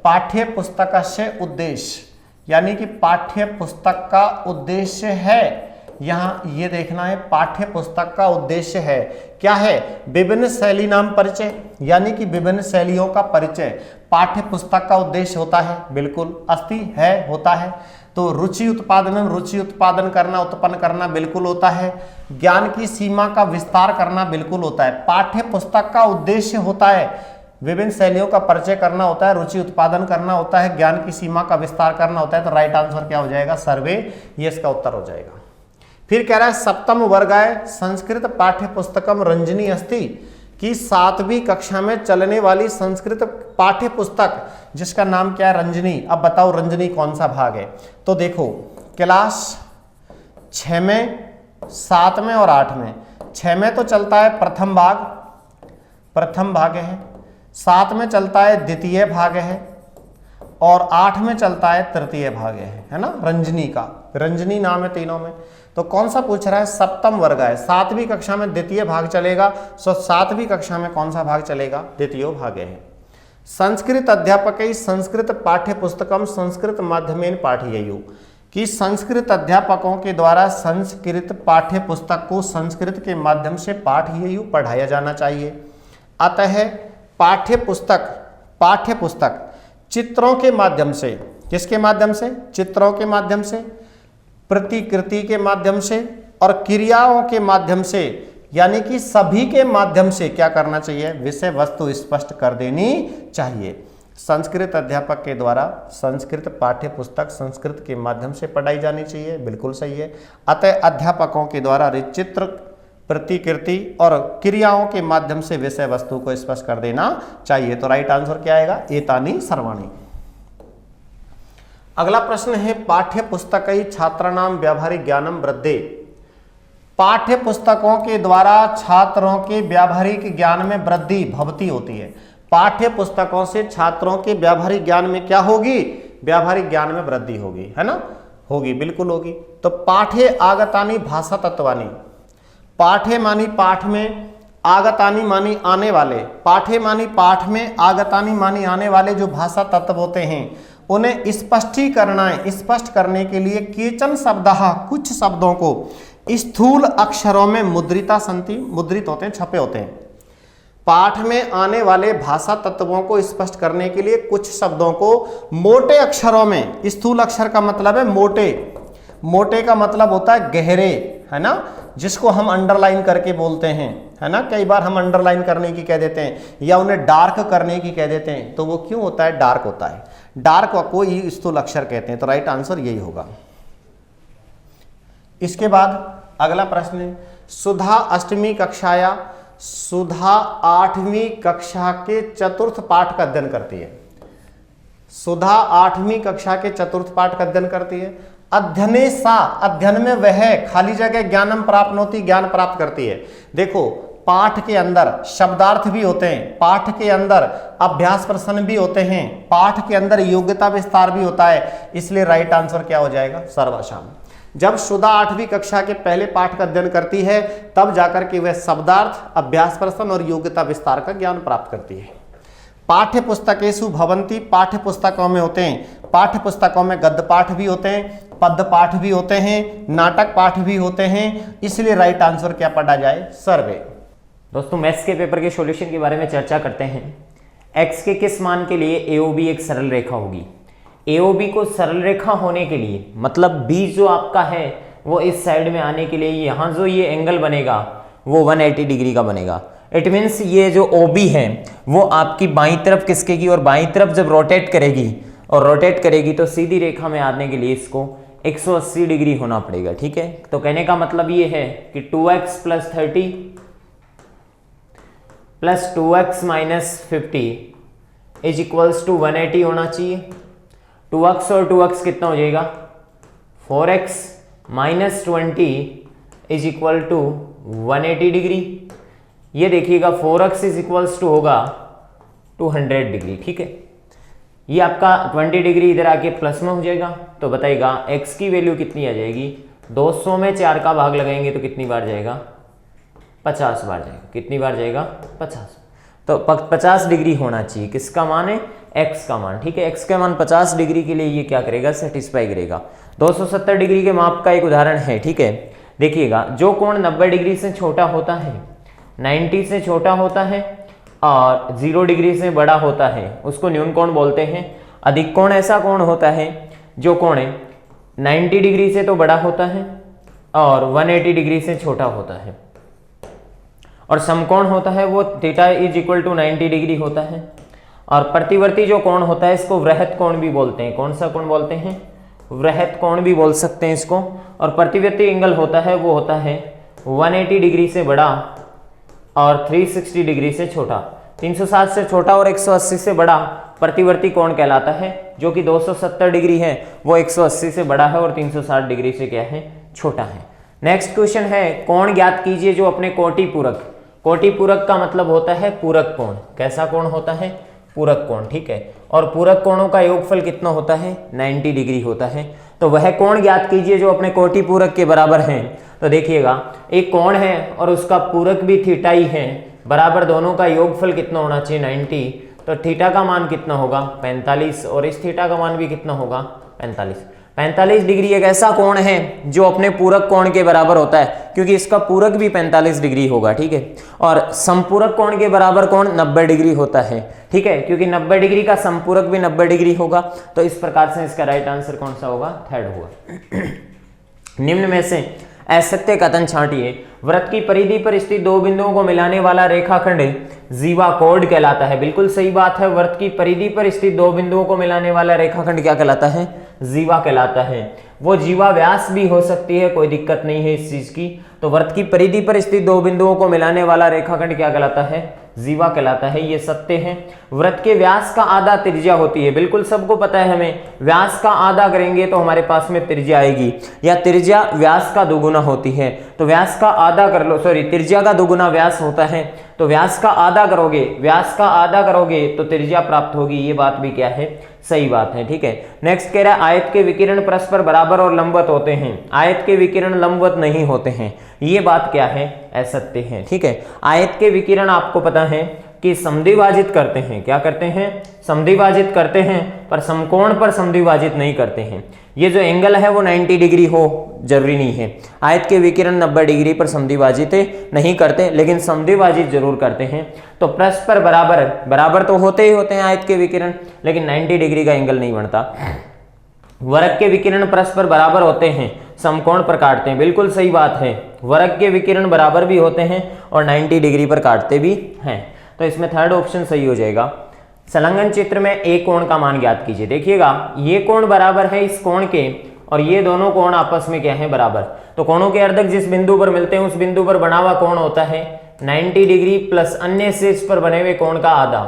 पाठ्य पुस्तक से उद्देश्य यानी कि पाठ्य पुस्तक का उद्देश्य है, यहाँ ये देखना है पाठ्य पुस्तक का उद्देश्य है। क्या है? विभिन्न शैली नाम परिचय, यानी कि विभिन्न शैलियों का परिचय पाठ्य पुस्तक का उद्देश्य होता है, बिल्कुल। अस्ति है, होता है। तो रुचि उत्पादन, रुचि उत्पादन करना, उत्पन्न करना, बिल्कुल होता है। ज्ञान की सीमा का विस्तार करना, बिल्कुल होता है। पाठ्य पुस्तक का उद्देश्य होता है विभिन्न शैलियों का परिचय करना होता है, रुचि उत्पादन करना होता है, ज्ञान की सीमा का विस्तार करना होता है। तो राइट आंसर क्या हो जाएगा? सर्वे, ये इसका उत्तर हो जाएगा। फिर कह रहा है सप्तम वर्गाय संस्कृत पाठ्य पुस्तकम रंजनी अस्ति, कि 7वीं कक्षा में चलने वाली संस्कृत पाठ्य पुस्तक जिसका नाम क्या है? रंजनी। अब बताओ रंजनी कौन सा भाग है? तो देखो क्लास 6 में, 7 में और 8 में। 6 में तो चलता है प्रथम भाग, प्रथम भाग है। 7 में चलता है द्वितीय भाग है, और 8 में चलता है तृतीय भाग है ना, रंजनी का। रंजनी नाम है तीनों में। तो कौन सा पूछ रहा है? सप्तम वर्ग है। 7वीं कक्षा में द्वितीय भाग चलेगा। सो 7वीं कक्षा में कौन सा भाग चलेगा? द्वितीय भाग है। संस्कृत अध्यापकै संस्कृत पाठ्यपुस्तकम संस्कृत माध्यमेन पाठयेयुः, कि संस्कृत अध्यापकों के द्वारा संस्कृत पाठ्यपुस्तक को संस्कृत के माध्यम से पाठयेयुः पढ़ाया जाना चाहिए। अतः पाठ्यपुस्तक चित्रों के माध्यम से, किसके माध्यम से? चित्रों के माध्यम से, प्रतिकृति के माध्यम से और क्रियाओं के माध्यम से, यानी कि सभी के माध्यम से क्या करना चाहिए? विषय वस्तु स्पष्ट कर देनी चाहिए। संस्कृत अध्यापक के द्वारा संस्कृत पाठ्यपुस्तक संस्कृत के माध्यम से पढ़ाई जानी चाहिए, बिल्कुल सही है। अतः अध्यापकों के द्वारा चित्र, प्रतिकृति और क्रियाओं के माध्यम से विषय वस्तु को स्पष्ट कर देना चाहिए। तो राइट आंसर क्या आएगा? एतानि सर्वाणि। अगला प्रश्न है पाठ्यपुस्तकै छात्राणां व्यावहारिक ज्ञानम वृद्धे। पाठ्य पुस्तकों के द्वारा छात्रों के व्यावहारिक ज्ञान में वृद्धि भवती होती है। पाठ्य पुस्तकों से छात्रों के व्यावहारिक ज्ञान में क्या होगी? व्यावहारिक ज्ञान में वृद्धि होगी, है ना? होगी, बिल्कुल होगी। तो पाठ्य आगतानि भाषा तत्वानि, पाठ्य मानी पाठ में, आगतानि मानी आने वाले, पाठ्य मानी पाठ में, आगतानि मानी आने वाले जो भाषा तत्व होते हैं उन्हें स्पष्ट करने के लिए केचन शब्दः, कुछ शब्दों को स्थूल अक्षरों में मुद्रिता संति, मुद्रित होते हैं, छपे होते हैं। पाठ में आने वाले भाषा तत्वों को स्पष्ट करने के लिए कुछ शब्दों को मोटे अक्षरों में, स्थूल अक्षर का मतलब है मोटे, मोटे का मतलब होता है गहरे, है ना, जिसको हम अंडरलाइन करके बोलते हैं, है ना। कई बार हम अंडरलाइन करने की कह देते हैं या उन्हें डार्क करने की कह देते हैं, तो वो क्यों होता है? डार्क होता है। डार्क को ही स्थूल अक्षर कहते हैं। तो राइट आंसर यही होगा। इसके बाद अगला प्रश्न है, सुधा 8वीं कक्षा के चतुर्थ पाठ का अध्ययन करती है। सुधा 8वीं कक्षा के चतुर्थ पाठ का अध्ययन करती है। अध्ययने सा, अध्ययन में वह, खाली जगह ज्ञानम प्राप्नोति, ज्ञान प्राप्त करती है। देखो, पाठ के अंदर शब्दार्थ भी होते हैं, पाठ के अंदर अभ्यास प्रश्न भी होते हैं, पाठ के अंदर योग्यता विस्तार भी होता है, इसलिए राइट आंसर क्या हो जाएगा? सर्वाशाम। जब सुधा 8वीं कक्षा के पहले पाठ का अध्ययन करती है तब जाकर के वह शब्दार्थ, अभ्यास प्रश्न और योग्यता विस्तार का ज्ञान प्राप्त करती है। पाठ्य पुस्तकेषु भवन्ति, पाठ्य पुस्तकों में होते हैं, पाठ्य पुस्तकों में गद्य पाठ भी होते हैं, पद्य पाठ भी होते हैं, नाटक पाठ भी होते हैं, इसलिए राइट आंसर क्या पढ़ा जाए? सर्वे। दोस्तों, मैथ्स के पेपर के सॉल्यूशन के बारे में चर्चा करते हैं। x के किस मान के लिए AOB एक सरल रेखा होगी? AOB को सरल रेखा होने के लिए, मतलब b जो आपका है वो इस साइड में आने के लिए यहाँ जो ये एंगल बनेगा वो 180 डिग्री का बनेगा। इट मीन्स ये जो OB है वो आपकी बाईं तरफ खिसकेगी और बाईं तरफ जब रोटेट करेगी तो सीधी रेखा में आने के लिए इसको 180 डिग्री होना पड़ेगा। ठीक है, तो कहने का मतलब ये है कि 2x + 30 + 2x - 50 = 180 होना चाहिए। 2x और 2x कितना हो जाएगा? 4x - 20 = 180 degree. ये देखिएगा 4x = होगा 200 डिग्री। ठीक है, ये आपका 20 डिग्री इधर आके प्लस में हो जाएगा। तो बताइएगा x की वैल्यू कितनी आ जाएगी? 200 में 4 का भाग लगाएंगे तो कितनी बार जाएगा? 50 बार जाएगा। कितनी बार जाएगा? 50। तो 50 डिग्री होना चाहिए। किसका मान है? x का मान। ठीक है, x का मान 50 डिग्री के लिए ये क्या करेगा? सेटिस्फाई करेगा। 270 डिग्री के माप का एक उदाहरण है। ठीक है, देखिएगा, जो कोण 90 डिग्री से छोटा होता है, 90 से छोटा होता है और 0 डिग्री से बड़ा होता है उसको न्यून कोण बोलते हैं। अधिक कोण ऐसा कोण होता है जो कोण 90 डिग्री से तो बड़ा होता है और 180 डिग्री से छोटा होता है। और समकोण होता है वो θ = 90 डिग्री होता है। और प्रतिवर्ती जो कोण होता है इसको वृहत कोण भी बोलते हैं। कौन सा कोण बोलते हैं? वृहत कोण भी बोल सकते हैं इसको। और प्रतिवर्ती एंगल होता है वो होता है 180 डिग्री से बड़ा और 360 डिग्री से छोटा। 360 से छोटा और 180 से बड़ा प्रतिवर्ती कोण कहलाता है। जो कि 270 डिग्री है वो 180 से बड़ा है और 360 डिग्री से क्या है? छोटा है। नेक्स्ट क्वेश्चन है, कोण ज्ञात कीजिए जो अपने कोटि पूरक। कोटि पूरक का मतलब होता है पूरक कोण। कैसा कोण होता है? पूरक कोण। ठीक है, और पूरक कोणों का योगफल कितना होता है? 90 डिग्री होता है। तो वह कोण ज्ञात कीजिए जो अपने कोटि पूरक के बराबर हैं। तो देखिएगा, एक कोण है और उसका पूरक भी थीटा ही है, बराबर दोनों का योगफल कितना होना चाहिए? 90। तो थीटा का मान कितना होगा 45 और इस थीटा का मान भी कितना होगा 45 डिग्री एक ऐसा कोण है जो अपने पूरक कोण के बराबर होता है, क्योंकि इसका पूरक भी 45 डिग्री होगा, ठीक है। और समपूरक कोण के बराबर कोण 90 डिग्री होता है, ठीक है, क्योंकि 90 डिग्री का समपूरक भी 90 डिग्री होगा। तो इस प्रकार से इसका राइट आंसर कौन सा होगा, थर्ड होगा। निम्न में से असत्य कथन छांटिए। वृत्त की परिधि पर स्थित दो बिंदुओं को मिलाने वाला रेखाखंड जीवा कोड कहलाता है। बिल्कुल सही बात है, वृत्त की परिधि पर स्थित दो बिंदुओं को मिलाने वाला रेखाखंड क्या कहलाता है, जीवा कहलाता है। वो जीवा व्यास भी हो सकती है, कोई दिक्कत नहीं है इस चीज की। तो वृत्त की परिधि पर स्थित दो बिंदुओं को मिलाने वाला रेखाखंड क्या कहलाता है, जीवा कहलाता है, ये सत्य है। वृत्त के व्यास का आधा त्रिज्या होती है, बिल्कुल सबको पता है हमें, व्यास का आधा करेंगे तो हमारे पास में त्रिज्या आएगी, या त्रिज्या व्यास का दोगुना होती है। तो व्यास का आधा कर लो, सॉरी त्रिज्या का दोगुना व्यास होता है, तो व्यास का आधा करोगे, व्यास का आधा करोगे तो त्रिज्या प्राप्त होगी, ये बात भी क्या है, सही बात है, ठीक है। नेक्स्ट कह रहा है आयत के विकिरण परस्पर बराबर और लंबवत होते हैं, आयत के विकिरण लंबवत नहीं होते हैं, ये बात क्या है, असत्य है, ठीक है। आयत के विकिरण आपको पता है कि समद्विभाजित करते हैं, क्या करते हैं, समद्विभाजित करते हैं, पर समकोण पर समद्विभाजित नहीं करते हैं। ये जो एंगल है वो 90 डिग्री हो जरूरी नहीं है। आयत के विकिरण 90 डिग्री पर समद्विभाजित नहीं करते, लेकिन समद्विभाजित जरूर करते हैं। तो परस्पर बराबर बराबर तो होते ही होते हैं आयत के विकिरण, लेकिन 90 डिग्री का एंगल नहीं बनता। वर्ग के विकिरण परस्पर बराबर होते हैं, समकोण पर काटते हैं, बिल्कुल सही बात है, वर्ग के विकिरण बराबर भी होते हैं और 90 डिग्री पर काटते भी हैं। तो इसमें थर्ड ऑप्शन सही हो जाएगा। संलग्न चित्र में एक कोण का मान ज्ञात कीजिए। देखिएगा ये कोण बराबर है इस कोण के, और ये दोनों कोण आपस में क्या है, बराबर। तो कोणों के अर्धक जिस बिंदु पर मिलते हैं उस बिंदु पर बना हुआ कोण होता है 90 डिग्री प्लस अन्य शेष पर बने हुए कोण का आधा,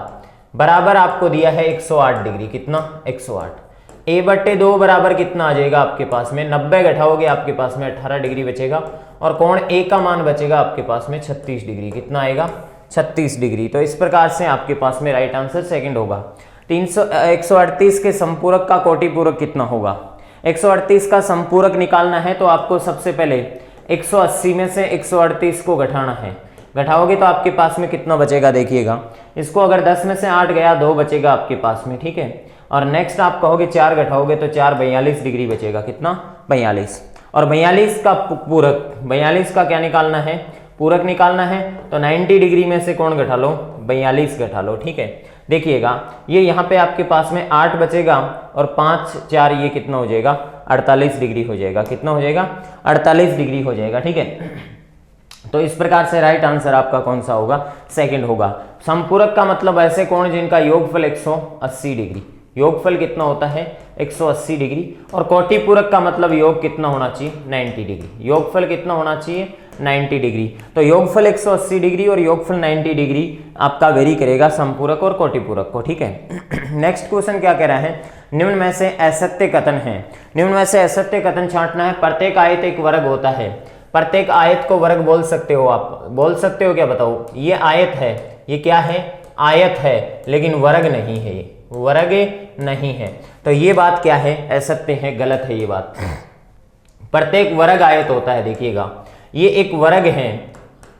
बराबर आपको दिया है 108 डिग्री। कितना, 108। a/2 बराबर कितना आ जाएगा आपके पास में, 90 घटाओगे आपके पास में 18 डिग्री बचेगा, और कोण a का मान बचेगा आपके पास में 36 डिग्री। कितना आएगा, 36 डिग्री। तो इस प्रकार से आपके पास में राइट आंसर सेकंड होगा। 138 के संपूरक का कोटिपूरक कितना होगा, 138 का संपूरक निकालना है तो आपको सबसे पहले 180 में से 138 को घटाना है, घटाओगे तो आपके पास में कितना बचेगा, देखिएगा इसको अगर 10 में से 8 गया 2 बचेगा आपके पास में, ठीक है। और नेक्स्ट आप कहोगे 4 घटाओगे तो 4 42 डिग्री बचेगा। कितना, 42। और 42 का पूरक, 42 का क्या निकालना है, पूरक निकालना है, तो 90 डिग्री में से कौन घटा लो, 42 घटा लो, ठीक है। देखिएगा ये यहाँ पे आपके पास में 8 बचेगा और 5 4 ये कितना हो जाएगा, 48 डिग्री हो जाएगा। कितना हो जाएगा, 48 डिग्री हो जाएगा, ठीक है। तो इस प्रकार से राइट आंसर आपका कौन सा होगा, सेकंड होगा। संपूरक का मतलब ऐसे कोण जिनका योगफल 180 डिग्री, योगफल कितना होता है 180 डिग्री। और कोटिपूरक का मतलब योग कितना होना चाहिए, 90 डिग्री, योगफल कितना होना चाहिए, 90 डिग्री। तो योगफल 180 डिग्री और योगफल 90 डिग्री आपका वेरी करेगा संपूरक और कोटिपूरक को, ठीक है। नेक्स्ट क्वेश्चन क्या कह रहा है, निम्न में से असत्य कथन है, निम्न में से असत्य कथन छांटना है। प्रत्येक आयत एक वर्ग होता है, प्रत्येक आयत को वर्ग बोल सकते हो आप, बोल सकते हो क्या, बताओ। ये आयत है, ये क्या है, आयत है, लेकिन वर्ग नहीं है, वर्ग नहीं है। तो ये बात क्या है, असत्य है, गलत है ये बात। प्रत्येक वर्ग आयत होता है। देखिएगा ये एक वर्ग है,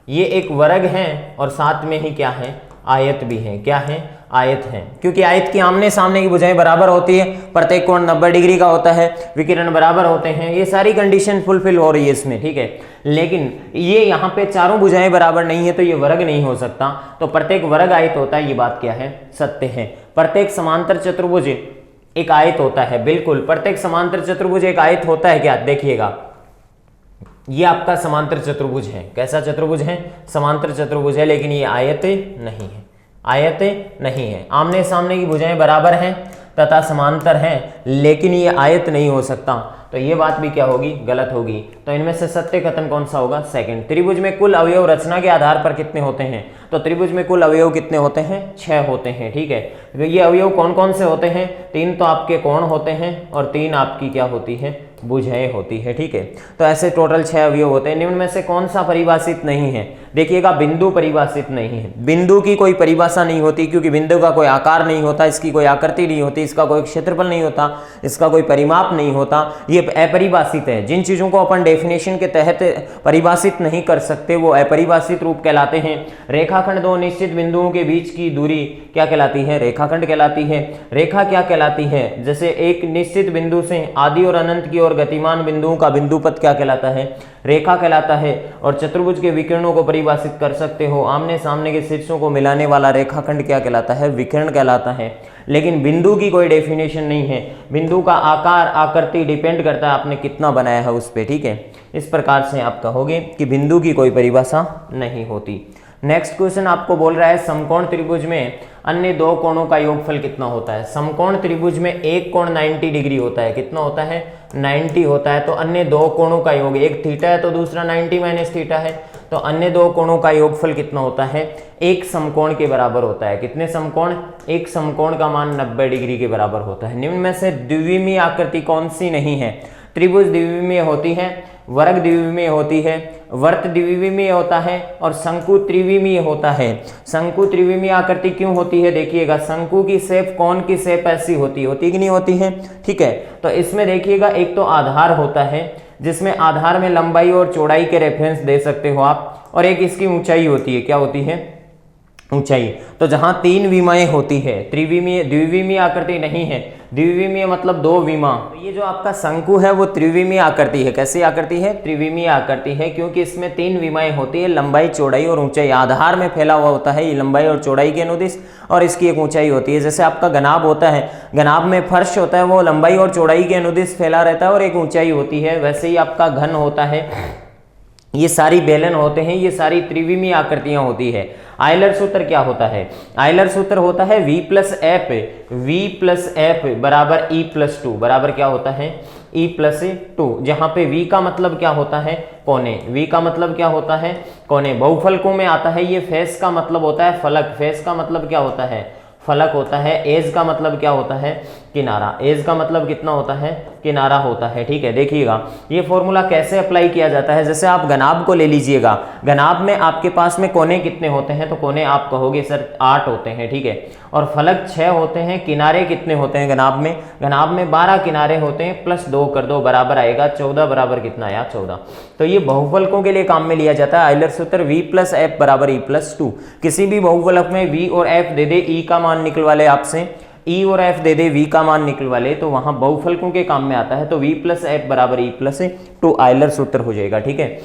ये एक वर्ग है और साथ में ही क्या है, आयत भी है। क्या है, आयत है, क्योंकि आयत की आमने सामने की भुजाएं बराबर होती है, प्रत्येक कोण 90 डिग्री का होता है, विकिरण बराबर होते हैं, ये सारी कंडीशन फुलफिल हो रही है इसमें, ठीक है। लेकिन ये यहाँ पे चारों भुजाएं बराबर नहीं है तो ये वर्ग नहीं हो सकता। तो प्रत्येक वर्ग आयत होता है, ये बात क्या है, सत्य है। प्रत्येक समांतर चतुर्भुज एक आयत होता है, बिल्कुल प्रत्येक समांतर चतुर्भुज एक आयत होता है। क्या, देखिएगा ये आपका समांतर चतुर्भुज है, कैसा चतुर्भुज है, समांतर चतुर्भुज है, लेकिन ये आयत नहीं है, आयत नहीं है। आमने सामने की भुजाएं बराबर हैं तथा समांतर हैं, लेकिन ये आयत नहीं हो सकता। तो ये बात भी क्या होगी, गलत होगी। तो इनमें से सत्य कथन कौन सा होगा, सेकंड। त्रिभुज में कुल अवयव रचना के आधार पर कितने होते हैं, तो त्रिभुज में कुल अवयव कितने होते हैं, 6 होते हैं, ठीक है। तो ये अवयव कौन कौन से होते हैं, 3 तो आपके कोण होते हैं और 3 आपकी क्या होती है, भुजाएं होती है, ठीक है। तो ऐसे टोटल 6 अवयव होते हैं। निम्न में से कौन सा परिभाषित नहीं है, देखिएगा बिंदु परिभाषित नहीं है। बिंदु की कोई परिभाषा नहीं होती, क्योंकि बिंदु का कोई आकार नहीं होता, इसकी कोई आकृति नहीं होती, इसका कोई क्षेत्रफल नहीं होता, इसका कोई परिमाप नहीं होता। ये अपरिभाषित है। जिन चीजों को अपन डेफिनेशन के तहत परिभाषित नहीं कर सकते वो अपरिभाषित रूप कहलाते हैं। रेखाखंड दो निश्चित बिंदुओं के बीच की दूरी क्या कहलाती है? रेखाखंड कहलाती है। रेखा क्या कहलाती है? जैसे एक निश्चित बिंदु से आदि और अनंत की ओर गतिमान बिंदुओं का बिंदुपथ क्या कहलाता है? रेखा कहलाता है। और चतुर्भुज के विकिरणों को परिभाषित कर सकते हो। आमने सामने के शीर्षों को मिलाने वाला रेखाखंड क्या कहलाता है? विकिरण कहलाता है। लेकिन बिंदु की कोई डेफिनेशन नहीं है। बिंदु का आकार आकृति डिपेंड करता है आपने कितना बनाया है उस पर, ठीक है। इस प्रकार से आप कहोगे कि बिंदु की कोई परिभाषा नहीं होती। नेक्स्ट क्वेश्चन आपको बोल रहा है समकोण त्रिभुज में अन्य दो कोणों का योगफल कितना होता है? समकोण त्रिभुज में एक कोण 90 डिग्री होता है। कितना होता है? 90 होता है। तो अन्य दो कोणों का योग, एक थीटा है तो दूसरा 90 माइनस थीटा है, तो अन्य दो कोणों का योगफल कितना होता है? एक समकोण के बराबर होता है। कितने समकोण? एक समकोण का मान 90 डिग्री के बराबर होता है। निम्न में से द्विविमीय आकृति कौन सी नहीं है? त्रिभुज द्विविमीय होती है, वर्ग द्विविमीय होती है, वर्त द्विविमीय होता है और शंकु त्रिविमीय होता है। शंकु त्रिविमीय आकृति क्यों होती है? देखिएगा, शंकु की शेप कौन की शेप ऐसी होती कि नहीं होती है? ठीक है, तो इसमें देखिएगा एक तो आधार होता है जिसमें आधार में लंबाई और चौड़ाई के रेफरेंस दे सकते हो आप, और एक इसकी ऊंचाई होती है। क्या होती है? ऊंचाई। तो जहां तीन विमाएं होती है, त्रिविमीय द्विविमीय आकृति नहीं है। द्विविमीय मतलब दो विमा। तो ये जो आपका शंकु है वो त्रिविमीय आकृति है। कैसी आकृति है? त्रिविमीय आकृति है, क्योंकि इसमें तीन विमाएं होती है, लंबाई चौड़ाई और ऊंचाई। आधार में फैला हुआ होता है ये लंबाई और चौड़ाई के अनुदिश, और इसकी एक ऊंचाई होती है। जैसे आपका गनाब होता है, गनाब में फर्श होता है, वो लंबाई और चौड़ाई के अनुदिश फैला रहता है और एक ऊंचाई होती है। वैसे ही आपका घन होता है, ये सारी बेलन होते हैं, ये सारी त्रिविमीय आकृतियां होती है। आयलर सूत्र क्या होता है? आयलर सूत्र होता है v प्लस एफ बराबर e प्लस 2 बराबर क्या होता है? e प्लस 2, जहां पे v का मतलब क्या होता है? कोने। v का मतलब क्या होता है? कोने। बहुफलकों में आता है ये। फेस का मतलब होता है फलक। फेस का मतलब क्या होता है? फलक होता है। एज का मतलब क्या होता है? किनारा। एज का मतलब कितना होता है? किनारा होता है। ठीक है, देखिएगा ये फॉर्मूला कैसे अप्लाई किया जाता है। जैसे आप गनाब को ले लीजिएगा, गनाब में आपके पास में कोने कितने होते हैं? तो कोने आप कहोगे सर 8 होते हैं, ठीक है। और फलक 6 होते हैं। किनारे कितने होते हैं गनाब में? गनाब में 12 किनारे होते हैं, प्लस 2 कर दो बराबर आएगा 14। बराबर कितना आया? 14। तो ये बहुफलकों के लिए काम में लिया जाता है आयलर सूत्र v प्लस एफ बराबर e प्लस 2। किसी भी बहुफलक में v और f दे दे, e का मान निकलवा ले आपसे, e और f दे दे, v का मान निकलवा ले, तो वहां बहुफलकों के काम में आता है। तो v प्लस एफ बराबर e प्लस 2 आयलर सूत्र हो जाएगा, ठीक है।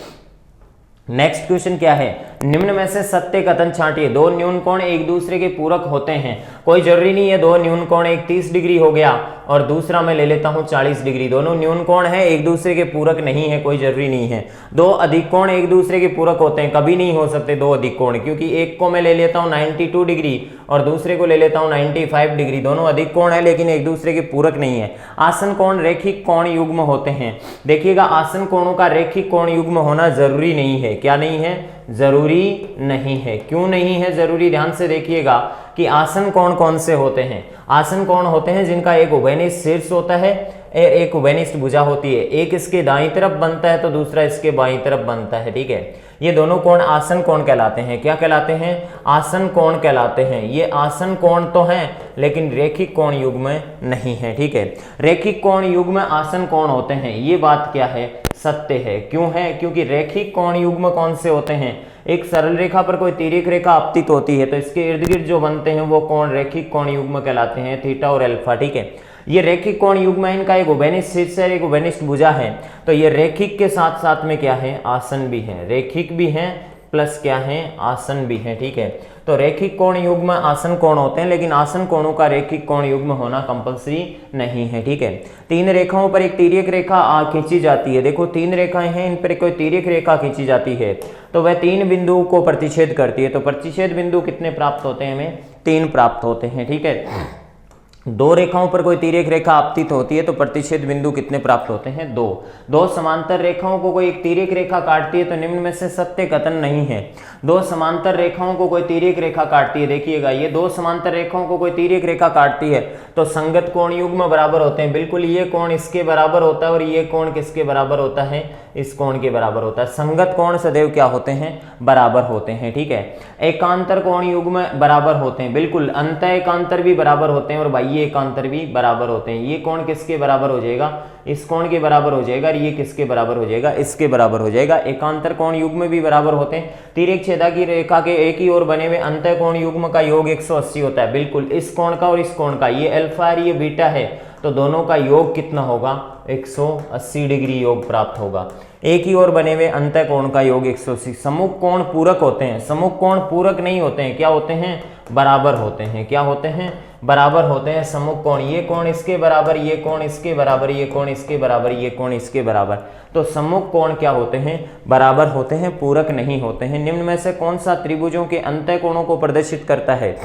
नेक्स्ट क्वेश्चन क्या है? निम्न में से सत्य कथन छांटिए। दो न्यून कोण एक दूसरे के पूरक होते हैं। कोई जरूरी नहीं है दो न्यून कोण, एक 30 डिग्री हो गया और दूसरा मैं ले लेता हूं 40 डिग्री। दोनों न्यून कोण है, एक दूसरे के पूरक नहीं है, कोई जरूरी नहीं है। दो अधिक कोण एक दूसरे के पूरक होते हैं, कभी नहीं हो सकते दो अधिक कोण, क्योंकि एक को मैं ले लेता हूं 92 डिग्री और दूसरे को ले लेता हूं 95 डिग्री। दोनों अधिक कोण है लेकिन एक दूसरे के पूरक नहीं है। आसन कोण रेखिक कोण युग्म होते हैं। देखिएगा, आसन कोणों का रेखिक कोण युग्म होना जरूरी नहीं है। क्या नहीं है? जरूरी नहीं है। क्यों नहीं है जरूरी? ध्यान से देखिएगा कि आसन कोण कौन से होते हैं। आसन कोण होते हैं जिनका एक उभयनिष्ठ शीर्ष होता है, एक उभयनिष्ठ भुजा होती है। एक इसके दाईं तरफ बनता है तो दूसरा इसके बाईं तरफ बनता है, ठीक है। ये दोनों कोण आसन कोण कहलाते हैं। क्या कहलाते हैं? आसन कोण कहलाते हैं। ये आसन कोण तो हैं लेकिन रेखिक कोण युग्म नहीं है, ठीक है। रेखिक कोण युग्म आसन कोण होते हैं, ये बात क्या है? सत्य है। क्यों है? क्योंकि रेखिक कोण युग्म कौन से होते हैं? एक सरल रेखा पर कोई तिर्यक रेखा आपतित होती है तो इसके इर्द गिर्द जो बनते हैं वो कोण रेखिक कोण युग्म कहलाते हैं, थीटा और अल्फा, ठीक है। ये रेखिक कोण युग्म है, इनका एक उभयनिष्ठ शीर्ष है, एक उभयनिष्ठ भुजा है। तो ये रेखिक के साथ साथ में क्या है? आसन भी है। रेखिक भी है प्लस क्या है? आसन भी है, ठीक है। तो रेखिक कोण युग्म आसन कोण होते हैं लेकिन आसन कोणों का रेखिक कोण युग्म होना कंपल्सरी नहीं है, ठीक है। तीन रेखाओं पर एक तिर्यक रेखा खींची जाती है। देखो 3 रेखाएं हैं, इन पर कोई तिर्यक रेखा खींची जाती है तो वह 3 बिंदुओं को प्रतिच्छेद करती है। तो प्रतिच्छेद बिंदु कितने प्राप्त होते हैं? हमें 3 प्राप्त होते हैं, ठीक है। 2 रेखाओं पर कोई तिर्यक रेखा आपतित होती है तो प्रतिच्छेद बिंदु कितने प्राप्त होते हैं? 2। 2 समांतर रेखाओं को कोई एक तिर्यक रेखा काटती है तो निम्न में से सत्य कथन नहीं है। 2 समांतर रेखाओं को कोई तिर्यक रेखा काटती है। देखिएगा, ये 2 समांतर रेखाओं को कोई तिर्यक रेखा काटती है तो संगत कोण युग्म बराबर होते हैं। बिल्कुल ये कोण इसके बराबर होता है और ये कोण किसके बराबर होता है? इस कोण के बराबर होता है। संगत कोण सदैव क्या होते हैं, बराबर होते हैं, ठीक है। एकांतर कोण युग्म बराबर होते हैं, बिल्कुल, अंत एकांतर भी बराबर होते हैं और बाह्य एकांतर भी बराबर होते हैं। ये कोण किसके बराबर हो जाएगा, इस कोण के बराबर हो जाएगा, और ये किसके बराबर हो जाएगा, इसके बराबर हो जाएगा। एकांतर कोण युग्म भी बराबर होते हैं। तिर्यक छेदा की रेखा के एक ही ओर बने हुए अंत कोण युग्म का योग 180 होता है, बिल्कुल, इस कोण का और इस कोण का, ये अल्फा और ये बीटा है, तो दोनों का योग कितना होगा, 180 डिग्री योग प्राप्त होगा। एक ही ओर बने हुए अंत कोण का योग 180। सम्मुख कोण पूरक होते हैं, सम्मुख कोण पूरक नहीं होते हैं, क्या होते हैं, बराबर होते हैं। क्या होते हैं, बराबर होते हैं सम्मुख कोण। ये कोण इसके बराबर, ये कोण इसके बराबर, ये कोण इसके बराबर, ये कोण इसके बराबर, तो सम्मुख कोण क्या होते हैं, बराबर होते हैं, पूरक नहीं होते हैं। निम्न में से कौन सा त्रिभुजों के अंत कोणों को प्रदर्शित करता है,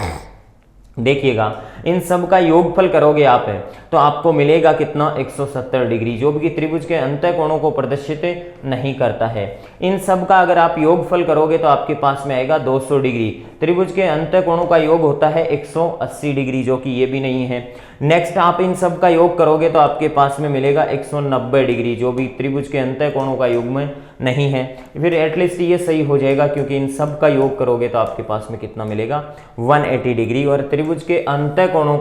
देखिएगा, इन सब का योगफल करोगे आप तो आपको मिलेगा कितना, 170 डिग्री, जो भी त्रिभुज के अंत कोणों को प्रदर्शित नहीं करता है। इन सब का अगर आप योगफल करोगे तो आपके पास में आएगा 200 डिग्री। त्रिभुज के अंत कोणों का योग होता है 180 डिग्री, जो कि ये भी नहीं है। नेक्स्ट आप इन सब का योग करोगे तो आपके पास में मिलेगा 190 डिग्री, जो भी त्रिभुज के अंत कोणों का योग में नहीं है। फिर एटलीस्ट ये सही हो जाएगा, क्योंकि इन सब का योग करोगे तो आपके पास में कितना मिलेगा, 180 डिग्री। और त्रिभुज के अंत कोणों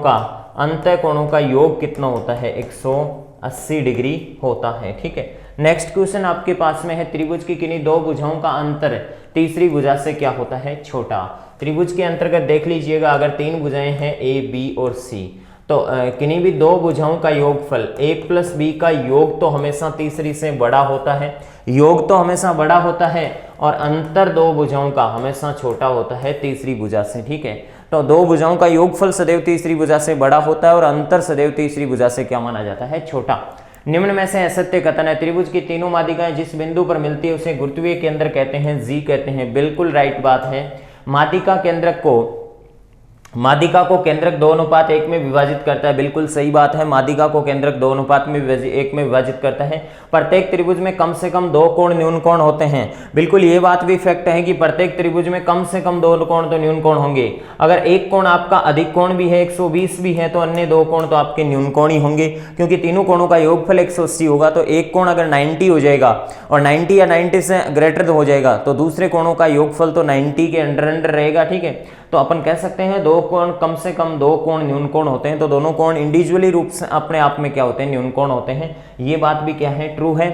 का योग कितना होता है, 180 डिग्री होता है, ठीक है। नेक्स्ट क्वेश्चन आपके पास में है, त्रिभुज की किन्हीं दो भुजाओं का अंतर तीसरी भुजा से क्या होता है, छोटा। त्रिभुज के अंतर्गत देख लीजिएगा, अगर तीन भुजाएं हैं ए बी और सी, तो किन्हीं भी दो भुजाओं का योगफल a प्लस बी का योग तो हमेशा तीसरी से बड़ा होता है, योग तो हमेशा बड़ा होता है, और अंतर दो भुजाओं का हमेशा छोटा होता है तीसरी भुजा से, ठीक है। तो दो भुजाओं का योगफल सदैव तीसरी भुजा से बड़ा होता है और अंतर सदैव तीसरी भुजा से क्या माना जाता है, छोटा। निम्न में से असत्य कथन है, त्रिभुज की तीनों माध्यिकाएं जिस बिंदु पर मिलती है उसे गुरुत्वीय केंद्र कहते हैं, जी कहते हैं, बिल्कुल राइट बात है। माध्यिका को केंद्रक 2:1 में विभाजित करता है, बिल्कुल सही बात है। माध्यिका को केंद्रक 2:1 में विभाजित करता है। प्रत्येक त्रिभुज में कम से कम 2 कोण न्यून कोण होते हैं, बिल्कुल ये बात भी फैक्ट है कि प्रत्येक त्रिभुज में कम से कम 2 कोण तो न्यून कोण होंगे। अगर एक कोण आपका अधिक कोण भी है, 120 भी है, तो अन्य 2 कोण तो आपके न्यून कोण ही होंगे, क्योंकि तीनों कोणों का योगफल 180 होगा। तो एक कोण अगर 90 हो जाएगा और 90 या 90 से ग्रेटर हो जाएगा तो दूसरे कोणों का योगफल तो 90 के अंडर रहेगा, ठीक है। तो अपन कह सकते हैं 2 कोण कम से कम 2 कोण न्यून कोण होते हैं, तो दोनों कोण इंडिविजुअली रूप से अपने आप में क्या होते हैं, न्यून कोण होते हैं। ये बात भी क्या है, ट्रू है।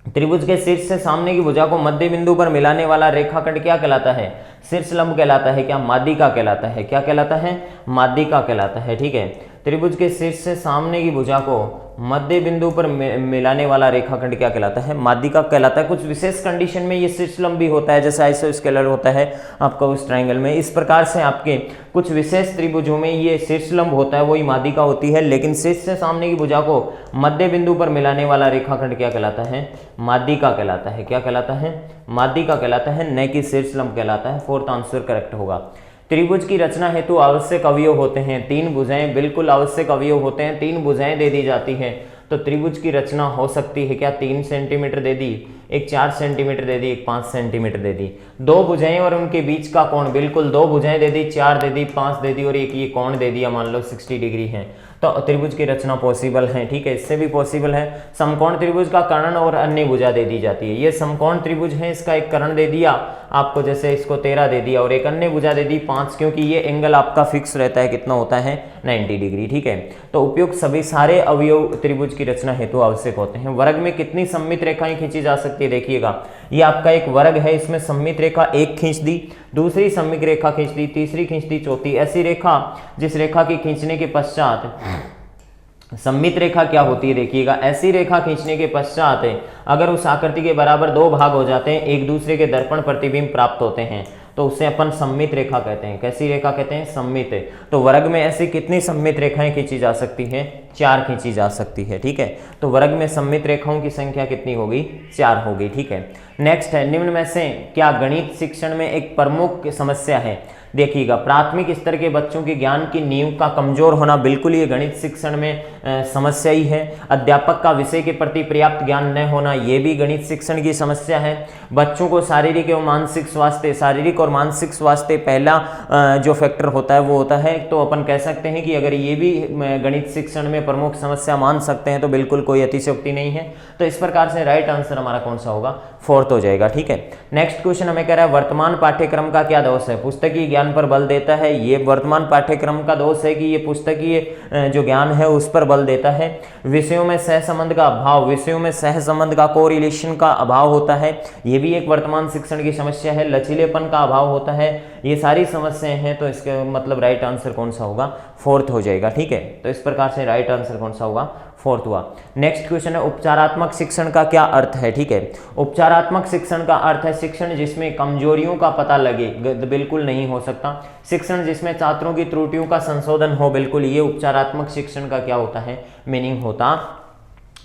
त्रिभुज के शीर्ष से सामने की भुजा को मध्य बिंदु पर मिलाने वाला रेखाखंड क्या कहलाता है, शीर्ष लंब कहलाता है, क्या माध्यिका कहलाता है, क्या कहलाता है, माध्यिका कहलाता है, ठीक है। त्रिभुज के शीर्ष से सामने की भुजा को मध्य बिंदु पर मिलाने वाला रेखाखंड क्या कहलाता है, माध्यिका कहलाता है। कुछ विशेष कंडीशन में ये शीर्ष लंब भी होता है, जैसे आइसोस्केलर होता है आपका उस ट्रायंगल में। इस प्रकार से आपके कुछ विशेष त्रिभुजों में ये शीर्ष लंब होता है, वही माध्यिका होती है। लेकिन शीर्ष से सामने की भुजा को मध्य बिंदु पर मिलाने वाला रेखाखंड क्या कहलाता है, माध्यिका कहलाता है। क्या कहलाता है, माध्यिका कहलाता है, न कि शीर्ष लंब कहलाता है। फोर्थ आंसर करेक्ट होगा। त्रिभुज की रचना हेतु आवश्यक अवयव होते हैं 3 भुजाएं, बिल्कुल आवश्यक अवयव होते हैं, 3 भुजाएं दे दी जाती हैं। तो त्रिभुज की रचना हो सकती है क्या, 3 सेंटीमीटर दे दी, एक 4 सेंटीमीटर दे दी, एक 5 सेंटीमीटर दे दी। 2 भुजाएं और उनके बीच का कोण, बिल्कुल 2 भुजाएं दे दी, 4 दे दी, 5 दे दी और एक ये कोण दे दिया, मान लो 60 डिग्री है, तो त्रिभुज की रचना पॉसिबल है, ठीक है। इससे भी पॉसिबल है। समकोण त्रिभुज का कर्ण और अन्य भुजा दे दी जाती है। ये समकोण त्रिभुज है, इसका एक कर्ण दे दिया आपको, जैसे इसको 13 दे दिया, और एक अन्य भुजा दे दी 5, क्योंकि ये एंगल आपका फिक्स रहता है, कितना होता है, 90 डिग्री, ठीक है। तो उपयुक्त सभी सारे अवयव त्रिभुज की रचना हेतु आवश्यक होते हैं। वर्ग में कितनी सममित रेखाएं खींची जा सकती है, देखिएगा, ये आपका एक वर्ग है, इसमें सममित रेखा एक खींच दी, दूसरी सममित रेखा खींच दी, तीसरी खींच दी, चौथी। ऐसी रेखा जिस रेखा की खींचने के पश्चात सममित रेखा क्या होती है, देखिएगा, ऐसी रेखा खींचने के पश्चात अगर उस आकृति के बराबर 2 भाग हो जाते हैं, एक दूसरे के दर्पण प्रतिबिंब प्राप्त होते हैं, तो उसे अपन सममित रेखा कहते हैं। कैसी रेखा कहते हैं, सममित। तो वर्ग में ऐसी कितनी सममित रेखाएं खींची जा सकती हैं, 4 खींची जा सकती है, ठीक है। तो वर्ग में सममित रेखाओं की संख्या कितनी होगी, 4 होगी, ठीक है। नेक्स्ट है, निम्न में से क्या गणित शिक्षण में एक प्रमुख समस्या है। देखिएगा, प्राथमिक स्तर के बच्चों के ज्ञान की नींव का कमजोर होना बिल्कुल ये गणित शिक्षण में समस्या ही है। अध्यापक का विषय के प्रति पर्याप्त ज्ञान न होना, ये भी गणित शिक्षण की समस्या है। बच्चों को शारीरिक और मानसिक स्वास्थ्य पहला जो फैक्टर होता है वो होता है, तो अपन कह सकते हैं कि अगर ये भी गणित शिक्षण में प्रमुख समस्या मान सकते हैं तो बिल्कुल कोई अतिशयोक्ति नहीं है। तो इस प्रकार से राइट आंसर हमारा कौन सा होगा, 4th हो जाएगा। ठीक है, नेक्स्ट क्वेश्चन हमें कह रहा है वर्तमान पाठ्यक्रम का क्या दोष है। पुस्तकीय ज्ञान पर बल देता है, ये वर्तमान पाठ्यक्रम का दोष है कि ये पुस्तकीय जो ज्ञान है उस पर बल देता है। विषयों में सहसंबंध का अभाव, विषयों में सहसंबंध का कोरिलेशन का अभाव होता है, ये भी एक वर्तमान शिक्षण की समस्या है। लचीलेपन का अभाव होता है, ये सारी समस्याएं हैं। तो इसके मतलब राइट आंसर कौन सा होगा, 4th हो जाएगा। ठीक है, तो इस प्रकार से राइट आंसर कौन सा होगा, 4th हुआ। नेक्स्ट क्वेश्चन है उपचारात्मक शिक्षण का क्या अर्थ है। ठीक है, उपचारात्मक शिक्षण का अर्थ है शिक्षण जिसमें कमजोरियों का पता लगे, बिल्कुल नहीं हो सकता। शिक्षण जिसमें छात्रों की त्रुटियों का संशोधन हो, बिल्कुल ये उपचारात्मक शिक्षण का क्या होता है, मीनिंग होता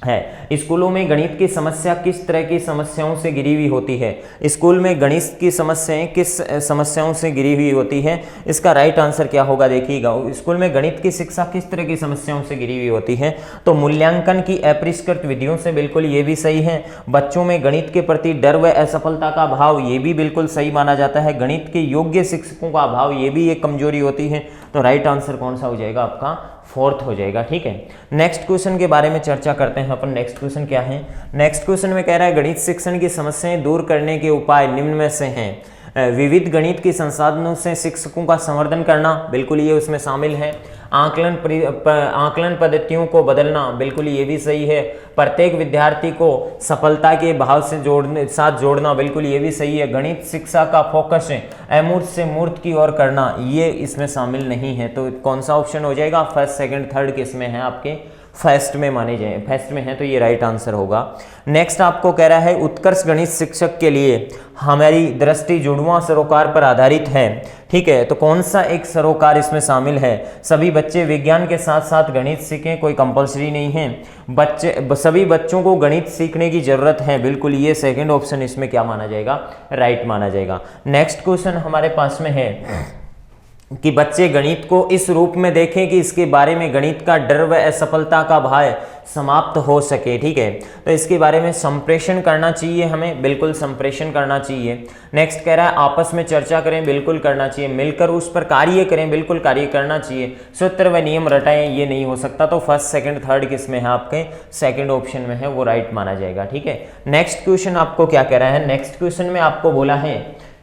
है। स्कूलों में गणित की समस्या किस तरह की समस्याओं से घिरी हुई होती है। स्कूल में गणित की समस्याएं किस समस्याओं से घिरी हुई होती है, इसका राइट आंसर क्या होगा, देखिएगा। स्कूल में गणित की शिक्षा किस तरह की समस्याओं से घिरी हुई होती है, तो मूल्यांकन की अपरिष्कृत विधियों से, बिल्कुल ये भी सही है। बच्चों में गणित के प्रति डर व असफलता का अभाव, ये भी बिल्कुल सही माना जाता है। गणित के योग्य शिक्षकों का अभाव, ये भी एक कमजोरी होती है। तो राइट आंसर कौन सा हो जाएगा आपका, 4th हो जाएगा। ठीक है, नेक्स्ट क्वेश्चन के बारे में चर्चा करते हैं अपन। नेक्स्ट क्वेश्चन क्या है, नेक्स्ट क्वेश्चन में कह रहा है गणित शिक्षण की समस्याएं दूर करने के उपाय निम्न में से हैं। विविध गणित के संसाधनों से शिक्षकों का संवर्धन करना, बिल्कुल ये उसमें शामिल है। आकलन पद्धतियों को बदलना, बिल्कुल ये भी सही है। प्रत्येक विद्यार्थी को सफलता के भाव से जोड़ना, बिल्कुल ये भी सही है। गणित शिक्षा का फोकस है अमूर्त से मूर्त की ओर करना, ये इसमें शामिल नहीं है। तो कौन सा ऑप्शन हो जाएगा, फर्स्ट सेकंड थर्ड किस में है, आपके फर्स्ट में माने जाए, फर्स्ट में है, तो ये राइट आंसर होगा। नेक्स्ट आपको कह रहा है उत्कर्ष गणित शिक्षक के लिए हमारी दृष्टि जुड़वां सरोकार पर आधारित है। ठीक है, तो कौन सा एक सरोकार इसमें शामिल है। सभी बच्चे विज्ञान के साथ साथ गणित सीखें, कोई कंपलसरी नहीं है। सभी बच्चों को गणित सीखने की जरूरत है, बिल्कुल ये सेकंड ऑप्शन इसमें क्या माना जाएगा, राइट माना जाएगा। नेक्स्ट क्वेश्चन हमारे पास में है कि बच्चे गणित को इस रूप में देखें कि इसके बारे में गणित का डर व असफलता का भय समाप्त हो सके। ठीक है, तो इसके बारे में संप्रेषण करना चाहिए हमें, बिल्कुल संप्रेषण करना चाहिए। नेक्स्ट कह रहा है आपस में चर्चा करें, बिल्कुल करना चाहिए। मिलकर उस पर कार्य करें, बिल्कुल कार्य करना चाहिए। सूत्र व नियम रटाएं, ये नहीं हो सकता। तो फर्स्ट सेकंड थर्ड किस में है, आपके सेकंड ऑप्शन में है, वो राइट माना जाएगा। ठीक है, नेक्स्ट क्वेश्चन आपको क्या कह रहा है, नेक्स्ट क्वेश्चन में आपको बोला है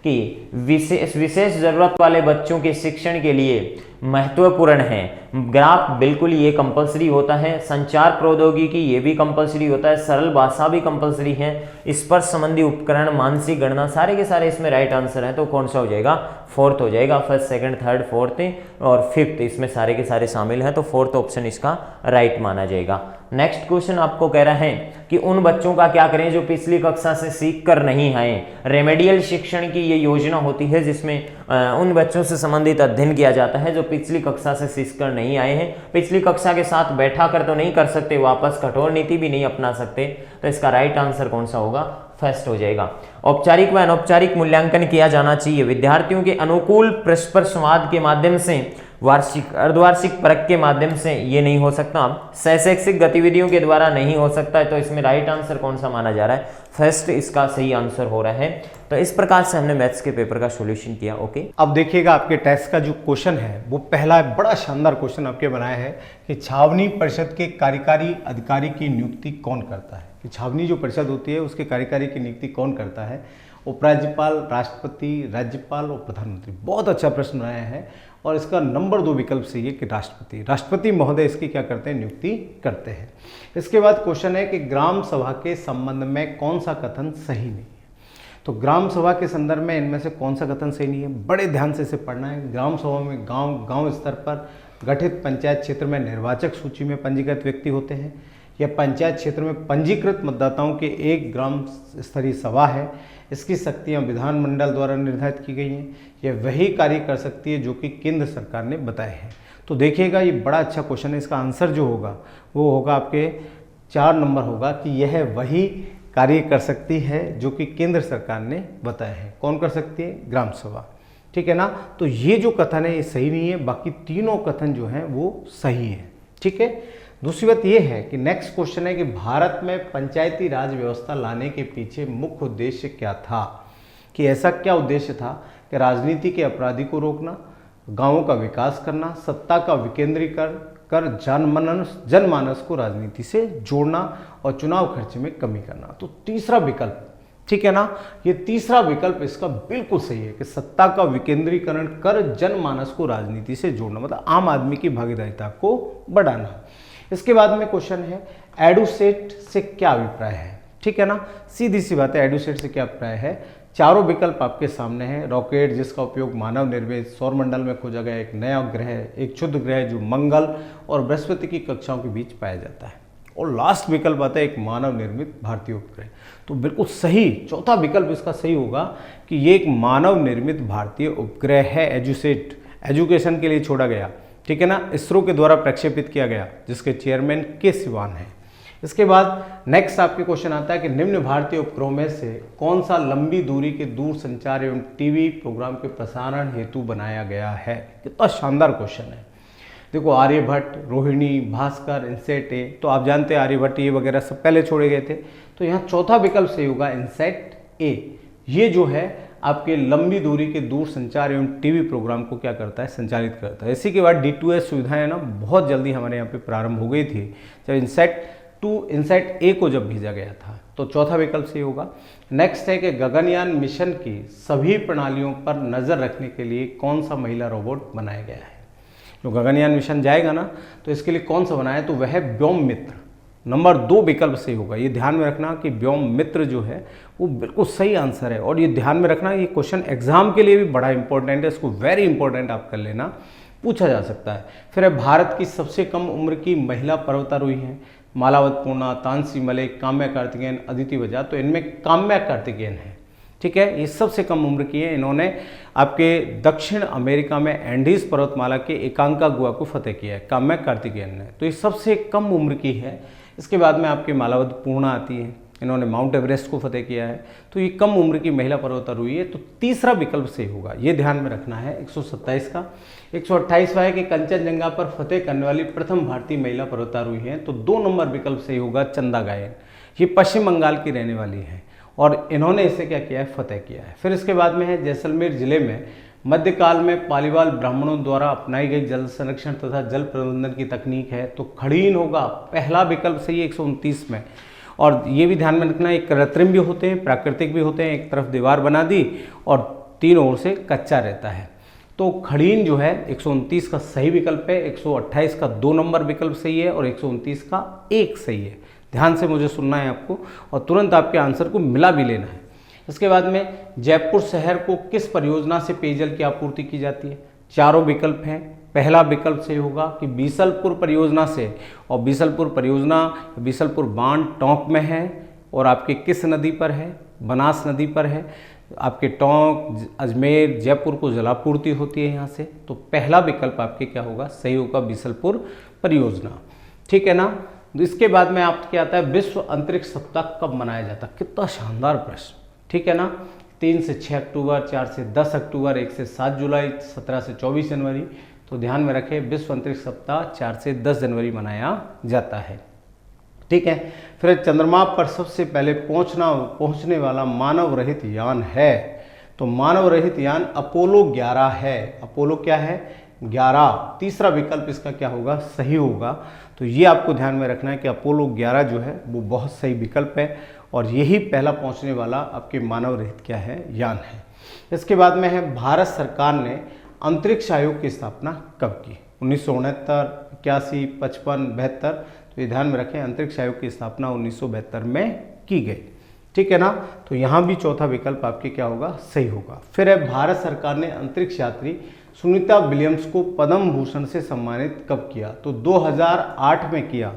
कि विशेष जरूरत वाले बच्चों के शिक्षण के लिए महत्वपूर्ण है। ग्राफ, बिल्कुल ये कंपलसरी होता है। संचार प्रौद्योगिकी, ये भी कंपलसरी होता है। सरल भाषा भी कंपलसरी है। स्पर्श संबंधी उपकरण, मानसिक गणना, सारे के सारे इसमें राइट आंसर है। तो कौन सा हो जाएगा, 4th हो जाएगा। फर्स्ट सेकंड थर्ड फोर्थ और 5th इसमें सारे के सारे शामिल हैं, तो 4th ऑप्शन इसका राइट माना जाएगा। नेक्स्ट क्वेश्चन आपको कह रहा है कि उन बच्चों का क्या करें जो पिछली कक्षा से सीख कर नहीं आए। रेमेडियल शिक्षण की ये योजना होती है जिसमें उन बच्चों से संबंधित अध्ययन किया जाता है जो पिछली कक्षा से सीख कर नहीं आए हैं। पिछली कक्षा के साथ बैठा कर तो नहीं कर सकते वापस, कठोर नीति भी नहीं अपना सकते। तो इसका राइट आंसर कौन सा होगा, फर्स्ट हो जाएगा। औपचारिक व अनौपचारिक मूल्यांकन किया जाना चाहिए। विद्यार्थियों के अनुकूल परस्पर संवाद के माध्यम से, वार्षिक अर्धवार्षिक परख के माध्यम से, ये नहीं हो सकता। शैक्षिक गतिविधियों के द्वारा नहीं हो सकता है। तो इसमें राइट आंसर कौन सा माना जा रहा है, फर्स्ट इसका सही आंसर हो रहा है। तो इस प्रकार से हमने मैथ्स के पेपर का सॉल्यूशन किया। ओके, अब देखिएगा आपके टेस्ट का जो क्वेश्चन है वो पहला बड़ा शानदार क्वेश्चन आपके बनाया है कि छावनी परिषद के कार्यकारी अधिकारी की नियुक्ति कौन करता है। कि छावनी जो परिषद होती है उसके कार्यकारी की नियुक्ति कौन करता है, उपराज्यपाल, राष्ट्रपति, राज्यपाल और प्रधानमंत्री। बहुत अच्छा प्रश्न बनाया है और इसका नंबर 2 विकल्प सही है कि राष्ट्रपति महोदय इसकी क्या करते हैं, नियुक्ति करते हैं। इसके बाद क्वेश्चन है कि ग्राम सभा के संबंध में कौन सा कथन सही नहीं है। तो ग्राम सभा के संदर्भ में इनमें से कौन सा कथन सही नहीं है, बड़े ध्यान से इसे पढ़ना है। ग्राम सभा में गांव स्तर पर गठित पंचायत क्षेत्र में निर्वाचक सूची में पंजीकृत व्यक्ति होते हैं। यह पंचायत क्षेत्र में पंजीकृत मतदाताओं के एक ग्राम स्तरीय सभा है। इसकी शक्तियां विधानमंडल द्वारा निर्धारित की गई हैं। यह वही कार्य कर सकती है जो कि केंद्र सरकार ने बताए हैं। तो देखिएगा ये बड़ा अच्छा क्वेश्चन है। इसका आंसर जो होगा वो होगा आपके 4 नंबर होगा कि यह वही कार्य कर सकती है जो कि केंद्र सरकार ने बताया है। कौन कर सकती है, ग्राम सभा। ठीक है ना। तो ये जो कथन है ये सही नहीं है, बाकी तीनों कथन जो हैं वो सही है, ठीक है। दूसरी बात ये है कि नेक्स्ट क्वेश्चन है कि भारत में पंचायती राज व्यवस्था लाने के पीछे मुख्य उद्देश्य क्या था, कि ऐसा क्या उद्देश्य था कि राजनीति के अपराधी को रोकना, गांवों का विकास करना, सत्ता का विकेंद्रीकरण कर जनमानस को राजनीति से जोड़ना और चुनाव खर्च में कमी करना। तो तीसरा विकल्प, ठीक है ना, ये तीसरा विकल्प इसका बिल्कुल सही है कि सत्ता का विकेंद्रीकरण कर जनमानस को राजनीति से जोड़ना, मतलब आम आदमी की भागीदारिता को बढ़ाना। इसके बाद में क्वेश्चन है एडुसेट से क्या अभिप्राय है, ठीक है ना। सीधी सी बात है, एडुसेट से क्या अभिप्राय है। चारों विकल्प आपके सामने हैं। रॉकेट जिसका उपयोग मानव निर्मित सौरमंडल में खोजा गया एक नया ग्रह, एक क्षुद्र ग्रह जो मंगल और बृहस्पति की कक्षाओं के बीच पाया जाता है, और लास्ट विकल्प आता है एक मानव निर्मित भारतीय उपग्रह। तो बिल्कुल सही चौथा विकल्प इसका सही होगा कि ये एक मानव निर्मित भारतीय उपग्रह है। एजुसेट एजुकेशन के लिए छोड़ा गया, ठीक है ना, इसरो के द्वारा प्रक्षेपित किया गया, जिसके चेयरमैन के सिवान हैं। इसके बाद नेक्स्ट आपके क्वेश्चन आता है कि निम्न भारतीय उपग्रहों में से कौन सा लंबी दूरी के दूर संचार एवं टीवी प्रोग्राम के प्रसारण हेतु बनाया गया है। कितना शानदार क्वेश्चन है। देखो आर्यभट्ट, रोहिणी, भास्कर, इनसेट ए, तो आप जानते हैं आर्यभट्ट ये वगैरह सब पहले छोड़े गए थे, तो यहाँ चौथा विकल्प सही होगा इनसेट ए। ये जो है आपके लंबी दूरी के दूर संचार एवं टीवी प्रोग्राम को क्या करता है, संचालित करता है। इसी के बाद D2S सुविधाएं ना बहुत जल्दी हमारे यहाँ पे प्रारंभ हो गई थी जब इनसेट ए को जब भेजा गया था, तो चौथा विकल्प सही होगा। नेक्स्ट है कि गगनयान मिशन की सभी प्रणालियों पर नज़र रखने के लिए कौन सा महिला रोबोट बनाया गया है। जो गगनयान मिशन जाएगा ना, तो इसके लिए कौन सा बनाया है, तो वह है व्योम मित्र। नंबर 2 विकल्प सही होगा। ये ध्यान में रखना कि व्योम मित्र जो है वो बिल्कुल सही आंसर है, और ये ध्यान में रखना ये क्वेश्चन एग्जाम के लिए भी बड़ा इंपॉर्टेंट है, इसको वेरी इंपॉर्टेंट आप कर लेना, पूछा जा सकता है। फिर है भारत की सबसे कम उम्र की महिला पर्वतारोही हैं, मालावत पूर्णा, तानसी मलिक, काम्या कार्तिकेयन, अदिति वजा। तो इनमें काम्या कार्तिकेयन है, ठीक है, ये सबसे कम उम्र की है। इन्होंने आपके दक्षिण अमेरिका में एंडीज पर्वतमाला के एकांका गुहा को फतेह किया है, काम्या कार्तिकेयन ने, तो ये सबसे कम उम्र की है। इसके बाद में आपकी मालावत पूर्णा आती है, इन्होंने माउंट एवरेस्ट को फतेह किया है, तो ये कम उम्र की महिला पर्वतारोही है। तो तीसरा विकल्प सही होगा, ये ध्यान में रखना है 127 का। 128वां है कि कंचनजंगा पर फतेह करने वाली प्रथम भारतीय महिला पर्वतारोही है, तो 2 नंबर विकल्प सही होगा चंदा गायन। ये पश्चिम बंगाल की रहने वाली है और इन्होंने इसे क्या किया है, फतेह किया है। फिर इसके बाद में है जैसलमेर जिले में मध्यकाल में पालीवाल ब्राह्मणों द्वारा अपनाई गई जल संरक्षण तथा जल प्रबंधन की तकनीक है, तो खड़ीन होगा पहला विकल्प सही है 129 में। और ये भी ध्यान में रखना, एक कृत्रिम भी होते हैं, प्राकृतिक भी होते हैं। एक तरफ दीवार बना दी और तीनों ओर से कच्चा रहता है, तो खड़ीन जो है 129 का सही विकल्प है। 128 का 2 नंबर विकल्प सही है और 129 का 1 सही है। ध्यान से मुझे सुनना है आपको और तुरंत आपके आंसर को मिला भी लेना है। इसके बाद में जयपुर शहर को किस परियोजना से पेयजल की आपूर्ति की जाती है। चारों विकल्प हैं। पहला विकल्प सही होगा कि बीसलपुर परियोजना से, और बीसलपुर परियोजना बीसलपुर बांध टोंक में है और आपके किस नदी पर है, बनास नदी पर है। आपके टोंक, अजमेर, जयपुर को जलापूर्ति होती है यहाँ से, तो पहला विकल्प आपके क्या होगा, सही होगा बीसलपुर परियोजना, ठीक है ना। इसके बाद में आपके आता है विश्व अंतरिक्ष सप्ताह कब मनाया जाता है। कितना शानदार प्रश्न, ठीक है ना। 3 से 6 अक्टूबर, 4 से 10 अक्टूबर, 1 से 7 जुलाई, 17 से 24 जनवरी। तो ध्यान में रखें विश्व अंतरिक्ष सप्ताह 4 से 10 जनवरी मनाया जाता है, ठीक है। फिर चंद्रमा पर सबसे पहले पहुंचने वाला मानव रहित यान है, तो मानव रहित यान अपोलो 11 है। अपोलो क्या है, 11। तीसरा विकल्प इसका क्या होगा, सही होगा। तो ये आपको ध्यान में रखना है कि अपोलो 11 जो है वो बहुत सही विकल्प है और यही पहला पहुंचने वाला आपके मानव रहित क्या है, यान है। इसके बाद में है भारत सरकार ने अंतरिक्ष आयोग की स्थापना कब की। 1969, 81, 55, 72। तो ये ध्यान में रखें अंतरिक्ष आयोग की स्थापना 1972 में की गई, ठीक है ना। तो यहाँ भी चौथा विकल्प आपके क्या होगा, सही होगा। फिर है भारत सरकार ने अंतरिक्ष यात्री सुनीता विलियम्स को पद्म भूषण से सम्मानित कब किया, तो 2008 में किया,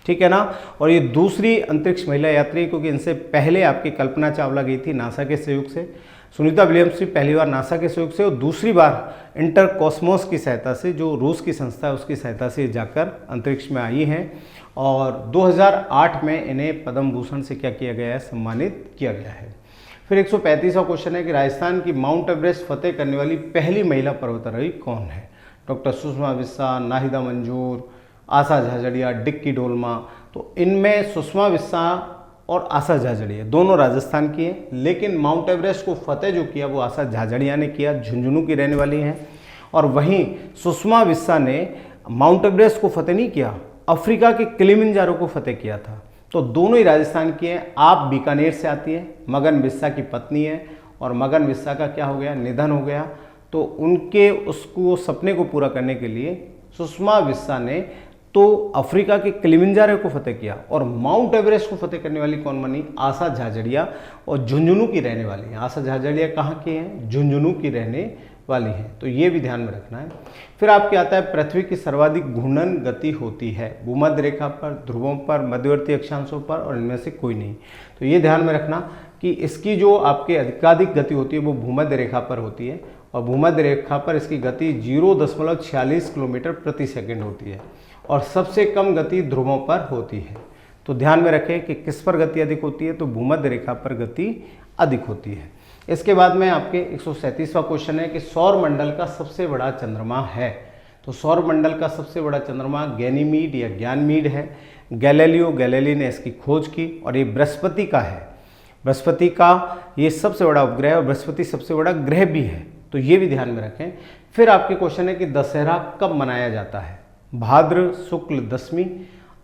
ठीक है ना। और ये दूसरी अंतरिक्ष महिला यात्री, क्योंकि इनसे पहले आपकी कल्पना चावला गई थी नासा के सहयोग से। सुनीता विलियम्स भी पहली बार नासा के सहयोग से और दूसरी बार इंटर कॉस्मोस की सहायता से, जो रूस की संस्था है उसकी सहायता से जाकर अंतरिक्ष में आई हैं। और 2008 में इन्हें पद्म भूषण से क्या किया गया है, सम्मानित किया गया है। फिर 135वां क्वेश्चन है कि राजस्थान की माउंट एवरेस्ट फतेह करने वाली पहली महिला पर्वतारोही कौन है? डॉक्टर सुषमा विसा, नाहिदा मंजूर, आशा झाझड़िया, डिक्की डोलमा। तो इनमें सुषमा विसा और आशा झाझड़िया दोनों राजस्थान की हैं, लेकिन माउंट एवरेस्ट को फतेह जो किया वो आशा झाझड़िया ने किया, झुंझुनू की रहने वाली हैं। और वहीं सुषमा विसा ने माउंट एवरेस्ट को फतेह नहीं किया, अफ्रीका के किलिमंजारो को फतेह किया था। तो दोनों ही राजस्थान की हैं। आप बीकानेर से आती हैं, मगन विसा की पत्नी है, और मगन विसा का क्या हो गया, निधन हो गया। तो उनके उसको सपने को पूरा करने के लिए सुषमा विसा ने तो अफ्रीका के किलिमंजारो को फतेह किया, और माउंट एवरेस्ट को फतेह करने वाली कौन बनी? आशा झाझड़िया, और झुंझुनू की रहने वाली हैं। आशा झाझड़िया कहाँ की हैं? झुंझुनू की रहने वाली हैं। तो ये भी ध्यान में रखना है। फिर आपके आता है पृथ्वी की सर्वाधिक घूर्णन गति होती है भूमध्य रेखा पर, ध्रुवों पर, मध्यवर्ती अक्षांशों पर, और इनमें से कोई नहीं। तो ये ध्यान में रखना कि इसकी जो आपके अधिकाधिक गति होती है वो भूमध्य रेखा पर होती है, और भूमध्य रेखा पर इसकी गति 0.46 किलोमीटर प्रति सेकंड होती है, और सबसे कम गति ध्रुवों पर होती है। तो ध्यान में रखें कि किस पर गति अधिक होती है, तो भूमध्य रेखा पर गति अधिक होती है। इसके बाद में आपके 137वां क्वेश्चन है कि सौर मंडल का सबसे बड़ा चंद्रमा है। तो सौर मंडल का सबसे बड़ा चंद्रमा गैनीमीड या ज्ञानमीड है। गैलीलियो गैलीली ने इसकी खोज की, और ये बृहस्पति का है। बृहस्पति का ये सबसे बड़ा उपग्रह है, और बृहस्पति सबसे बड़ा ग्रह भी है। तो ये भी ध्यान में रखें। फिर आपके क्वेश्चन है कि दशहरा कब मनाया जाता है? भाद्र शुक्ल दशमी,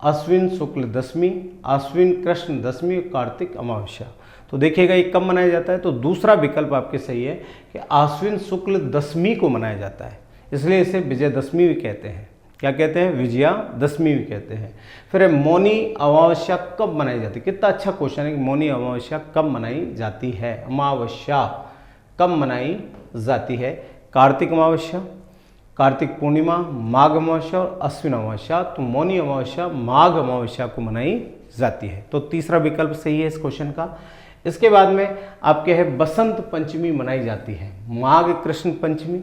अश्विन शुक्ल दशमी, अश्विन कृष्ण दशमी, कार्तिक अमावस्या। तो देखिएगा ये कब मनाया जाता है, तो दूसरा विकल्प आपके सही है कि अश्विन शुक्ल दशमी को मनाया जाता है, इसलिए इसे विजयदशमी भी कहते हैं। क्या कहते हैं? विजयादशमी भी कहते हैं। फिर मौनी अमावस्या कब मनाई जाती है? कितना अच्छा क्वेश्चन है कि मौनी अमावस्या कब मनाई जाती है? अमावस्या कब मनाई जाती है? कार्तिक अमावस्या, कार्तिक पूर्णिमा, माघ अमावस्या और अश्विन अमावस्या। तो मौनी अमावस्या माघ अमावस्या को मनाई जाती है। तो तीसरा विकल्प सही है इस क्वेश्चन का। इसके बाद में आपके है बसंत पंचमी मनाई जाती है। माघ कृष्ण पंचमी,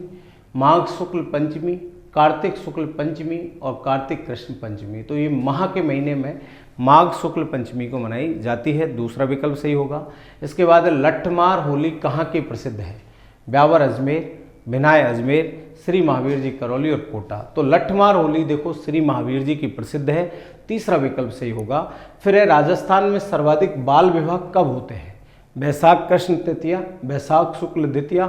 माघ शुक्ल पंचमी, कार्तिक शुक्ल पंचमी और कार्तिक कृष्ण पंचमी। तो ये माह के महीने में माघ शुक्ल पंचमी को मनाई जाती है, दूसरा विकल्प सही होगा। इसके बाद लट्ठमार होली कहाँ की प्रसिद्ध है? ब्यावर अजमेर, भिनाय अजमेर, श्री महावीर जी करौली और कोटा। तो लट्ठमार होली देखो श्री महावीर जी की प्रसिद्ध है, तीसरा विकल्प सही होगा। फिर है राजस्थान में सर्वाधिक बाल विवाह कब होते हैं? बैसाख कृष्ण तृतीया, बैसाख शुक्ल द्वितीया,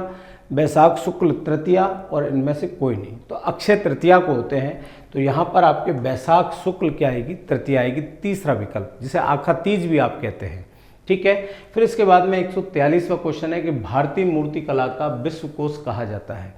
बैसाख शुक्ल तृतीया, और इनमें से कोई नहीं। तो अक्षय तृतीया को होते हैं। तो यहाँ पर आपके बैसाख शुक्ल क्या आएगी? तृतीया आएगी, तीसरा विकल्प, जिसे आखा तीज भी आप कहते हैं। ठीक है। फिर इसके बाद में 143वां क्वेश्चन है कि भारतीय मूर्ति कला का विश्वकोश कहा जाता है?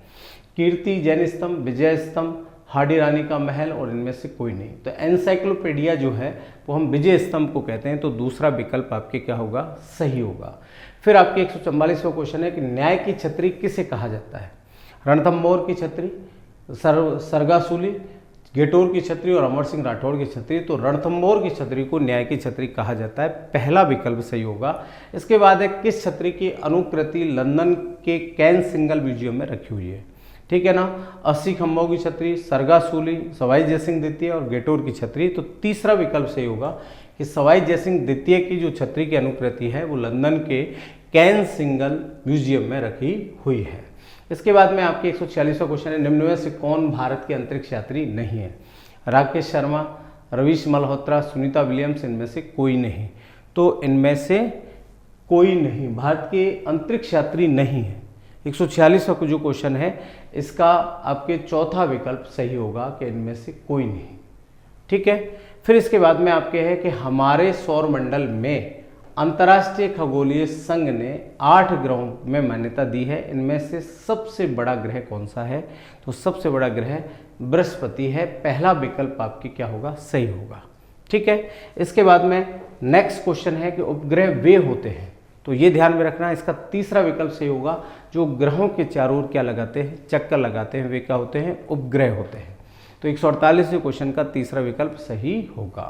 कीर्ति जैन स्तंभ, विजय स्तंभ, हाडी रानी का महल, और इनमें से कोई नहीं। तो एनसाइक्लोपीडिया जो है वो हम विजय स्तंभ को कहते हैं। तो दूसरा विकल्प आपके क्या होगा? सही होगा। फिर आपके 144वां क्वेश्चन है कि न्याय की छतरी किसे कहा जाता है? रणथंभौर की छतरी, सरगासूली, गेटोर की छतरी और अमर सिंह राठौड़ की छतरी। तो रणथंभौर की छतरी को न्याय की छतरी कहा जाता है, पहला विकल्प सही होगा। इसके बाद है किस छतरी की अनुकृति लंदन के कैन सिंगल म्यूजियम में रखी हुई है? ठीक है ना। 80 खंभों की छतरी, सरगासूली, सवाई जयसिंह द्वितीय और गेटोर की छतरी। तो तीसरा विकल्प सही होगा कि सवाई जयसिंह द्वितीय की जो छतरी की अनुकृति है वो लंदन के कैन सिंगल म्यूजियम में रखी हुई है। इसके बाद में आपके 146वां क्वेश्चन है निम्न में से कौन भारत के अंतरिक्ष यात्री नहीं है? राकेश शर्मा, रवीश मल्होत्रा, सुनीता विलियम्स, इनमें से कोई नहीं। तो इनमें से कोई नहीं, भारत के अंतरिक्ष यात्री नहीं है। 146वां जो क्वेश्चन है इसका आपके चौथा विकल्प सही होगा कि इनमें से कोई नहीं। ठीक है। फिर इसके बाद में आपके है कि हमारे सौर मंडल में अंतर्राष्ट्रीय खगोलीय संघ ने 8 ग्रहों में मान्यता दी है, इनमें से सबसे बड़ा ग्रह कौन सा है? तो सबसे बड़ा ग्रह बृहस्पति है, पहला विकल्प आपके क्या होगा? सही होगा। ठीक है। इसके बाद में नेक्स्ट क्वेश्चन है कि उपग्रह वे होते हैं, तो ये ध्यान में रखना, इसका तीसरा विकल्प सही होगा। जो ग्रहों के चारों ओर क्या लगाते हैं? चक्कर लगाते हैं, वे क्या होते हैं? उपग्रह होते हैं। तो 148वें क्वेश्चन का तीसरा विकल्प सही होगा।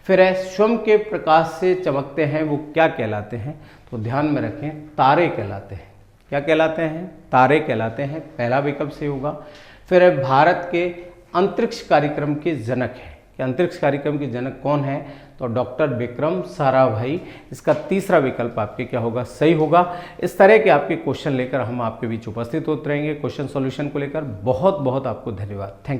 फिर है स्वयं के प्रकाश से चमकते हैं वो क्या कहलाते हैं? तो ध्यान में रखें, तारे कहलाते हैं। क्या कहलाते हैं? तारे कहलाते हैं, पहला विकल्प सही होगा। फिर है भारत के अंतरिक्ष कार्यक्रम के जनक हैं, कि अंतरिक्ष कार्यक्रम के जनक कौन है, तो डॉक्टर विक्रम साराभाई। इसका तीसरा विकल्प आपके क्या होगा, सही होगा। इस तरह के आपके क्वेश्चन लेकर हम आपके बीच उपस्थित होते रहेंगे क्वेश्चन सॉल्यूशन को लेकर। बहुत बहुत आपको धन्यवाद। Thank you.